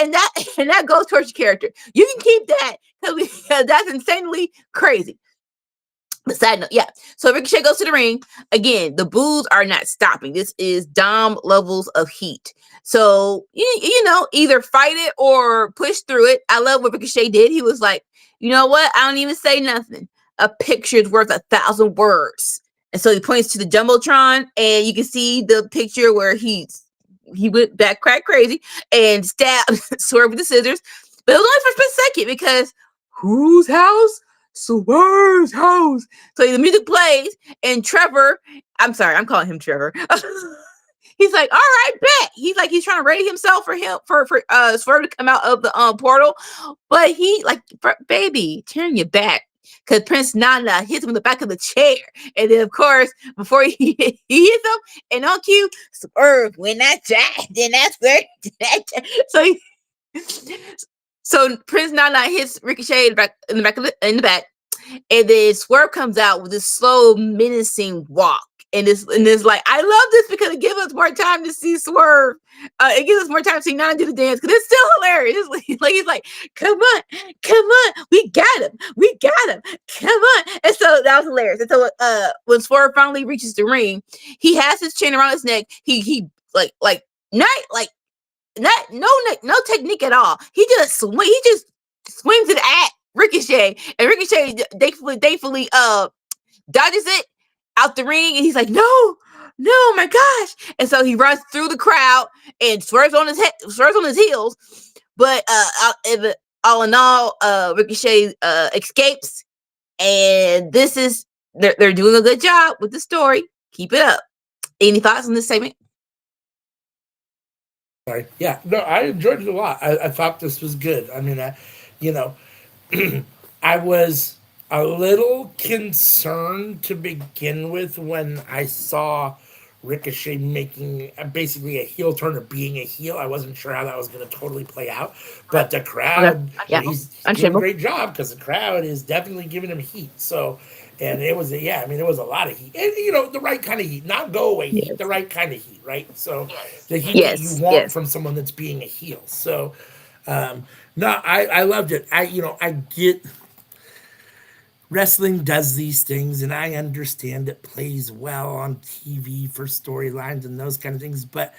and that goes towards your character. You can keep that because that's insanely crazy. But side note, yeah. So Ricochet goes to the ring again. The boos are not stopping. This is Dom levels of heat. So either fight it or push through it. I love what Ricochet did. He was like, you know what? I don't even say nothing. A picture's worth 1,000 words. And so he points to the Jumbotron, and you can see the picture where he went back crack crazy and stabbed Swerve with the scissors. But it was only for a split second because whose house? Swerve's house. So the music plays, and Trevor, I'm sorry, I'm calling him Trevor. He's like, all right, bet. He's trying to ready himself for Swerve to come out of the portal. But he baby, turn your back. because Prince Nana hits him in the back of the chair. And then, of course, before he hits him, and on cue, Swerve, when that jack, then that's where that jack. So Prince Nana hits Ricochet in the back, and then Swerve comes out with this slow, menacing walk. And it's like, I love this because it gives us more time to see Swerve. It gives us more time to see Nana do the dance because it's still hilarious. It's like he's like, come on, we got him, come on. And so that was hilarious. And so when Swerve finally reaches the ring, he has his chain around his neck. He no technique at all. He just swings it at Ricochet, and Ricochet thankfully dodges it out the ring, and he's like, no, my gosh. And so he runs through the crowd and swerves on his heels. But all in all, Ricochet escapes, and they're doing a good job with the story. Keep it up. Any thoughts on this segment? Sorry. Yeah. No, I enjoyed it a lot. I thought this was good. I mean, I was a little concerned to begin with when I saw Ricochet making basically a heel turn or being a heel. I wasn't sure how that was going to totally play out, but the crowd, he's doing a great job because the crowd is definitely giving him heat. So, and it was, it was a lot of heat, and the right kind of heat, not go away heat, the right kind of heat, right? So, the heat that you want from someone that's being a heel. So, no, I loved it. I get. Wrestling does these things, and I understand it plays well on TV for storylines and those kind of things. But,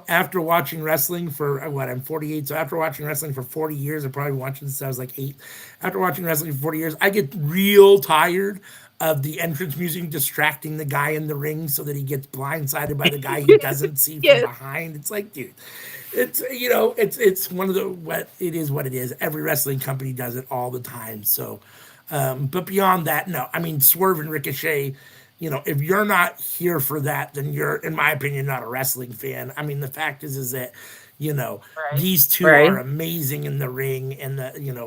after watching wrestling for, I'm 48, so after watching wrestling for 40 years, I've probably been watching since I was like 8. After watching wrestling for 40 years, I get real tired of the entrance music distracting the guy in the ring so that he gets blindsided by the guy he doesn't see from behind. It's like, dude, it's one of it is what it is. Every wrestling company does it all the time. So, but beyond that, no. I mean, Swerve and Ricochet, if you're not here for that, then you're, in my opinion, not a wrestling fan. I mean, the fact is that, these two are amazing in the ring, and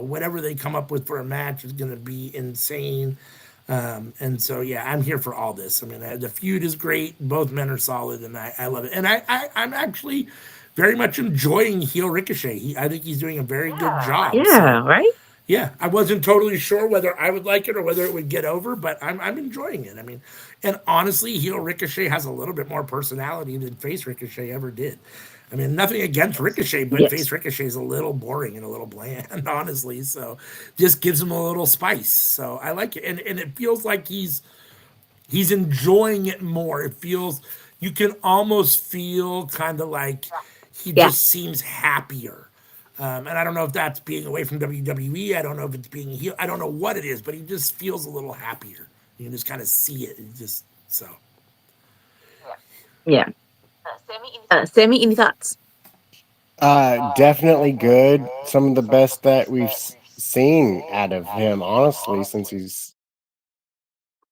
whatever they come up with for a match is going to be insane. And so, I'm here for all this. I mean, the feud is great. Both men are solid, and I love it. And I'm actually very much enjoying heel Ricochet. I think he's doing a very good job. Yeah, right? Yeah, I wasn't totally sure whether I would like it or whether it would get over, but I'm enjoying it. I mean, and honestly, heel Ricochet has a little bit more personality than face Ricochet ever did. I mean, nothing against Ricochet, but face Ricochet is a little boring and a little bland, honestly. So just gives him a little spice. So I like it. And it feels like he's enjoying it more. It feels, you can almost feel kind of like he just seems happier. And I don't know if that's being away from WWE. I don't know if it's being heel. I don't know what it is, but he just feels a little happier. You can just kind of see it. It just, so. Yeah. Sammy, any thoughts? Definitely good. Some of the best that we've seen out of him, honestly, since he's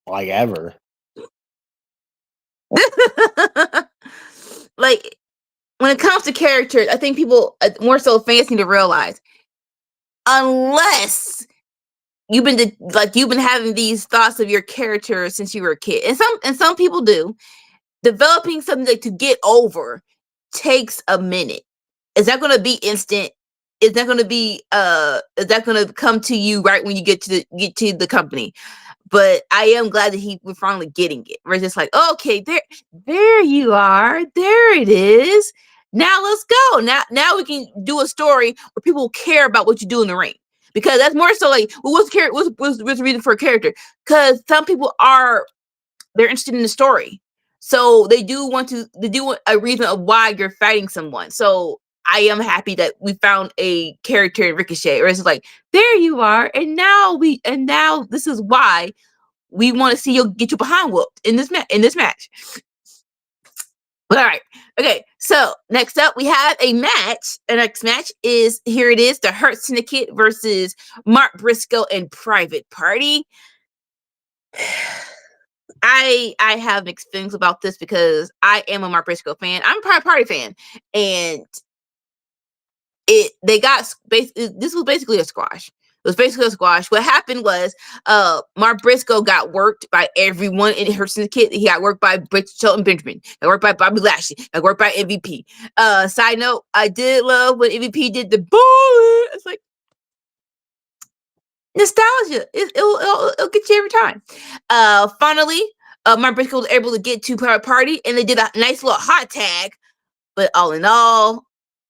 like ever. Like, when it comes to characters, I think people, more so fans, need to realize, unless you've been having these thoughts of your character since you were a kid, and some people do, developing something to get over takes a minute. It's not going to be instant. It's not going to be is that going to come to you right when you get to the company. But I am glad that we're finally getting it. We're just like, okay, there you are. There it is. Now let's go. Now we can do a story where people care about what you do in the ring. Because that's more so like, well, what's the reason for a character? Because some people they're interested in the story. So they do want a reason of why you're fighting someone. So I am happy that we found a character in Ricochet, or it's like, there you are, and now this is why we want to see you get your behind whooped in this match. But all right, okay. So next up, we have a match. The next match is the Hurt Syndicate versus Mark Briscoe and Private Party. I have mixed feelings about this because I am a Mark Briscoe fan. I'm a Private Party fan, and this was basically a squash. It was basically a squash. What happened was, Mark Briscoe got worked by everyone in her syndicate. He got worked by Shelton Benjamin, got worked by Bobby Lashley, got worked by MVP. Side note, I did love when MVP did the bullet. It's like nostalgia. It'll get you every time. Finally, Mark Briscoe was able to get to Private Party, and they did a nice little hot tag. But all in all,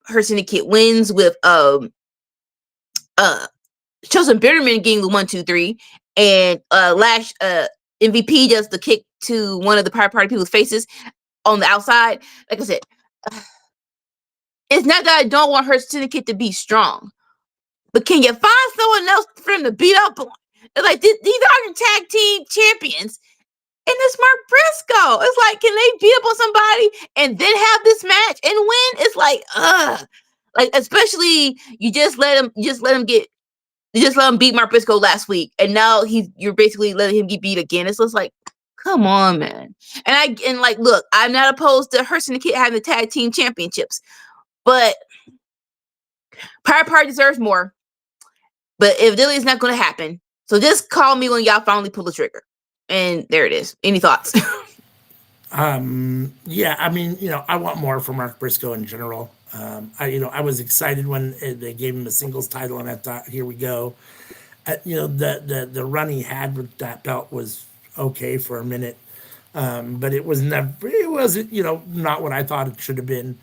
her syndicate wins with Chosen Bitterman getting the 1, 2, 3, and MVP does the kick to one of the Private Party people's faces on the outside. Like I said, it's not that I don't want her syndicate to be strong, but can you find someone else for them to beat up on? It's like these are your tag team champions, and it's Mark Briscoe. It's like, can they beat up on somebody and then have this match and win? It's like, like, especially you just let him beat Mark Briscoe last week, and now you're basically letting him get beat again. It's just like, come on, man. And like, look, I'm not opposed to her syndicate having the tag team championships, but Pirate Party deserves more. But evidently it's not going to happen. So just call me when y'all finally pull the trigger. And there it is. Any thoughts? Yeah, I mean, I want more from Mark Briscoe in general. I was excited when they gave him a singles title, and I thought, here we go. The run he had with that belt was okay for a minute, but it wasn't, not what I thought it should have been.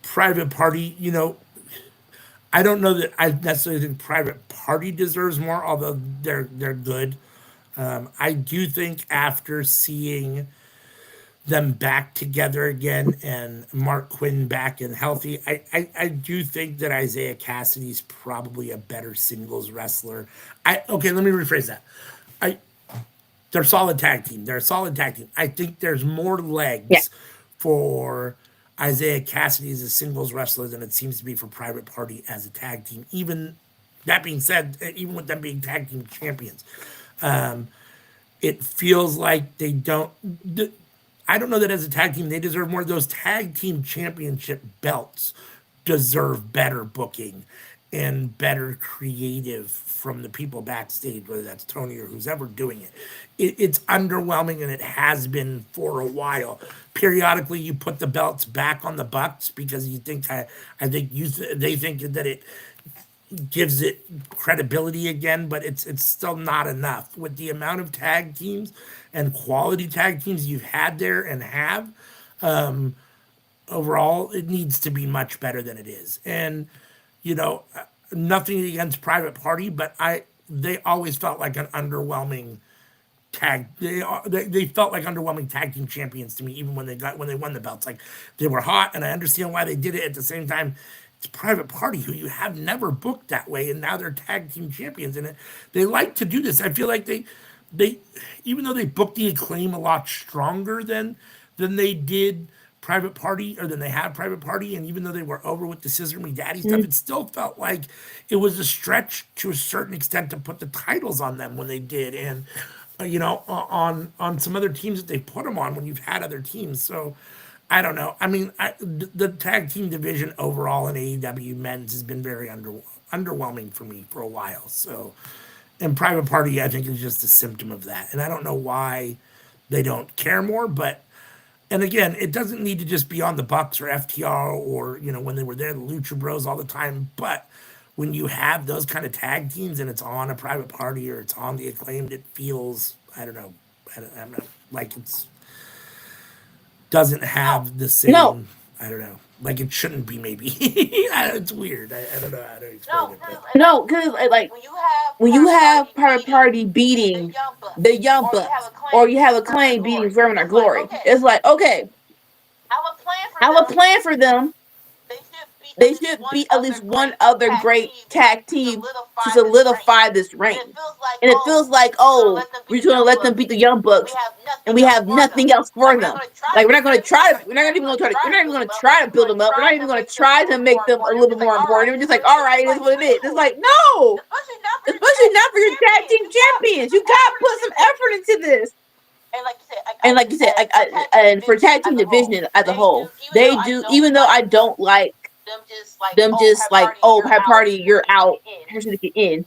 Private Party, I don't know that I necessarily think Private Party deserves more, although they're good. I do think after seeing them back together again and Mark Quinn back and healthy, I do think that Isaiah Cassidy's probably a better singles wrestler. Okay, let me rephrase that. They're a solid tag team. I think there's more legs for Isaiah Cassidy as a singles wrestler than it seems to be for Private Party as a tag team. Even that being said, even with them being tag team champions, it feels like they don't. I don't know that as a tag team they deserve more. Those tag team championship belts deserve better booking and better creative from the people backstage, whether that's Tony or who's ever doing it. It's underwhelming, and it has been for a while. Periodically, you put the belts back on the Bucks because you think they think that it gives it credibility again, but it's still not enough with the amount of tag teams and quality tag teams you've had there and have. Overall, it needs to be much better than it is. And nothing against Private Party, but they always felt like an underwhelming tag. They felt like underwhelming tag team champions to me, even when they won the belts. Like, they were hot, and I understand why they did it. At the same time, it's Private Party, who you have never booked that way, and now they're tag team champions, and they like to do this. I feel like they even though they booked the Acclaim a lot stronger than they did Private Party, or than they had Private Party, and even though they were over with the Scissor Me Daddy stuff, it still felt like it was a stretch to a certain extent to put the titles on them when they did, and on some other teams that they put them on when you've had other teams. So I don't know. I mean, the tag team division overall in AEW men's has been very underwhelming for me for a while. So, and Private Party, I think, is just a symptom of that. And I don't know why they don't care more, but. And again, it doesn't need to just be on the Bucks or FTR or, when they were there, the Lucha Bros all the time. But when you have those kind of tag teams and it's on a Private Party or it's on the Acclaimed, it feels, I don't know, like it's doesn't have the same, I don't know, like it shouldn't be maybe. It's weird. I don't know how to explain it. But. No, because like when you have Private Party beating the Young Bucks, or you have Acclaim beating Vermin or Glory, it's like, okay, I have a plan for them. They should be at least one other great tag team to solidify this reign. And it feels like, oh, we're just gonna let them beat the Young Bucks, and we have nothing else for them. Like, we're not even gonna try to build them up. We're not even gonna try to make them a little bit more important. We're just like, all right, it is what it is. It's like, no, especially not for your tag team champions. You gotta put some effort into this. And like you said, and for tag team division as a whole, they do. Even though I don't like them just like, oh, Private Party, you're out, here's to get in.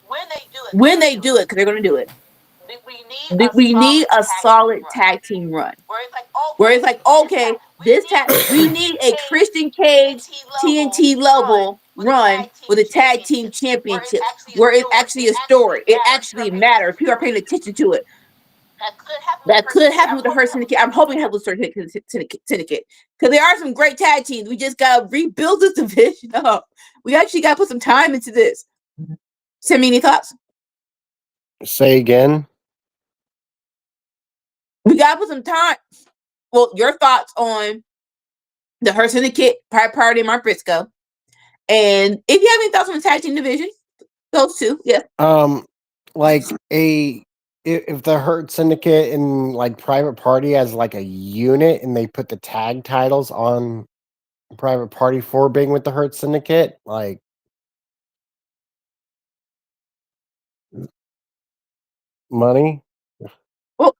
When they do it, because they're going to do it, we need a solid tag team run. Where it's like, okay, we need a Christian Cage TNT level run with a tag team championships, where it's actually a story. It actually matters. People are paying attention to it. That could happen with the Hurt Syndicate. I'm hoping it happens with the Syndicate. Because there are some great tag teams. We just got to rebuild this division up. We actually got to put some time into this. Sammy, any thoughts? Say again. We got to put some time. Well, your thoughts on the Hurt Syndicate, Private Party, and Mark Briscoe. And if you have any thoughts on the tag team division, those two, yeah. Like if the Hurt Syndicate and like Private Party as like a unit, and they put the tag titles on Private Party for being with the Hurt Syndicate, like money. Well,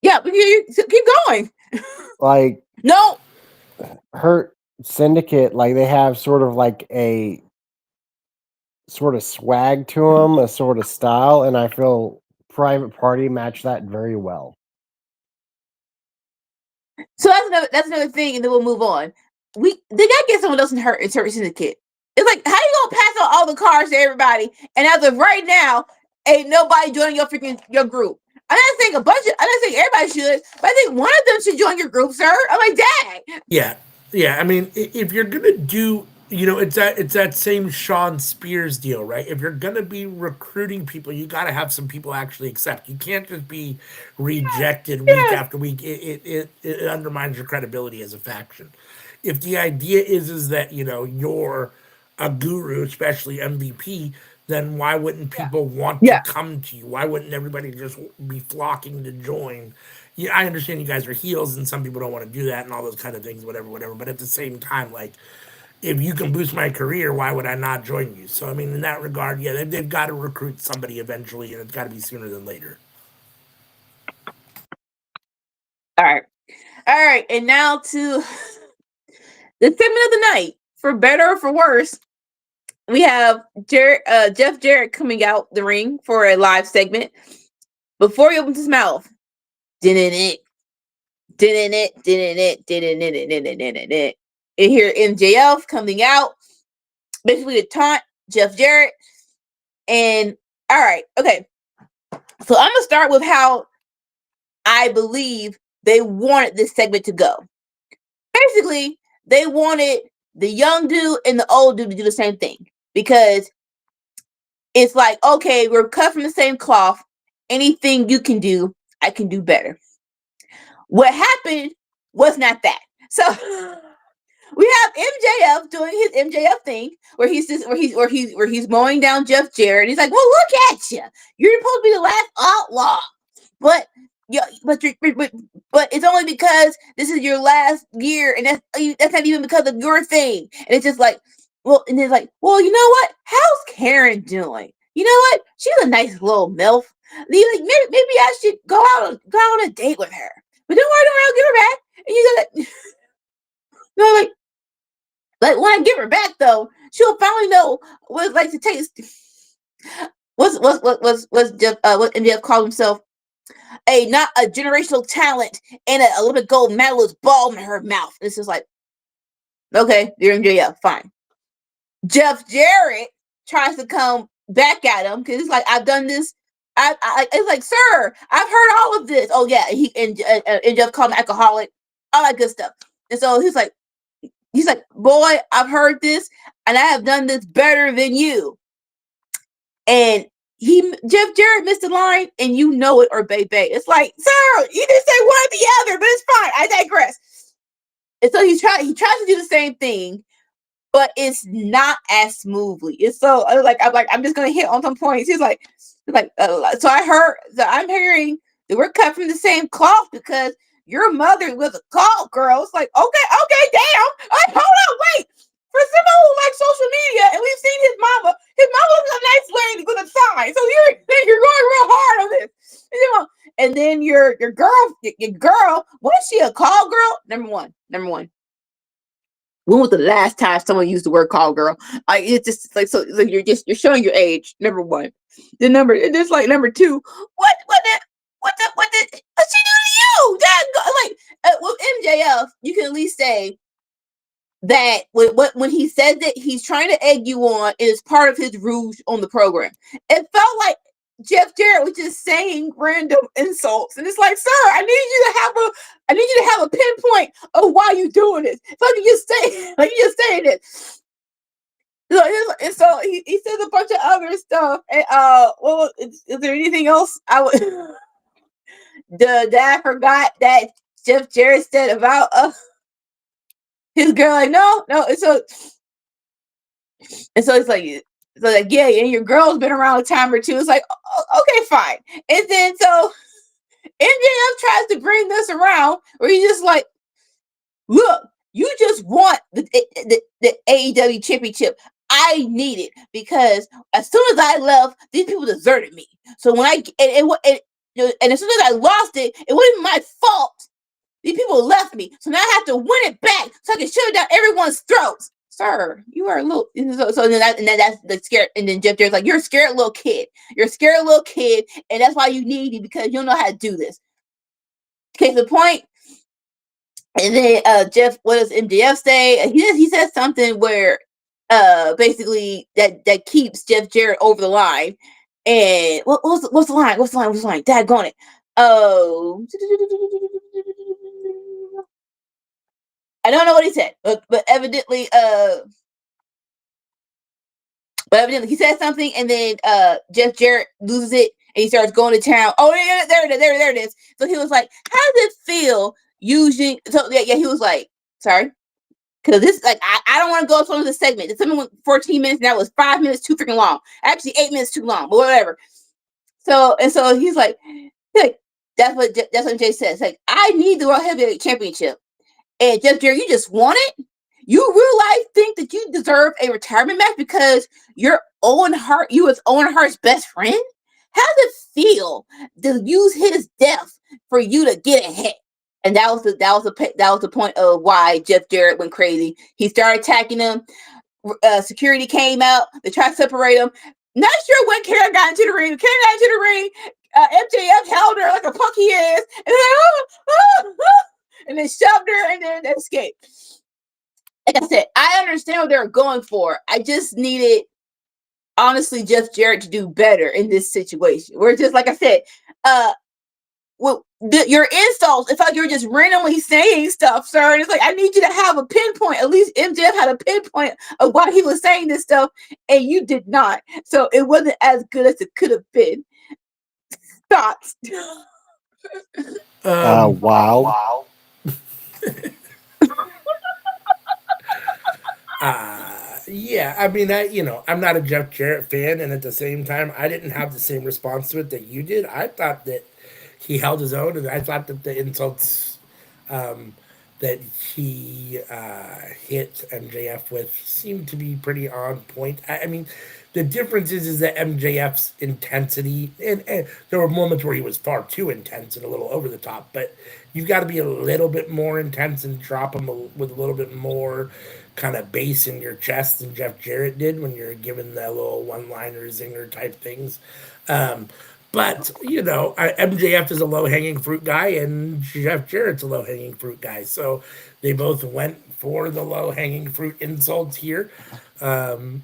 yeah, you keep going. Like No. Hurt Syndicate, like they have sort of like a sort of swag to them, a sort of style, and I feel Private Party match that very well. So that's another thing, and then we'll move on. They gotta get someone else in Hurt Syndicate. It's like, how you gonna pass out all the cards to everybody, and as of right now, ain't nobody joining your group? I'm not saying I'm not saying everybody should, but I think one of them should join your group, sir. I'm like, dang. Yeah. I mean, if you're gonna do, it's that same Sean Spears deal, right? If you're gonna be recruiting people, you got to have some people actually accept. You can't just be rejected week after week. It undermines your credibility as a faction. If the idea is that you're a guru, especially MVP, then why wouldn't people want to come to you? Why wouldn't everybody just be flocking to join? Yeah, I understand you guys are heels, and some people don't want to do that, and all those kind of things, whatever. But at the same time, like, if you can boost my career, why would I not join you? So, I mean, in that regard, yeah, they've got to recruit somebody eventually, and it's got to be sooner than later. All right, and now to the segment of the night, for better or for worse. We have Jeff Jarrett coming out the ring for a live segment. Before he opens his mouth, didn't it? And here MJF coming out, basically to taunt Jeff Jarrett. And all right, okay. So I'm gonna start with how I believe they wanted this segment to go. Basically, they wanted the young dude and the old dude to do the same thing, because it's like, okay, we're cut from the same cloth. Anything you can do, I can do better. What happened was not that. So we have MJF doing his MJF thing, where he's mowing down Jeff Jarrett. He's like, "Well, look at you. You're supposed to be the last outlaw, but it's only because this is your last year, and that's not even because of your thing." And it's just like, well, and it's like, well, you know what? How's Karen doing? You know what? She's a nice little MILF. Like, maybe I should go on a date with her. But don't worry, I'll give her back. And you gotta, like when I give her back though, she'll finally know what it's like to taste. What's Jeff? What MJF called himself? Not a generational talent and a Olympic gold medalist ball in her mouth. This is like, okay, you're MJF, fine. Jeff Jarrett tries to come back at him because it's like, I've done this. It's like, sir, I've heard all of this. Oh yeah, and Jeff called him alcoholic, all that good stuff. And so he's like, boy, I've heard this, and I have done this better than you. And Jeff Jarrett missed the line, and you know it, or baby. It's like, sir, you didn't say one or the other, but it's fine. I digress. And so he tries to do the same thing, but it's not as smoothly. It's so I'm just gonna hit on some points. He's like, so I'm hearing that we're cut from the same cloth because your mother was a call girl. It's like, okay, damn. Hold on, wait. For someone who likes social media, and we've seen his mama was a nice lady with a sign. So you're going real hard on this. And then your girl, wasn't she a call girl? Number one. when was the last time someone used the word call girl? It's just like so you're showing your age. Number one, it's like number two. What did she do to you? With MJF, you can at least say that when he says that he's trying to egg you on, it is part of his rouge on the program. It felt like Jeff Jarrett was just saying random insults, and it's like, sir, I need you to have a pinpoint of why you're doing this. It's like you're just saying it. And so he says a bunch of other stuff. And well, is there anything else I would that I forgot that Jeff Jarrett said about his girl? Like, no, and so it's like, yeah, and your girl's been around a time or two. It's like, okay, fine. And then so MJF tries to bring this around where he's just like, look, you just want the AEW championship. I need it because as soon as I left, these people deserted me. So when and as soon as I lost it, it wasn't my fault. These people left me. So now I have to win it back so I can shove it down everyone's throats. Sir, you are a little. So then that's the scared. And then Jeff Jarrett's like, you're a scared little kid. You're a scared little kid, and that's why you need me because you don't know how to do this. Case in point. And then Jeff, what does MJF say? He says something where basically that keeps Jeff Jarrett over the line. And what's the line? What's the line? Daggone it. Oh, I don't know what he said, but evidently he said something, and then Jeff Jarrett loses it, and he starts going to town. Oh, yeah, there it is. So he was like, "How does it feel using?" So yeah, he was like, "Sorry." Because this, like, I don't want to go through the segment. The segment went 14 minutes, and that was 5 minutes too freaking long. Actually, 8 minutes too long, but whatever. So he's like, that's what Jay says. Like, I need the World Heavyweight Championship, and Jeff Jarrett, you just want it. You realize think that you deserve a retirement match because you was Owen Hart's best friend. How does it feel to use his death for you to get ahead? And that was the point of why Jeff Jarrett went crazy. He started attacking him. Security came out. They tried to separate him. Not sure when Karen got into the ring. MJF held her like a punk he is, and then shoved her and then escaped. Like I said, I understand what they're going for. I just needed, honestly, Jeff Jarrett to do better in this situation. Where just like I said, your insults, it's like you're just randomly saying stuff, sir. And it's like, I need you to have a pinpoint. At least MJF had a pinpoint of why he was saying this stuff, and you did not. So it wasn't as good as it could have been. Thoughts? Wow. Yeah, I mean, I'm not a Jeff Jarrett fan, and at the same time, I didn't have the same response to it that you did. I thought that he held his own, and I thought that the insults that he hit MJF with seemed to be pretty on point. I mean, the difference is that MJF's intensity, and there were moments where he was far too intense and a little over the top, but you've got to be a little bit more intense and drop him with a little bit more kind of bass in your chest than Jeff Jarrett did when you're given the little one-liner zinger type things. But, MJF is a low-hanging fruit guy, and Jeff Jarrett's a low-hanging fruit guy. So they both went for the low-hanging fruit insults here. I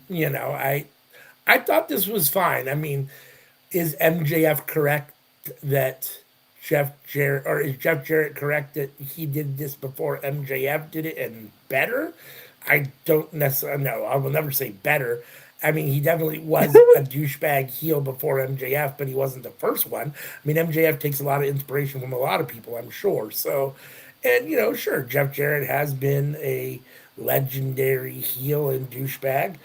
thought this was fine. I mean, is MJF correct that is Jeff Jarrett correct that he did this before MJF did it and better? I don't necessarily know. I will never say better. I mean, he definitely was a douchebag heel before MJF, but he wasn't the first one. I mean, MJF takes a lot of inspiration from a lot of people, I'm sure. So, and, sure, Jeff Jarrett has been a legendary heel and douchebag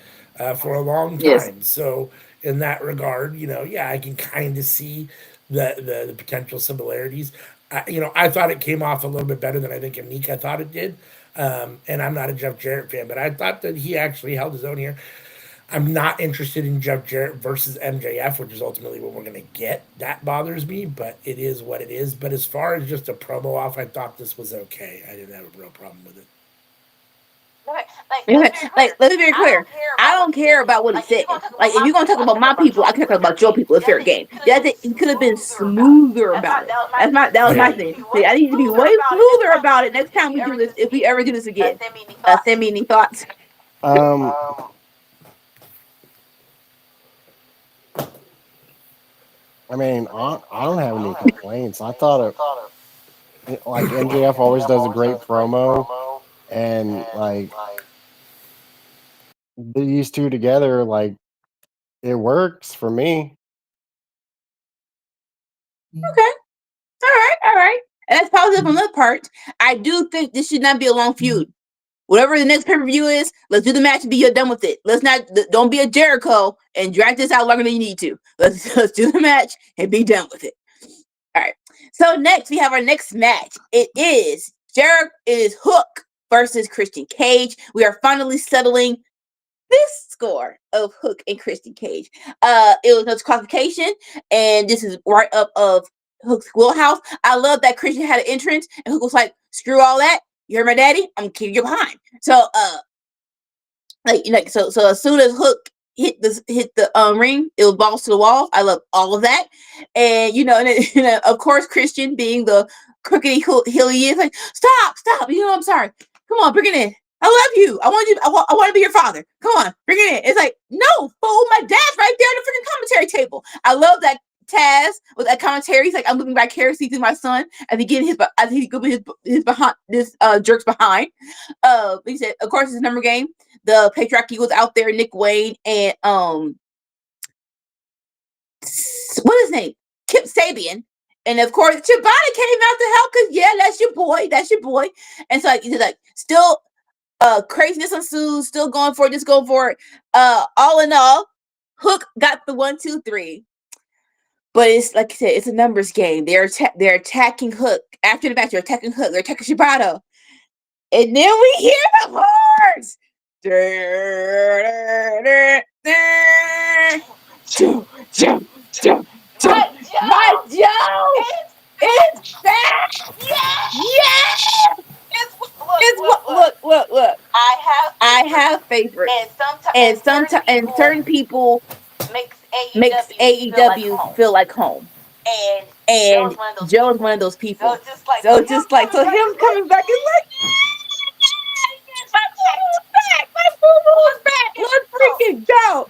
for a long time. Yes. So, in that regard, I can kind of see the potential similarities. I thought it came off a little bit better than I think Anika thought it did. And I'm not a Jeff Jarrett fan, but I thought that he actually held his own here. I'm not interested in Jeff Jarrett versus MJF, which is ultimately what we're going to get. That bothers me, but it is what it is. But as far as just a promo off, I thought this was okay. I didn't have a real problem with it. Like, let me be very clear. I don't care about what he said. Like, if you're gonna talk about my people, I can talk about your people. It's fair game. He could have been smoother about it. That was my thing. See, I need to be way smoother about it next time we do this. If we ever do this again, send me any thoughts. I mean, I don't have any complaints. I thought like MJF always does a great promo, and like these two together, like it works for me. Okay. All right. And that's positive on that part. I do think this should not be a long feud. Whatever the next pay-per-view is, let's do the match and be done with it. Don't be a Jericho and drag this out longer than you need to. Let's do the match and be done with it. All right. So next we have our next match. It is Hook versus Christian Cage. We are finally settling this score of Hook and Christian Cage. It was no disqualification, and this is right up of Hook's wheelhouse. I love that Christian had an entrance, and Hook was like, "Screw all that. You heard my daddy. I'm kicking you behind." So, so as soon as Hook hit the ring, it was balls to the wall. I love all of that, and of course, Christian being the crookedy heel he is, like, stop. I'm sorry. Come on, bring it in. I love you. I want to be your father. Come on, bring it in. It's like, no, fool, my dad's right there at the freaking commentary table. I love that Taz with that commentary. He's like, I'm looking vicariously through my son as he getting his behind this jerk's behind. He said, of course, it's number game. The patriarchy was out there. Nick Wayne and what is his name? Kip Sabian. And of course, Chibata came out to help because that's your boy. And so he's like, still. Craziness ensues, still going for it. All in all, Hook got the 1, 2, 3. But it's like I said, it's a numbers game. They're attacking Hook. After the match, they're attacking Hook. They're attacking Shibata. And then we hear the horns. My Joe! It's back! Yes! Look. I have favorites, and certain people makes AEW feel like home. And Joe is one of those people. So him coming back is like, my boo-boo is back. Let's freaking go.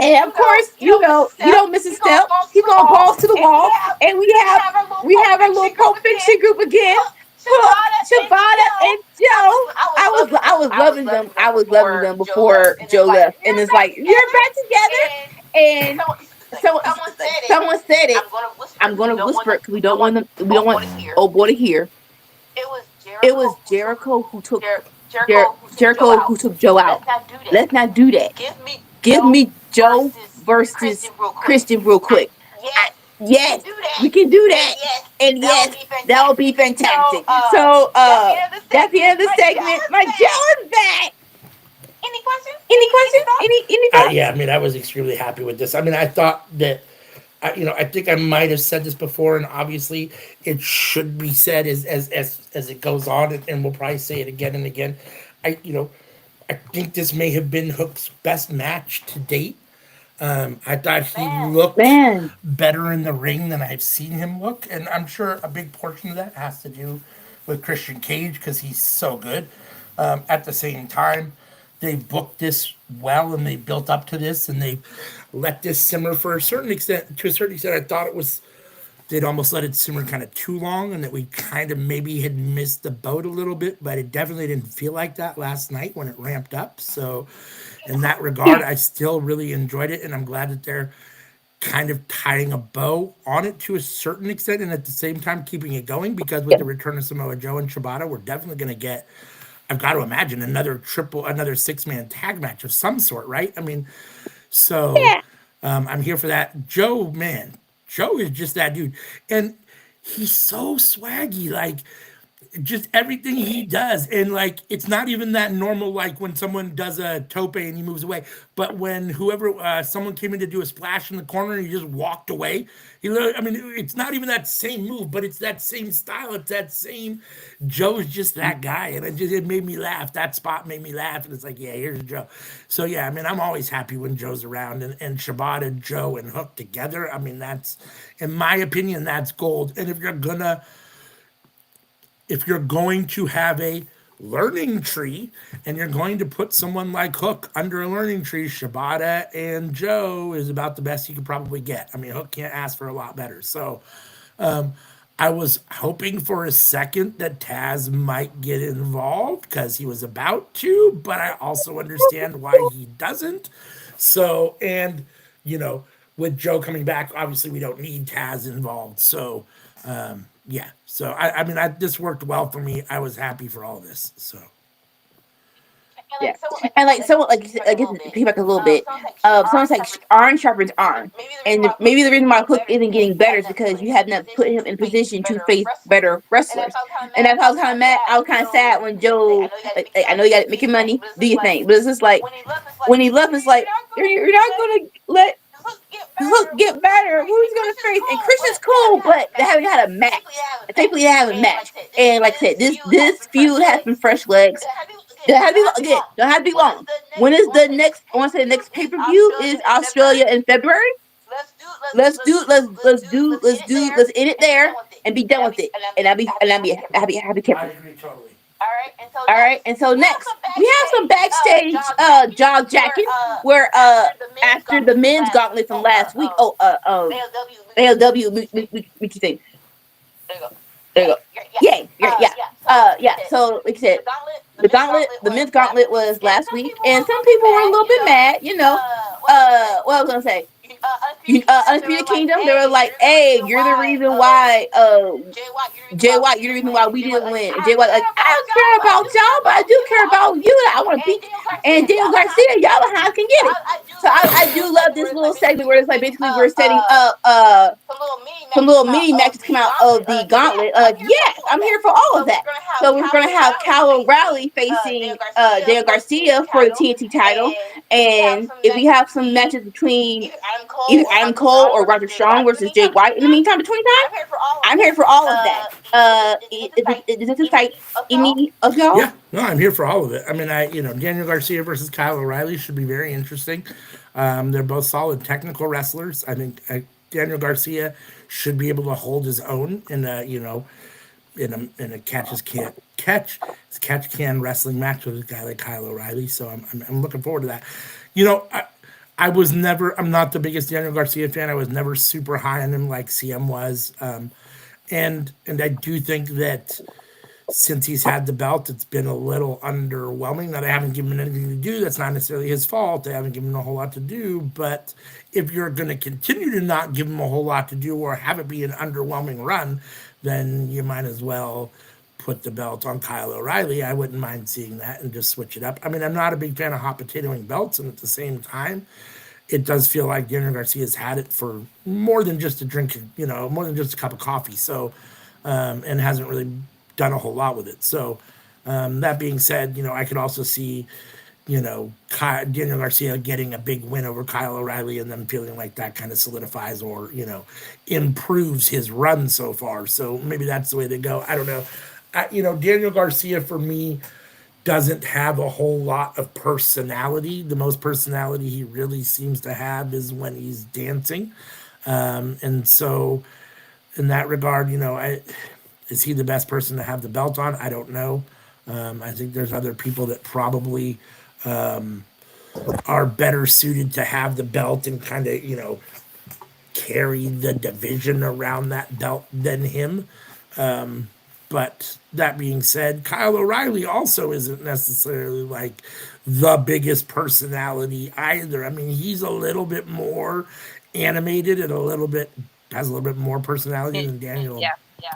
And of course, you don't miss a step. He's going balls to the wall, and we have our little Pulp Fiction group again. Shibata and Joe. I was loving them. I was loving them before Joe left, and it's like, you're back together. And someone said it. I'm gonna whisper it because we don't want old boy to hear. It was Jericho who took Joe out. Let's not do that. Give me Joe versus Christian real quick. Yes, we can do that. And yes, that will be fantastic. So that's the end of the segment. My Joe is back. Any questions? Any thoughts? Yeah, I mean, I was extremely happy with this. I mean, I thought that, I think I might have said this before, and obviously it should be said as it goes on, and we'll probably say it again and again. I think this may have been Hook's best match to date. I thought he looked better in the ring than I've seen him look, and I'm sure a big portion of that has to do with Christian Cage because he's so good. At the same time, they booked this well, and they built up to this, and they let this simmer for a certain extent. To a certain extent, I thought they'd almost let it simmer kind of too long, and that we kind of maybe had missed the boat a little bit, but it definitely didn't feel like that last night when it ramped up. So in that regard, I still really enjoyed it, and I'm glad that they're kind of tying a bow on it to a certain extent, and at the same time keeping it going, because with the return of Samoa Joe and Shibata, we're definitely going to get, I've got to imagine, another 6-man tag match of some sort, right? I mean, so I'm here for that. Joe is just that dude. And he's so swaggy. Like, just everything he does, and like it's not even that normal, like when someone does a tope and he moves away, but when whoever someone came in to do a splash in the corner and he just walked away, he literally, I mean, it's not even that same move, but it's that same style, it's that same. Joe's just that guy, and it made me laugh. That spot made me laugh, and it's like, yeah, here's Joe. So yeah, I mean, I'm always happy when Joe's around, and Shibata, Joe, and Hook together, I mean, that's, in my opinion, that's gold. And if you're going to have a learning tree and you're going to put someone like Hook under a learning tree, Shibata and Joe is about the best you could probably get. I mean, Hook can't ask for a lot better. So I was hoping for a second that Taz might get involved because he was about to, but I also understand why he doesn't. So, and, you know, with Joe coming back, obviously we don't need Taz involved. So, yeah. So I mean, this worked well for me. I was happy for all of this. So Yeah, and like someone like piggyback a little bit. Someone's like iron sharpens iron, and maybe the reason why Hook isn't getting better is because you have not put him in position to face better wrestlers. And that's how I was kind of mad. I was kind of sad when Joe. Like, I know you got to make your money, do your thing, but it's just like when he left, it's like you're not gonna let Hook get better. Who's gonna face? And Christian's cool, but they haven't had a match. Thankfully, they have a match. And like I said, this feud has some fresh legs. Don't have to be long. Again, don't have to be long. When is the next? I want to say the next pay per view is Australia in February. Let's end it there and be done with it. And I'll be happy I camper. agree totally. All right, and so next we have some backstage jaw jacking where after the men's gauntlet from last week. ALW, what you think? There you go. Yeah. So like I said, the men's gauntlet was last week, and some people were a little bit mad. You know, what I was gonna say. Undisputed Kingdom, they were like, "Hey, you're the reason why, Jay White, you're the reason why we didn't win." And Jay White, like, I don't care about y'all, but I do care about you. I want to beat. And Daniel Garcia, y'all know how I can get it. So I do love this little segment where it's like basically we're setting up some little mini matches come out of the gauntlet. Yes, I'm here for all of that. So we're gonna have Kyle O'Reilly facing Daniel Garcia for the TNT title, and if we have some matches between either Adam Cole or Roger Strong versus Jay White in the meantime, between time, I'm here for all of that. Is this excite any of y'all? Yeah, no, I'm here for all of it. I mean, Daniel Garcia versus Kyle O'Reilly should be very interesting. They're both solid technical wrestlers. I think Daniel Garcia should be able to hold his own in a catch can wrestling match with a guy like Kyle O'Reilly. So I'm looking forward to that. You know, I'm not the biggest Daniel Garcia fan. I was never super high on him like CM was. And I do think that since he's had the belt, it's been a little underwhelming. Now, they haven't given him anything to do. That's not necessarily his fault. They haven't given him a whole lot to do. But if you're going to continue to not give him a whole lot to do or have it be an underwhelming run, then you might as well put the belt on Kyle O'Reilly. I wouldn't mind seeing that and just switch it up. I mean, I'm not a big fan of hot potatoing belts, and at the same time, it does feel like Daniel Garcia's had it for more than just a drink, more than just a cup of coffee. So, and hasn't really done a whole lot with it. So, that being said, I could also see, Daniel Garcia getting a big win over Kyle O'Reilly and then feeling like that kind of solidifies or, improves his run so far. So maybe that's the way they go. I don't know. Daniel Garcia for me doesn't have a whole lot of personality. The most personality he really seems to have is when he's dancing. And so in that regard, is he the best person to have the belt on? I don't know. I think there's other people that probably are better suited to have the belt and kind of, carry the division around that belt than him. But that being said, Kyle O'Reilly also isn't necessarily like the biggest personality either. I mean, he's a little bit more animated and has a little bit more personality than Daniel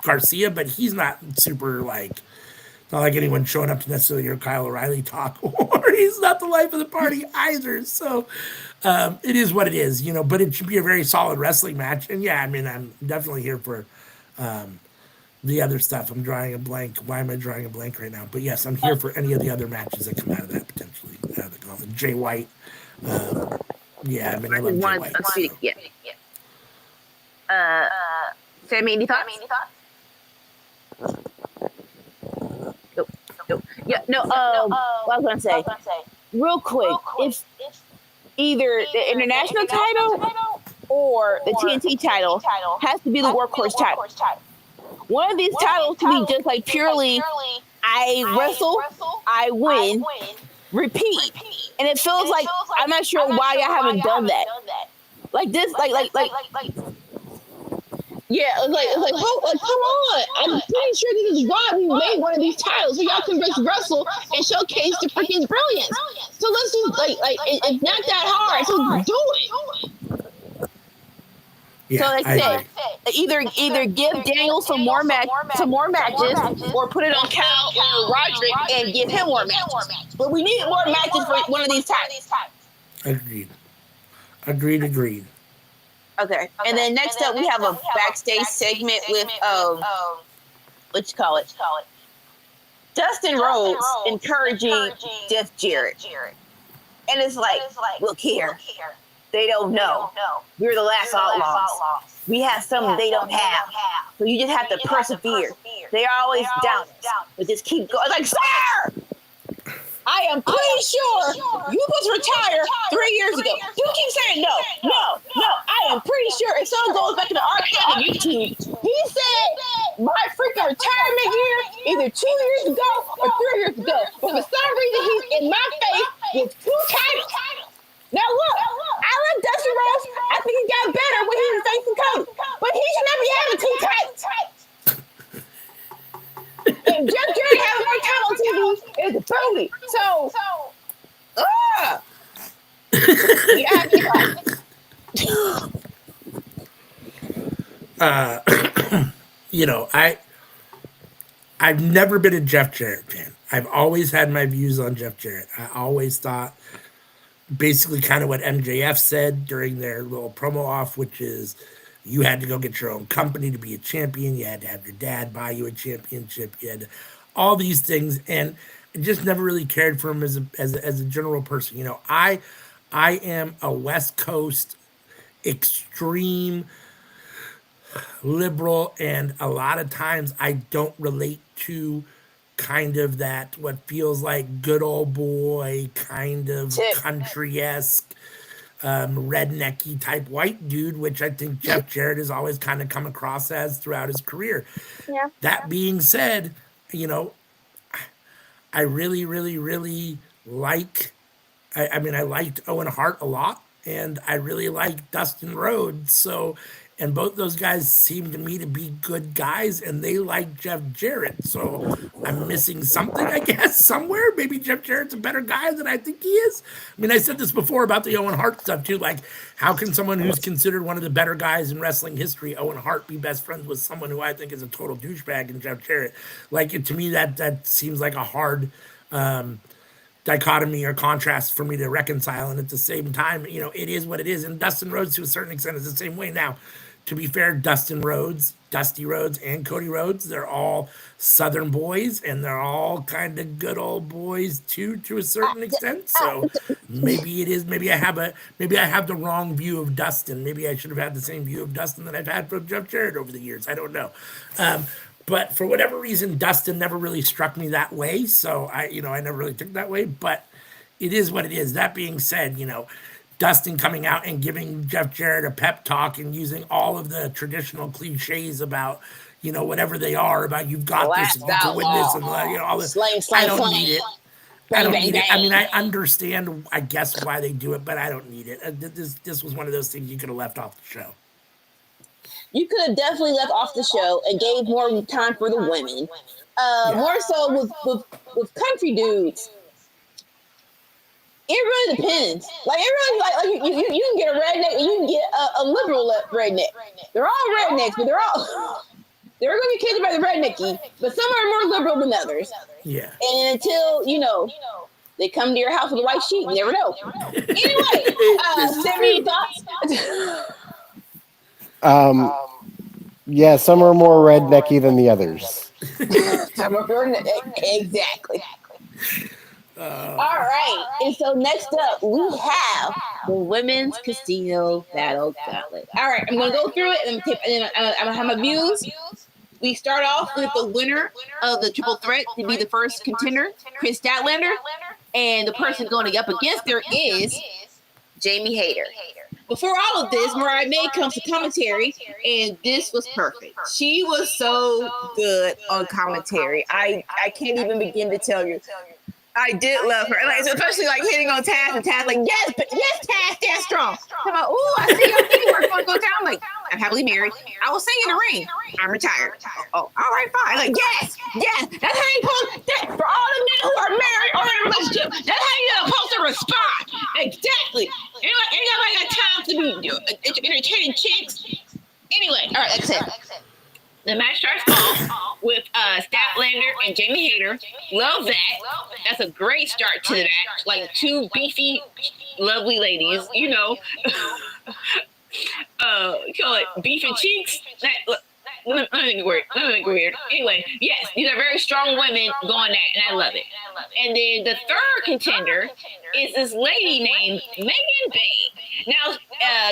Garcia, but he's not super not like anyone showing up to necessarily hear Kyle O'Reilly talk, or he's not the life of the party either. So it is what it is, but it should be a very solid wrestling match. And yeah, I mean, I'm definitely here for the other stuff. I'm drawing a blank. Why am I drawing a blank right now? But yes, I'm here for any of the other matches that come out of that potentially. Jay White. Yeah, I mean, I love Jay White. So. Yeah. Sammy, any thoughts? Nope. Yeah, no. What I was gonna say, real quick, if either the international title or the TNT title has to be the workhorse title. One of these titles to be just like purely, I wrestle, I win, repeat, and it feels like I'm not sure why I haven't done that. Like this, Yeah, it's like, come on. I'm pretty sure this is why we made one of these titles so y'all can just wrestle and showcase the freaking brilliance. So let's just it's not that hard. So do it. Yeah, so like I said, either give Daniel some more matches, or put it on Cal or Roderick and give him more matches. But we need more matches for one of these titles. Agreed. Okay. And then next up, we have a backstage segment with what you call it? Dustin Rhodes encouraging Jeff Jarrett. And it's like, look here, they don't know. We're the last outlaws. We have something they don't have. So you just have to persevere. They're always down. But just keep going. Like, sir! I am pretty sure you was retired 3 years ago. You keep saying no. I am pretty sure if someone goes back in the archive of YouTube, he said my freaking retirement year either 2 years ago or 3 years ago. But for some reason, he's in my face with 2 titles. Now look, I love Dustin Rhodes. I think he got better when he was facing Cody. But he should not be having 2 titles. And Jeff Jarrett has more time on TV is the Cody. So, I've never been a Jeff Jarrett fan. I've always had my views on Jeff Jarrett. I always thought basically kind of what MJF said during their little promo off, which is you had to go get your own company to be a champion. You had to have your dad buy you a championship. You had all these things, and I just never really cared for him as a general person. I am a West Coast extreme liberal, and a lot of times I don't relate to kind of that what feels like good old boy kind of country-esque rednecky type white dude, which I think Jeff Jarrett has always kind of come across as throughout his career. Yeah. That being said, I really, really, really like. I liked Owen Hart a lot, and I really like Dustin Rhodes. So, and both those guys seem to me to be good guys, and they like Jeff Jarrett. So I'm missing something, I guess, somewhere. Maybe Jeff Jarrett's a better guy than I think he is. I mean, I said this before about the Owen Hart stuff, too. Like, how can someone who's considered one of the better guys in wrestling history, Owen Hart, be best friends with someone who I think is a total douchebag in Jeff Jarrett? Like, to me, that seems like a hard dichotomy or contrast for me to reconcile. And at the same time, it is what it is. And Dustin Rhodes, to a certain extent, is the same way. Now, to be fair, Dusty Rhodes, and Cody Rhodes, they're all Southern boys, and they're all kind of good old boys too, to a certain extent. So maybe it is. Maybe I have the wrong view of Dustin. Maybe I should have had the same view of Dustin that I've had from Jeff Jarrett over the years. I don't know. But for whatever reason, Dustin never really struck me that way. So I never really took that way. But it is what it is. That being said, Dustin coming out and giving Jeff Jarrett a pep talk and using all of the traditional cliches about, whatever they are, about you've got this, and you can win this, and all this. I don't need it. I don't need it. I mean, I understand, I guess, why they do it, but I don't need it. This was one of those things you could have left off the show. You could have definitely left off the show and gave more time for the women. More so with country dudes. It really depends. Like, it really, like you can get a redneck and you can get a liberal redneck. They're all rednecks, but they're going to be kids by the rednecky, but some are more liberal than others. Yeah. And until, they come to your house with a white sheet, you never know. Anyway, Stephanie, thoughts? Yeah, some are more rednecky than the others. Exactly. All right. And so next up, we have the Women's Casino Battle Gauntlet. All right. I'm going to go through it and I'm going to have my views. We start off with the winner of the triple threat to be the first contender, Chris Statlander. And the person going up against her is Jamie Hayter. Before all of this, Mariah May comes to commentary, and this was perfect. She was so good on commentary. I can't even begin to tell you. I did love her, like, especially like hitting on Taz and Taz, like yes, Taz, stand strong. I'm like, ooh, I see your feet work going to go down. I'm like, I'm happily married. I will sing in the ring. I'm retired. Oh, all right, fine. Like yes. That's how you post. For all the men who are married or in a relationship, that's how you're supposed to respond. Exactly. Ain't nobody got time to be entertaining chicks. Anyway, all right, like I said. The match starts off with Statlander and Jamie Hayter. Love that. That's a great start to the match. Like two beefy, lovely ladies, you know. Call it beef and cheeks. Let me think weird. Anyway, yes, these are very strong women going at, and I love it. And then the third contender is this lady named Megan Bain. Now,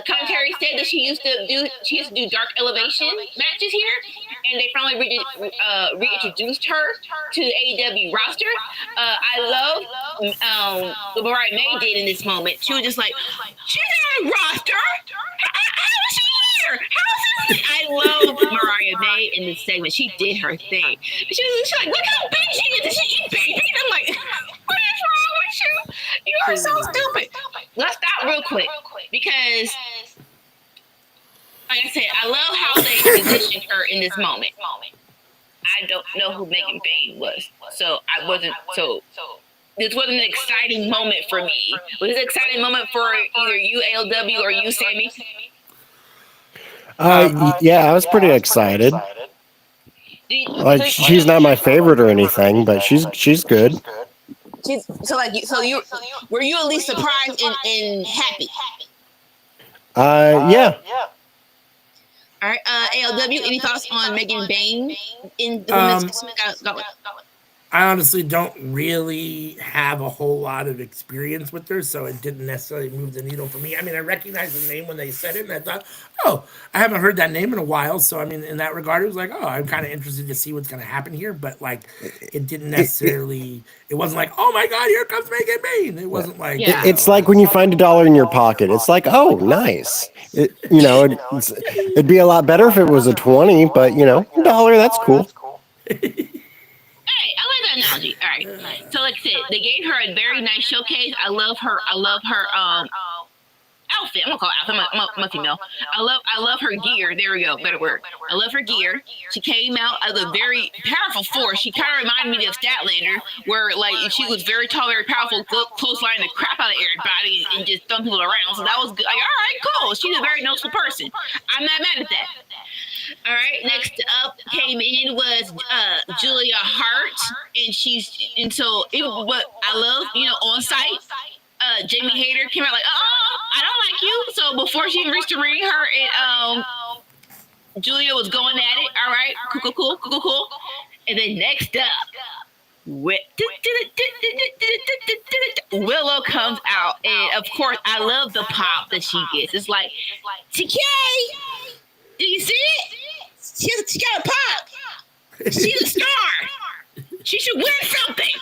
commentary said that she used to do Dark Elevation matches here, and they finally reintroduced her to the AEW roster. I love what Mariah May did in this moment. She was just like, she's on the roster. How is she here? I love Mariah May in this segment. She did her thing. She's like, look how big she is. Did she eat baby? And I'm like, what is wrong with you? You are so stupid. Let's stop real quick because, like I said, I love how they positioned her in this moment. I don't know who Megan Bain was, so I wasn't so. This wasn't an exciting moment for me. Was this an exciting moment for either you, ALW, or you, Sammy? Yeah, I was pretty excited. Like she's not my favorite or anything, but she's good. Were you at least surprised and happy? Yeah. All right, ALW, any thoughts on Megan Bain in the Women's Gauntlet? I honestly don't really have a whole lot of experience with her, so it didn't necessarily move the needle for me. I mean, I recognized the name when they said it, and I thought, oh, I haven't heard that name in a while. So, I mean, in that regard, it was like, oh, I'm kind of interested to see what's going to happen here. But, like, it didn't necessarily, it wasn't like, oh my God, here comes Megan Bain. It wasn't like, it's like when you find $1 in your pocket. It's like, oh, nice. It'd be a lot better if it was a 20, but, $1, that's cool. Hey, I like that analogy. All right. So like I said, they gave her a very nice showcase. I love her outfit. I'm gonna call it outfit. I'm a female. I love her gear. There we go. Better word. I love her gear. She came out as a very powerful force. She kind of reminded me of Statlander, where like she was very tall, very powerful, clothesline the crap out of everybody and just thumb people around. So that was good. Like, all right, cool. She's a very noticeable person. I'm not mad at that. All right, next up came in was Julia Hart, and so what I love, on site. Jamie Hayter came out like, oh, I don't like you. So before she even reached the ring, her and Julia was going at it. All right, cool. And then next up, Willow comes out, and of course, I love the pop that she gets. It's like, TK. Do you see it? She got a pop. She's a star. She should win something.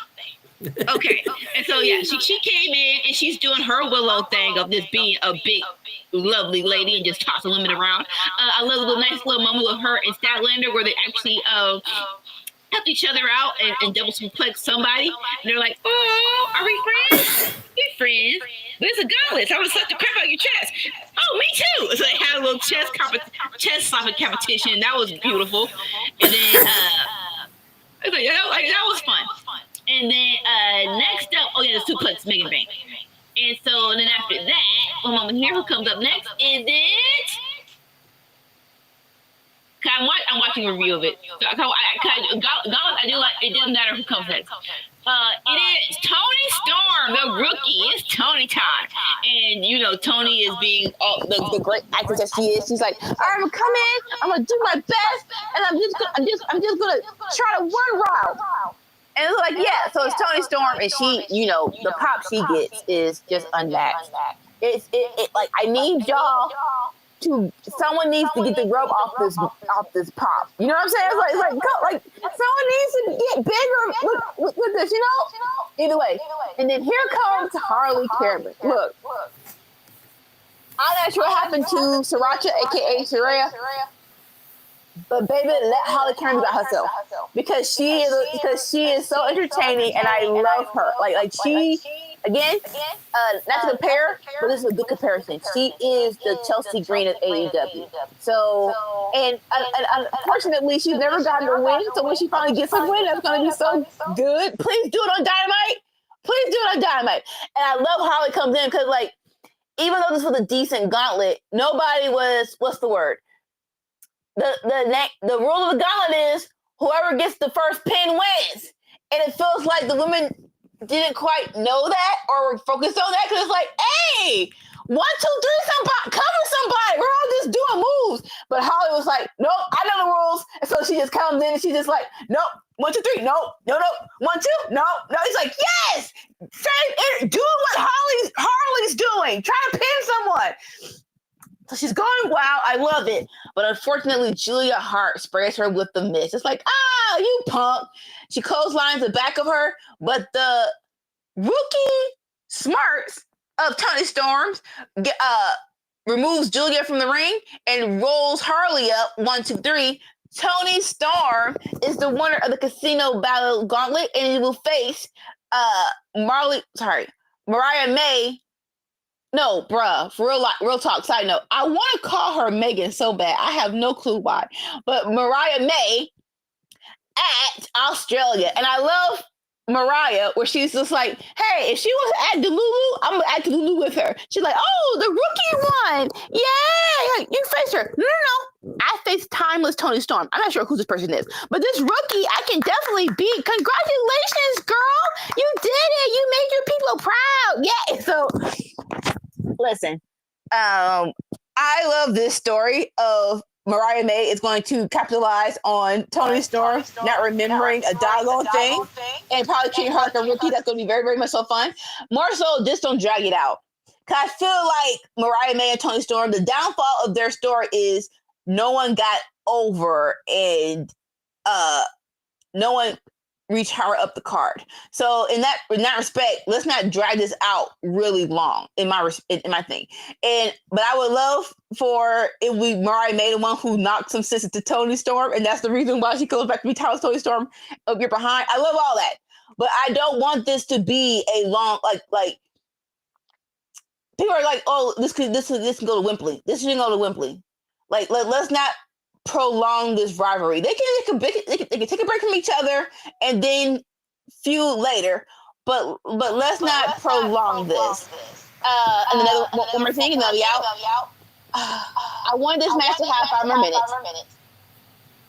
Okay. And so, yeah, she came in and she's doing her Willow thing of just being a big, lovely lady and just tossing women around. I love the nice little moment with her and Statlander where they actually helped each other out and double suplex somebody. And they're like, oh, are we friends? We're friends. But it's a gauntlet. So I'm going to suck the crap out of your chest. Oh, me too. So they had a little chest slapping competition. That was beautiful. And then that was fun. And then next up, the suplex Megan Bain. And so then after that, one moment here, who comes up next is it? I'm watching a review of it. So, I do like. It doesn't matter who comes next. It is Tony Storm, the rookie. It's Tony time, and Tony is being the great actress that she is. She's like, all right, I'm gonna come in, I'm gonna do my best, and I'm just gonna try to run wild. And it's like, yeah, so it's Tony Storm, and she, the pop she gets is just unmatched. It's like I need y'all someone needs to get the rub off this pop. You know what I'm saying? It's like someone needs to get bigger with this, Either way. And then here comes Harley Cameron. Look, I'm not sure what happened to Sriracha, aka Saraya, but baby, let Harley Cameron be about herself because she is so entertaining, and I love her. Like she. Again, not to compare, but this is a good comparison. She is the Chelsea Green of AEW. So, and unfortunately, she's never gotten a win. So when she finally gets a win, that's going to be so good. Please do it on Dynamite. Please do it on Dynamite. And I love how it comes in because, like, even though this was a decent gauntlet, nobody was, what's the word? The rule of the gauntlet is whoever gets the first pin wins. And it feels like the women didn't quite know that or were focused on that because it's like, hey, 1, 2, 3, somebody cover somebody. We're all just doing moves. But Holly was like, nope, I know the rules. And so she just comes in and she's just like, nope, 1, 2, 3, nope, no, 1, 2, no. He's like, yes, do what Harley's doing. Try to pin someone. So she's going wild. I love it. But unfortunately, Julia Hart sprays her with the mist. It's like, you punk. She clotheslines the back of her. But the rookie smarts of Tony Storms removes Julia from the ring and rolls Harley up. 1, 2, 3. Tony Storm is the winner of the Casino Battle Gauntlet, and he will face Mariah May. No, bruh, real talk, side note. I want to call her Megan so bad. I have no clue why. But Mariah May at Australia. And I love Mariah, where she's just like, hey, if she wants to add Delulu, I'm going to add Delulu with her. She's like, oh, the rookie won. Yeah, you faced her. No. I faced timeless Tony Storm. I'm not sure who this person is. But this rookie, I can definitely beat. Congratulations, girl. You did it. You made your people proud. Yeah, so... Listen, I love this story of Mariah May is going to capitalize on Tony Storm not remembering a doggone thing and probably treating her like a rookie. That's going to be very, very much so fun. More so, just don't drag it out. Because I feel like Mariah May and Tony Storm, the downfall of their story is no one got over and no one reach her up the card. So in that respect, let's not drag this out really long in my thing. But I would love for if we Mariah May the one who knocked some sense into Tony Storm, and that's the reason why she goes back to be Tony Storm up your behind. I love all that, but I don't want this to be a long like people are like, oh, this can go to Wembley. This should go to Wembley. Like let's not prolong this rivalry. They can take a break from each other and then feud later, but let's not prolong this. And another one more thing, and I'll be out. I wanted this match to have 5 more minutes.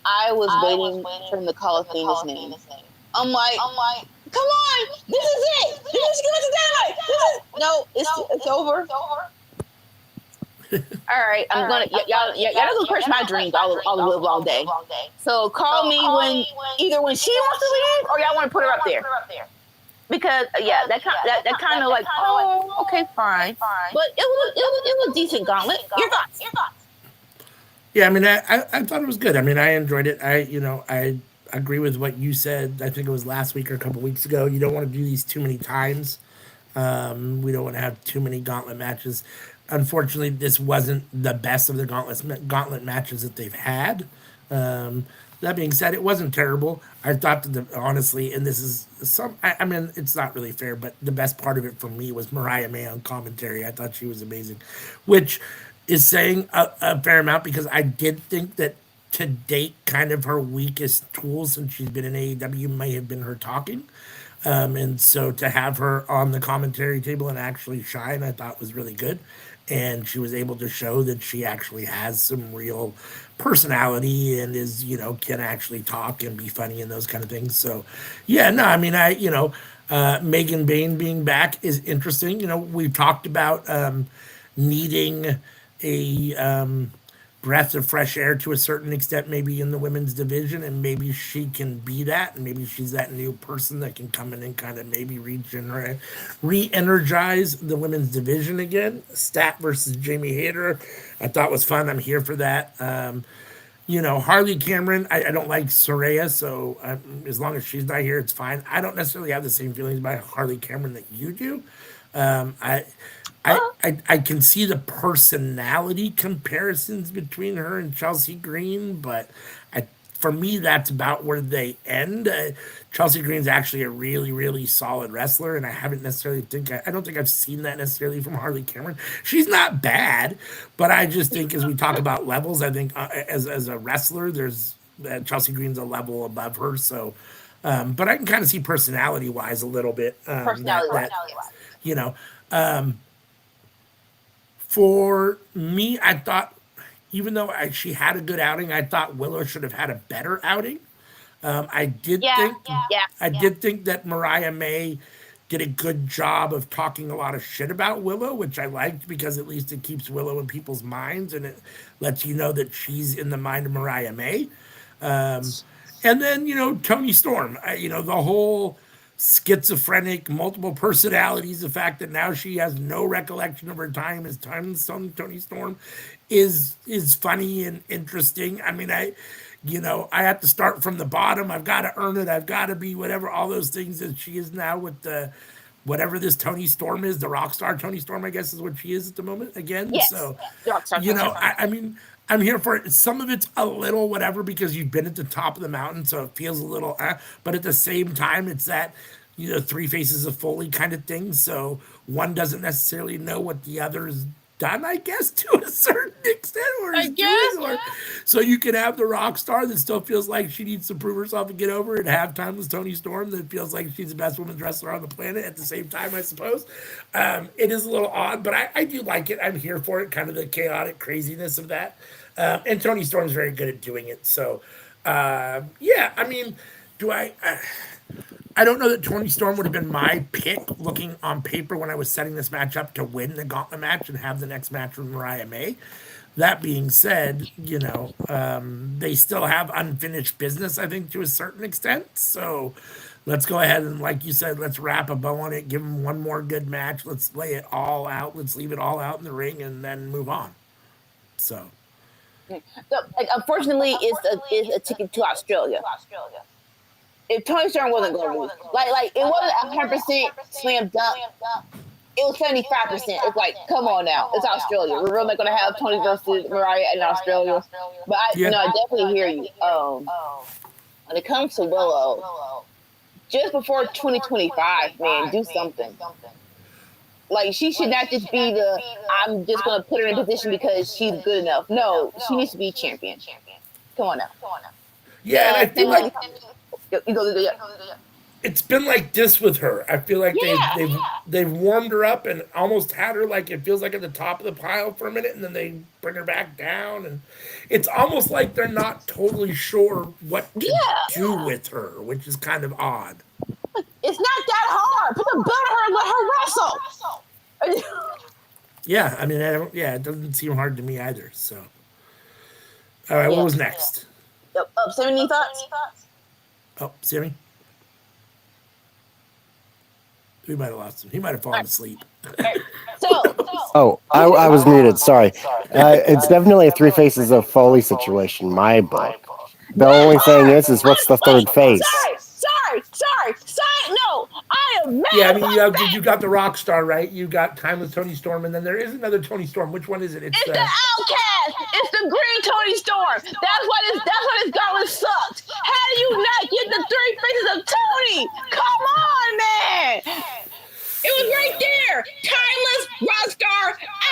I was waiting for him to call a famous name. I'm like, come on, this is it. This is Dynamite. No, it's over. All right, I'm gonna y'all gonna crush my dreams all the day. So call me when she wants to leave or y'all want to put her up there. Because that kind of like, oh, okay, fine. But it was a decent gauntlet. Your thoughts? Yeah, I mean, I thought it was good. I mean, I enjoyed it. I agree with what you said. I think it was last week or a couple weeks ago. You don't want to do these too many times. We don't want to have too many gauntlet matches. Unfortunately, this wasn't the best of the gauntlet matches that they've had. That being said, it wasn't terrible. I thought that honestly, and this is I mean, it's not really fair, but the best part of it for me was Mariah May on commentary. I thought she was amazing, which is saying a fair amount because I did think that to date, kind of her weakest tool since she's been in AEW may have been her talking. And so to have her on the commentary table and actually shine, I thought was really good. and she was able to show that she actually has some real personality and is, can actually talk and be funny and those kind of things. So yeah, no, I mean, Megan Bain being back is interesting. We've talked about needing a breath of fresh air to a certain extent, maybe in the women's division, and maybe she can be that, and maybe she's that new person that can come in and kind of maybe regenerate, re-energize the women's division again. Stat versus Jamie Hayter, I thought was fun. I'm here for that. Harley Cameron, I don't like Soraya, so as long as she's not here, it's fine. I don't necessarily have the same feelings about Harley Cameron that you do. Um, I, I can see the personality comparisons between her and Chelsea Green, but for me, that's about where they end. Chelsea Green's actually a really, really solid wrestler, and I haven't necessarily I don't think I've seen that necessarily from Harley Cameron. She's not bad, but I just think as we talk about levels, I think as a wrestler, there's Chelsea Green's a level above her. So, but I can kind of see personality wise a little bit Personality-wise. you know. Um, For me, I thought, even though she had a good outing, I thought Willow should have had a better outing. I did think, I did think that Mariah May did a good job of talking a lot of shit about Willow, which I liked because at least it keeps Willow in people's minds and it lets you know that she's in the mind of Mariah May. And then, Tony Storm, the whole schizophrenic, multiple personalities, the fact that now she has no recollection of her time as Tony Storm is funny and interesting. I mean, I have to start from the bottom. I've got to earn it. I've got to be whatever, all those things that she is now with the whatever this Tony Storm is, the rock star Tony Storm, I guess is what she is at the moment again. Yes. So, Rockstar Tony Storm. I mean, I'm here for it. Some of it's a little whatever because you've been at the top of the mountain, so it feels a little, but at the same time, it's that, three faces of Foley kind of thing. So one doesn't necessarily know what the other's done, I guess, to a certain extent, or is doing. So you can have the rock star that still feels like she needs to prove herself and get over it. Halftime was Tony Storm that feels like she's the best women's wrestler on the planet at the same time, I suppose. It is a little odd, but I do like it. I'm here for it, kind of the chaotic craziness of that. And Tony Storm's very good at doing it. So, yeah, I mean, I don't know that Tony Storm would have been my pick looking on paper when I was setting this match up to win the gauntlet match and have the next match with Mariah May. That being said, they still have unfinished business, I think, to a certain extent. So let's go ahead and, like you said, let's wrap a bow on it, give them one more good match. Let's lay it all out. Let's leave it all out in the ring and then move on. So, unfortunately, it's a ticket to Australia. If Tony Storm wasn't going to lose, like it wasn't 100% slam dunk. It was 75%. It's like, come on now, it's Australia. We're really going to have Tony versus Mariah in Australia. But I definitely hear you. When it comes to Willow, just before 2025, man, do something. Like, she should not just be I'm just going to put her in a position because she's good enough. No, she needs to be champion. Come on now. Yeah, and I feel like it's been like this with her. I feel like they've warmed her up and almost had her like it feels like at the top of the pile for a minute, and then they bring her back down, and it's almost like they're not totally sure what to do with her, which is kind of odd. It's not that hard. Put the belt on her and let her wrestle. Yeah, I mean, it doesn't seem hard to me either. So, all right, what was next? Sammy, thoughts? Oh, Sammy? We might have lost him. He might have fallen asleep. Oh, I was muted. Sorry. It's definitely a three faces of Foley situation, my book. The only thing is what's the third face? Sorry. No, I am mad. Yeah, I mean, you got the rock star, right? You got Timeless Tony Storm, and then there is another Tony Storm. Which one is it? It's the Outcast. It's the green Tony Storm. That's why this gauntlet sucks. How do you not get the three faces of Tony? Come on, man. It was right there. Timeless, Rockstar,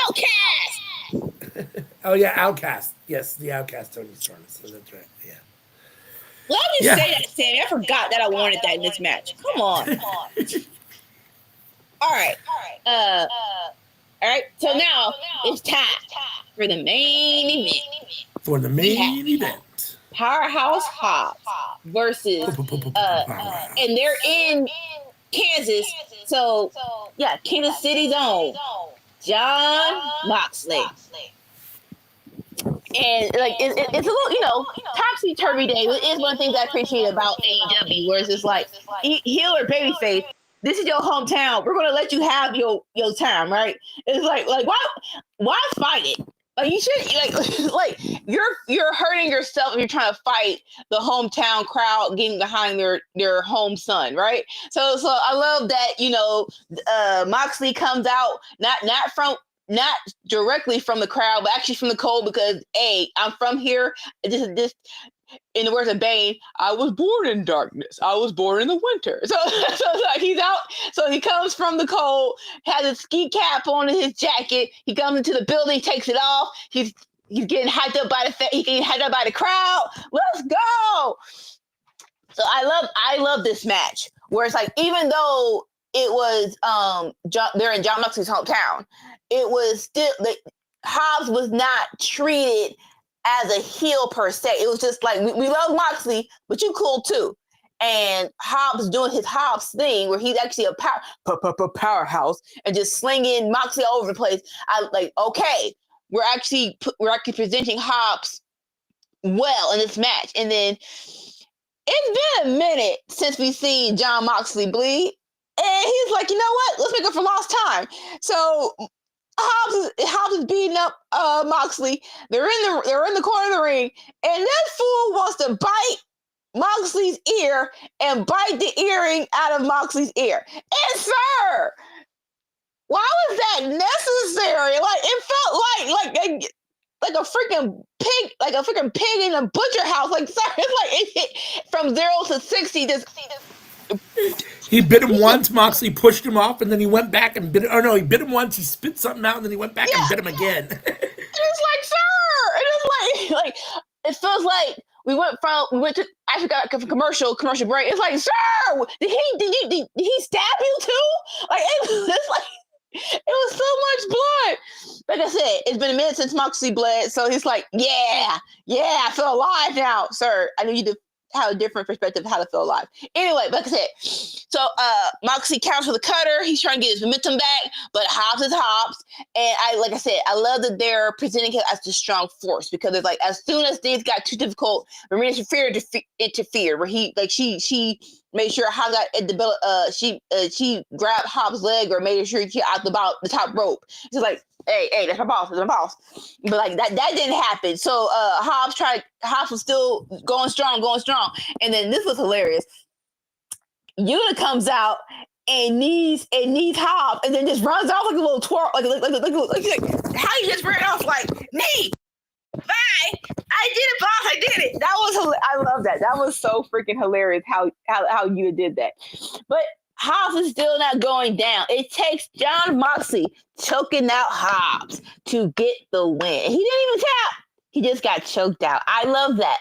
Outcast. Oh yeah, Outcast. Yes, the Outcast Tony Storm. So that's right. Yeah. Let me say that, Sammy. I forgot that I wanted that in this match. Come on. All right. All right. So now it's time for the main event. For the main event. Powerhouse Hobbs versus and they're in Kansas. So yeah, Kansas City's own John Moxley. And like it's a little, topsy turvy day. It is one of the things I appreciate about AEW, where it's just like heel or babyface. This is your hometown. We're gonna let you have your time, right? It's like why fight it? Like you should like you're hurting yourself if you're trying to fight the hometown crowd getting behind their home son, right? So I love that Moxley comes out not directly from the crowd, but actually from the cold because I'm from here. This in the words of Bane, I was born in darkness. I was born in the winter. So he's out. So he comes from the cold, has a ski cap on in his jacket. He comes into the building, takes it off. He's getting hyped up by the crowd. Let's go. So I love this match where it's like, even though it was they're in John Moxley's hometown, it was still Hobbs was not treated as a heel per se. It was just like, we love Moxley, but you cool too. And Hobbs doing his Hobbs thing where he's actually a powerhouse and just slinging Moxley all over the place. I like, okay, we're actually presenting Hobbs well in this match. And then it's been a minute since we've seen John Moxley bleed. And he's like, you know what? Let's make up for lost time. So Hobbs is beating up Moxley. They're in the corner of the ring, and that fool wants to bite Moxley's ear and bite the earring out of Moxley's ear. And sir, why was that necessary? Like it felt like a freaking pig in a butcher house. Like sorry, it's like it hit from 0 to 60. He bit him once, Moxley pushed him off, and then he went back and bit him. Oh no, he bit him once, he spit something out, and then he went back and bit him again. And it's like, sir, and it's like it feels like we went to actually got a commercial break. It's like, sir, did he stab you too? Like it's like it was so much blood. Like I said, it's been a minute since Moxley bled, so he's like, yeah, I feel alive now, sir. I need you to have a different perspective of how to feel alive. Anyway, like I said, so Moxley counts for the cutter. He's trying to get his momentum back, but Hobbs is Hobbs. And I love that they're presenting him as the strong force, because it's like as soon as things got too difficult, Marina Shafir interfered, where she made sure Hobbs got at the she grabbed Hobbs' leg or made sure he got out the top rope. She's like, hey, that's my boss. But like that didn't happen. So Hobbs was still going strong. And then this was hilarious. Yuta comes out and needs Hobbs, and then just runs off like a little twirl, like how you just ran off like knee. Bye. I did it, boss. I did it. I love that. That was so freaking hilarious how Yuta did that. But Hobbs is still not going down. It takes John Moxley choking out Hobbs to get the win. He didn't even tap. He just got choked out. I love that.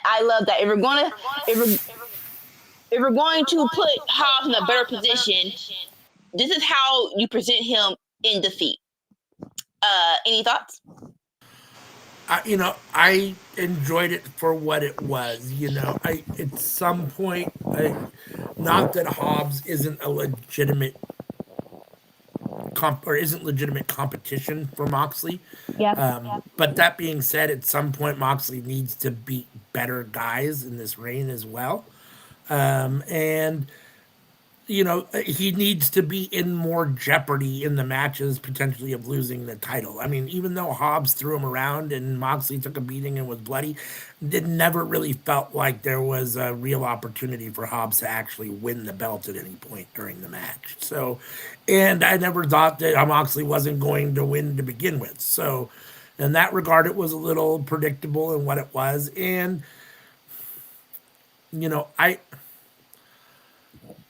If we're going to put Hobbs in a better position, this is how you present him in defeat. Any thoughts? I enjoyed it for what it was. At some point, not that Hobbs isn't a legitimate isn't legitimate competition for Moxley. But that being said, at some point, Moxley needs to beat better guys in this reign as well. And he needs to be in more jeopardy in the matches, potentially of losing the title. I mean, even though Hobbs threw him around and Moxley took a beating and was bloody, it never really felt like there was a real opportunity for Hobbs to actually win the belt at any point during the match. So, and I never thought that Moxley wasn't going to win to begin with. So, in that regard, it was a little predictable in what it was. And,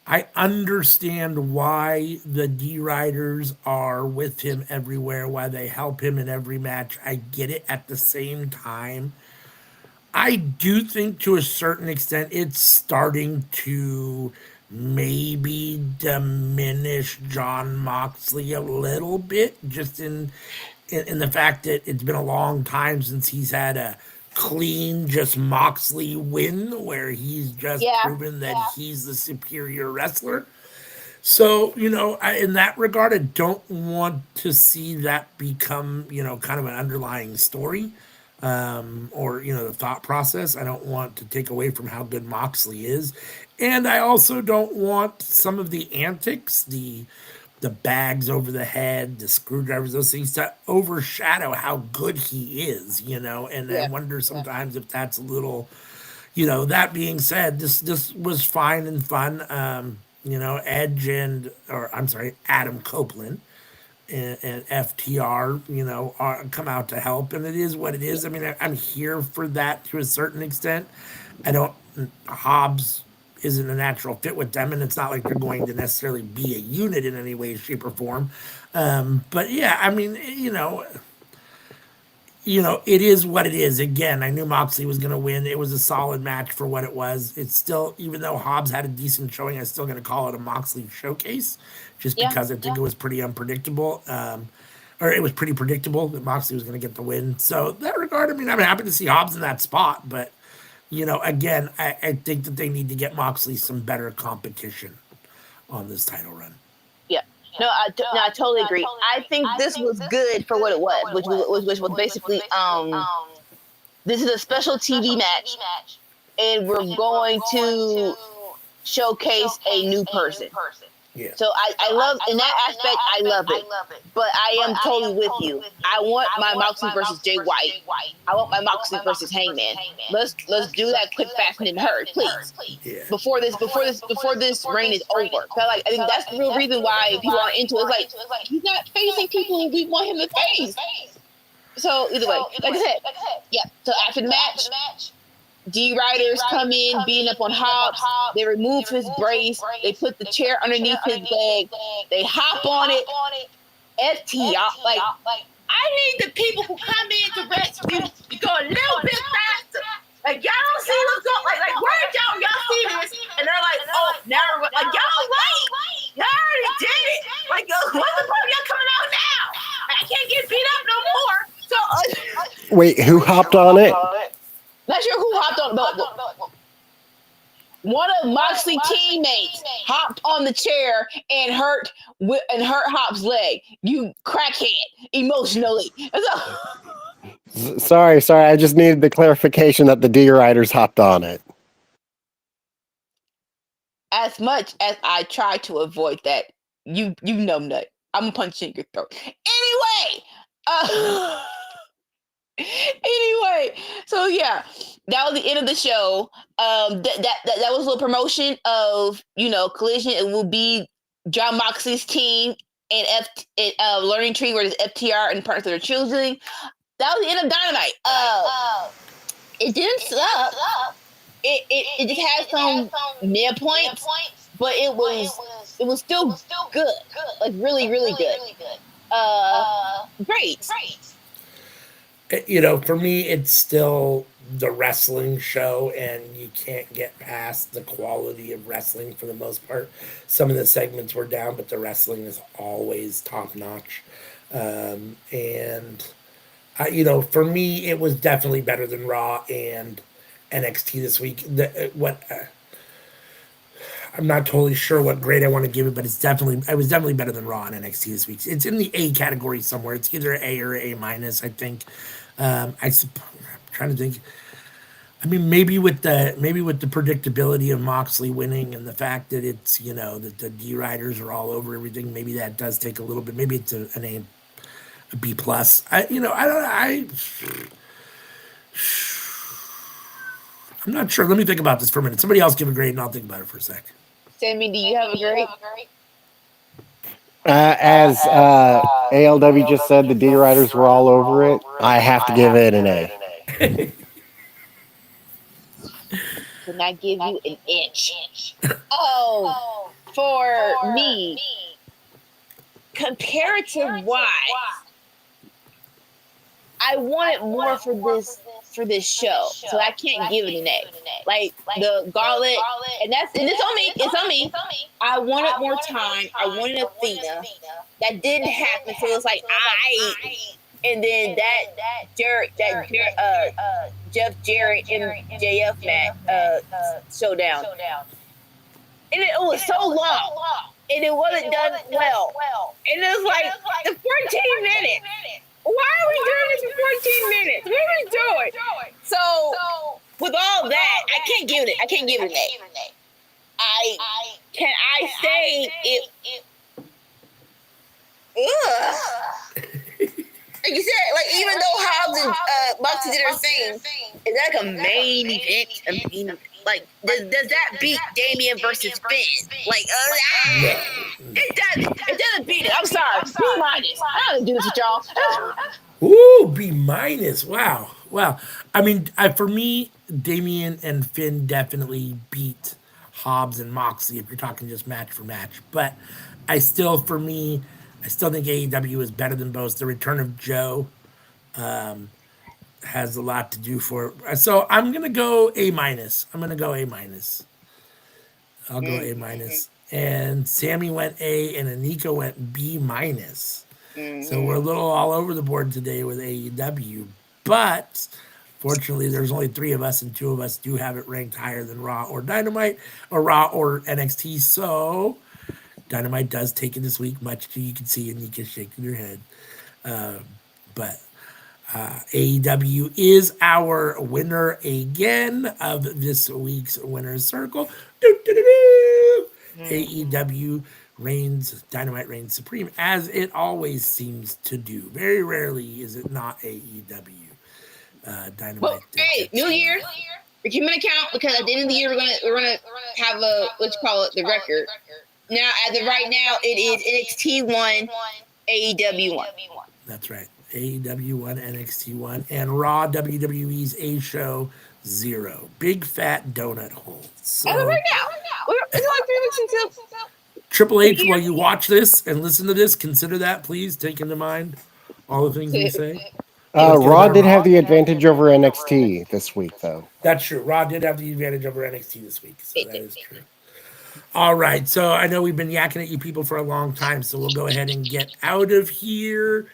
I understand why the D-Riders are with him everywhere, why they help him in every match. I get it. At the same time, I do think to a certain extent it's starting to maybe diminish John Moxley a little bit, just in the fact that it's been a long time since he's had a clean, just Moxley win where he's just Yeah. proven that he's the superior wrestler. So, in that regard, I don't want to see that become, kind of an underlying story, or, the thought process. I don't want to take away from how good Moxley is. And I also don't want some of the antics, the bags over the head, the screwdrivers, those things to overshadow how good he is, and I wonder sometimes if that's a little, that being said, this was fine and fun. Edge or I'm sorry, Adam Copeland and FTR, come out to help, and it is what it is. I mean, I'm here for that to a certain extent. I don't. Hobbs isn't a natural fit with them, and it's not like they're going to necessarily be a unit in any way, shape, or form. But yeah, I mean, it is what it is. Again, I knew Moxley was going to win. It was a solid match for what it was. It's still, even though Hobbs had a decent showing, I'm still going to call it a Moxley showcase, just because I think it was pretty unpredictable. Or it was pretty predictable that Moxley was going to get the win. So in that regard, I mean, I'm happy to see Hobbs in that spot, but again, I think that they need to get Moxley some better competition on this title run. Yeah. No, I totally agree. I think this was good for what it was, which was basically this is a special TV match, and we're going to showcase a new person. Yeah. So I love, in that aspect, I love it. But I am totally with you. I want my Moxley versus Jay White. I want my Moxley versus Hangman. Let's do that quick, fast, and hurry, please. Yeah. Before this reign is over. So I think that's the real reason why people aren't into it. It's like he's not facing people we want him to face. So either way, like I said, yeah. So after the match, D-Riders come in, beating up on Hobbs. They remove his brace. They put the chair underneath his leg. They hop on it. FTR, like, I need the people who come in to rescue to go a little bit faster. Like, y'all don't see what's going, like, where y'all see this? And they're like, oh, now we're, like, y'all late. Y'all already did it. Like, what's the point of y'all coming out now? I can't get beat up no more. So, Wait, who hopped on it? not sure who hopped on, but one of Moxley's teammates hopped on the chair and hurt Hobbs' leg. You crackhead, emotionally. Sorry. I just needed the clarification that the D-Riders hopped on it. As much as I try to avoid that, you nut. I'm gonna punch you in your throat. Anyway, so yeah, that was the end of the show. That was a little promotion of Collision. It will be John Moxley's team and Learning Tree, where there's FTR and parts of their children. That was the end of Dynamite. It didn't suck. It just had some mid points, but it was still good. Like really, really good. Great. For me, it's still the wrestling show, and you can't get past the quality of wrestling for the most part. Some of the segments were down, but the wrestling is always top notch. For me, it was definitely better than Raw and NXT this week. I'm not totally sure what grade I want to give it, but it was definitely better than Raw and NXT this week. It's in the A category somewhere. It's either A or A minus, I think. I'm trying to think. I mean, maybe with the predictability of Moxley winning and the fact that it's that the D-Riders are all over everything, maybe that does take a little bit. Maybe it's a B plus. I'm not sure. Let me think about this for a minute. Somebody else give a grade, and I'll think about it for a sec. Sammy, do you have a grade? As ALW just said, the D-Riders were all over it. I have to give it an A. Can I give you an inch? Oh, for me, comparative wise, I wanted more for this for this show, so I can't give it an A. Like the Garlic, and it's on me. It's on me. I wanted more time. I wanted Athena. That didn't happen, so it's like and then Jeff Jarrett MJF match showdown, and it was so long, and it wasn't done well, and it was like the 14 minutes. Why are we doing this for 14 minutes? What are we doing? So with all that, I can't give it an A. Can I say it? Like you said, like even though Hobbs and Moxie did their thing, is that like a main event? I mean, like does that beat Damian versus Finn? Like, it doesn't beat it. I'm sorry. B-. I don't do this with y'all. Ooh, B-. Wow. I mean, for me, Damian and Finn definitely beat Hobbs and Moxley if you're talking just match for match. But I still think AEW is better than both. The return of Joe has a lot to do for it. So I'm going to go A-. I'll go A-. And Sammy went A and Anika went B-. So we're a little all over the board today with AEW. But fortunately, there's only 3 of us, and 2 of us do have it ranked higher than Raw or Dynamite, or Raw or NXT. So Dynamite does take it this week, much to you can see Anika shaking her head. But AEW is our winner again of this week's Winner's Circle. AEW Dynamite reigns supreme, as it always seems to do. Very rarely is it not AEW. Dynamite. Well, hey, New Year. We're keeping an account because at the end of the year we're gonna have the record. Now, as of right now, it is NXT 1, AEW 1. That's right. AEW 1, NXT 1, and Raw WWE's A Show 0. Big fat donut hole. So, as of right now, it's only 3 weeks until. Triple H, while you watch this and listen to this, consider that, please. Take into mind all the things we say. Raw did have the advantage over NXT this week, though. That's true. Raw did have the advantage over NXT this week, so that is true. All right, so I know we've been yakking at you people for a long time, so we'll go ahead and get out of here.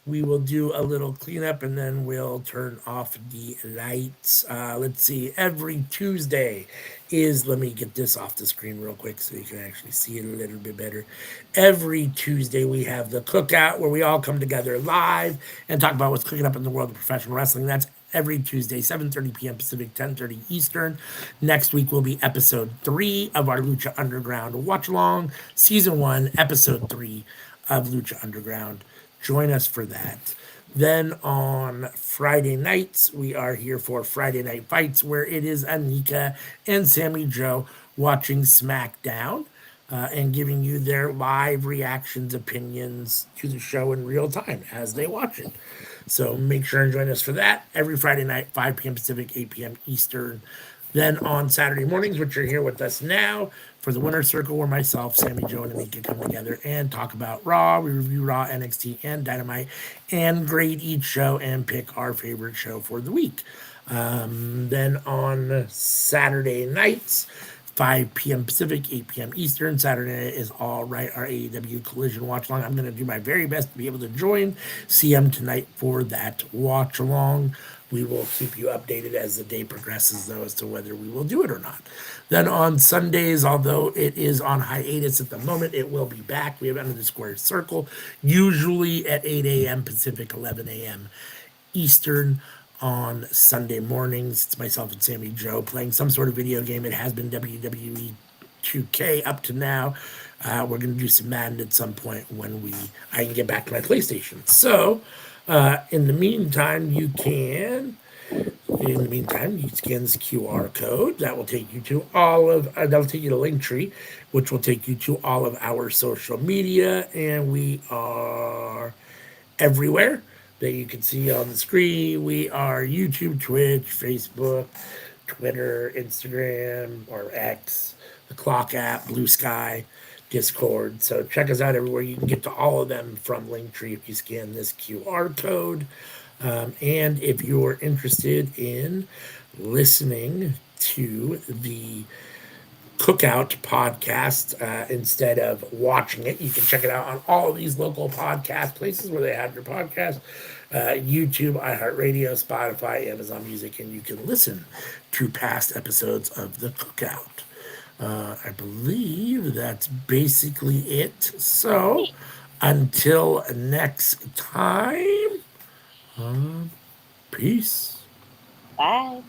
We will do a little cleanup, and then we'll turn off the lights. Let's see. Every Tuesday let me get this off the screen real quick so you can actually see it a little bit better. Every Tuesday, we have the Cookout, where we all come together live and talk about what's cooking up in the world of professional wrestling. That's every Tuesday, 7:30 p.m. Pacific, 10:30 Eastern. Next week will be episode 3 of our Lucha Underground watch-along, season 1, episode 3 of Lucha Underground. Join us for that. Then on Friday nights, we are here for Friday Night Fights, where it is Anika and Sammy Joe watching SmackDown and giving you their live reactions, opinions to the show in real time as they watch it. So make sure and join us for that every Friday night, 5 p.m. Pacific, 8 p.m. Eastern. Then on Saturday mornings, which are here with us now, for the Winner's Circle, where myself, Sammy, Joe, and Anika come together and talk about Raw. We review Raw, NXT, and Dynamite, and grade each show and pick our favorite show for the week. Then on Saturday nights, 5 p.m. Pacific, 8 p.m. Eastern. Saturday night is All Right, our AEW Collision watch along. I'm going to do my very best to be able to join CM tonight for that watch along. We will keep you updated as the day progresses, though, as to whether we will do it or not. Then on Sundays, although it is on hiatus at the moment, it will be back. We have Under the Square Circle, usually at 8 a.m. Pacific, 11 a.m. Eastern on Sunday mornings. It's myself and Sammy Joe playing some sort of video game. It has been WWE 2K up to now. We're going to do some Madden at some point when I can get back to my PlayStation. So, in the meantime, you scan this QR code. That will take you to that'll take you to Linktree, which will take you to all of our social media, and we are everywhere that you can see on the screen. We are YouTube, Twitch, Facebook, Twitter, Instagram, or X, the Clock app, Blue Sky, Discord. So check us out everywhere. You can get to all of them from Linktree if you scan this QR code. And if you're interested in listening to the Cookout podcast instead of watching it, you can check it out on all of these local podcast places where they have your podcast. YouTube, iHeartRadio, Spotify, Amazon Music, and you can listen to past episodes of the Cookout. I believe that's basically it. So until next time, peace. Bye.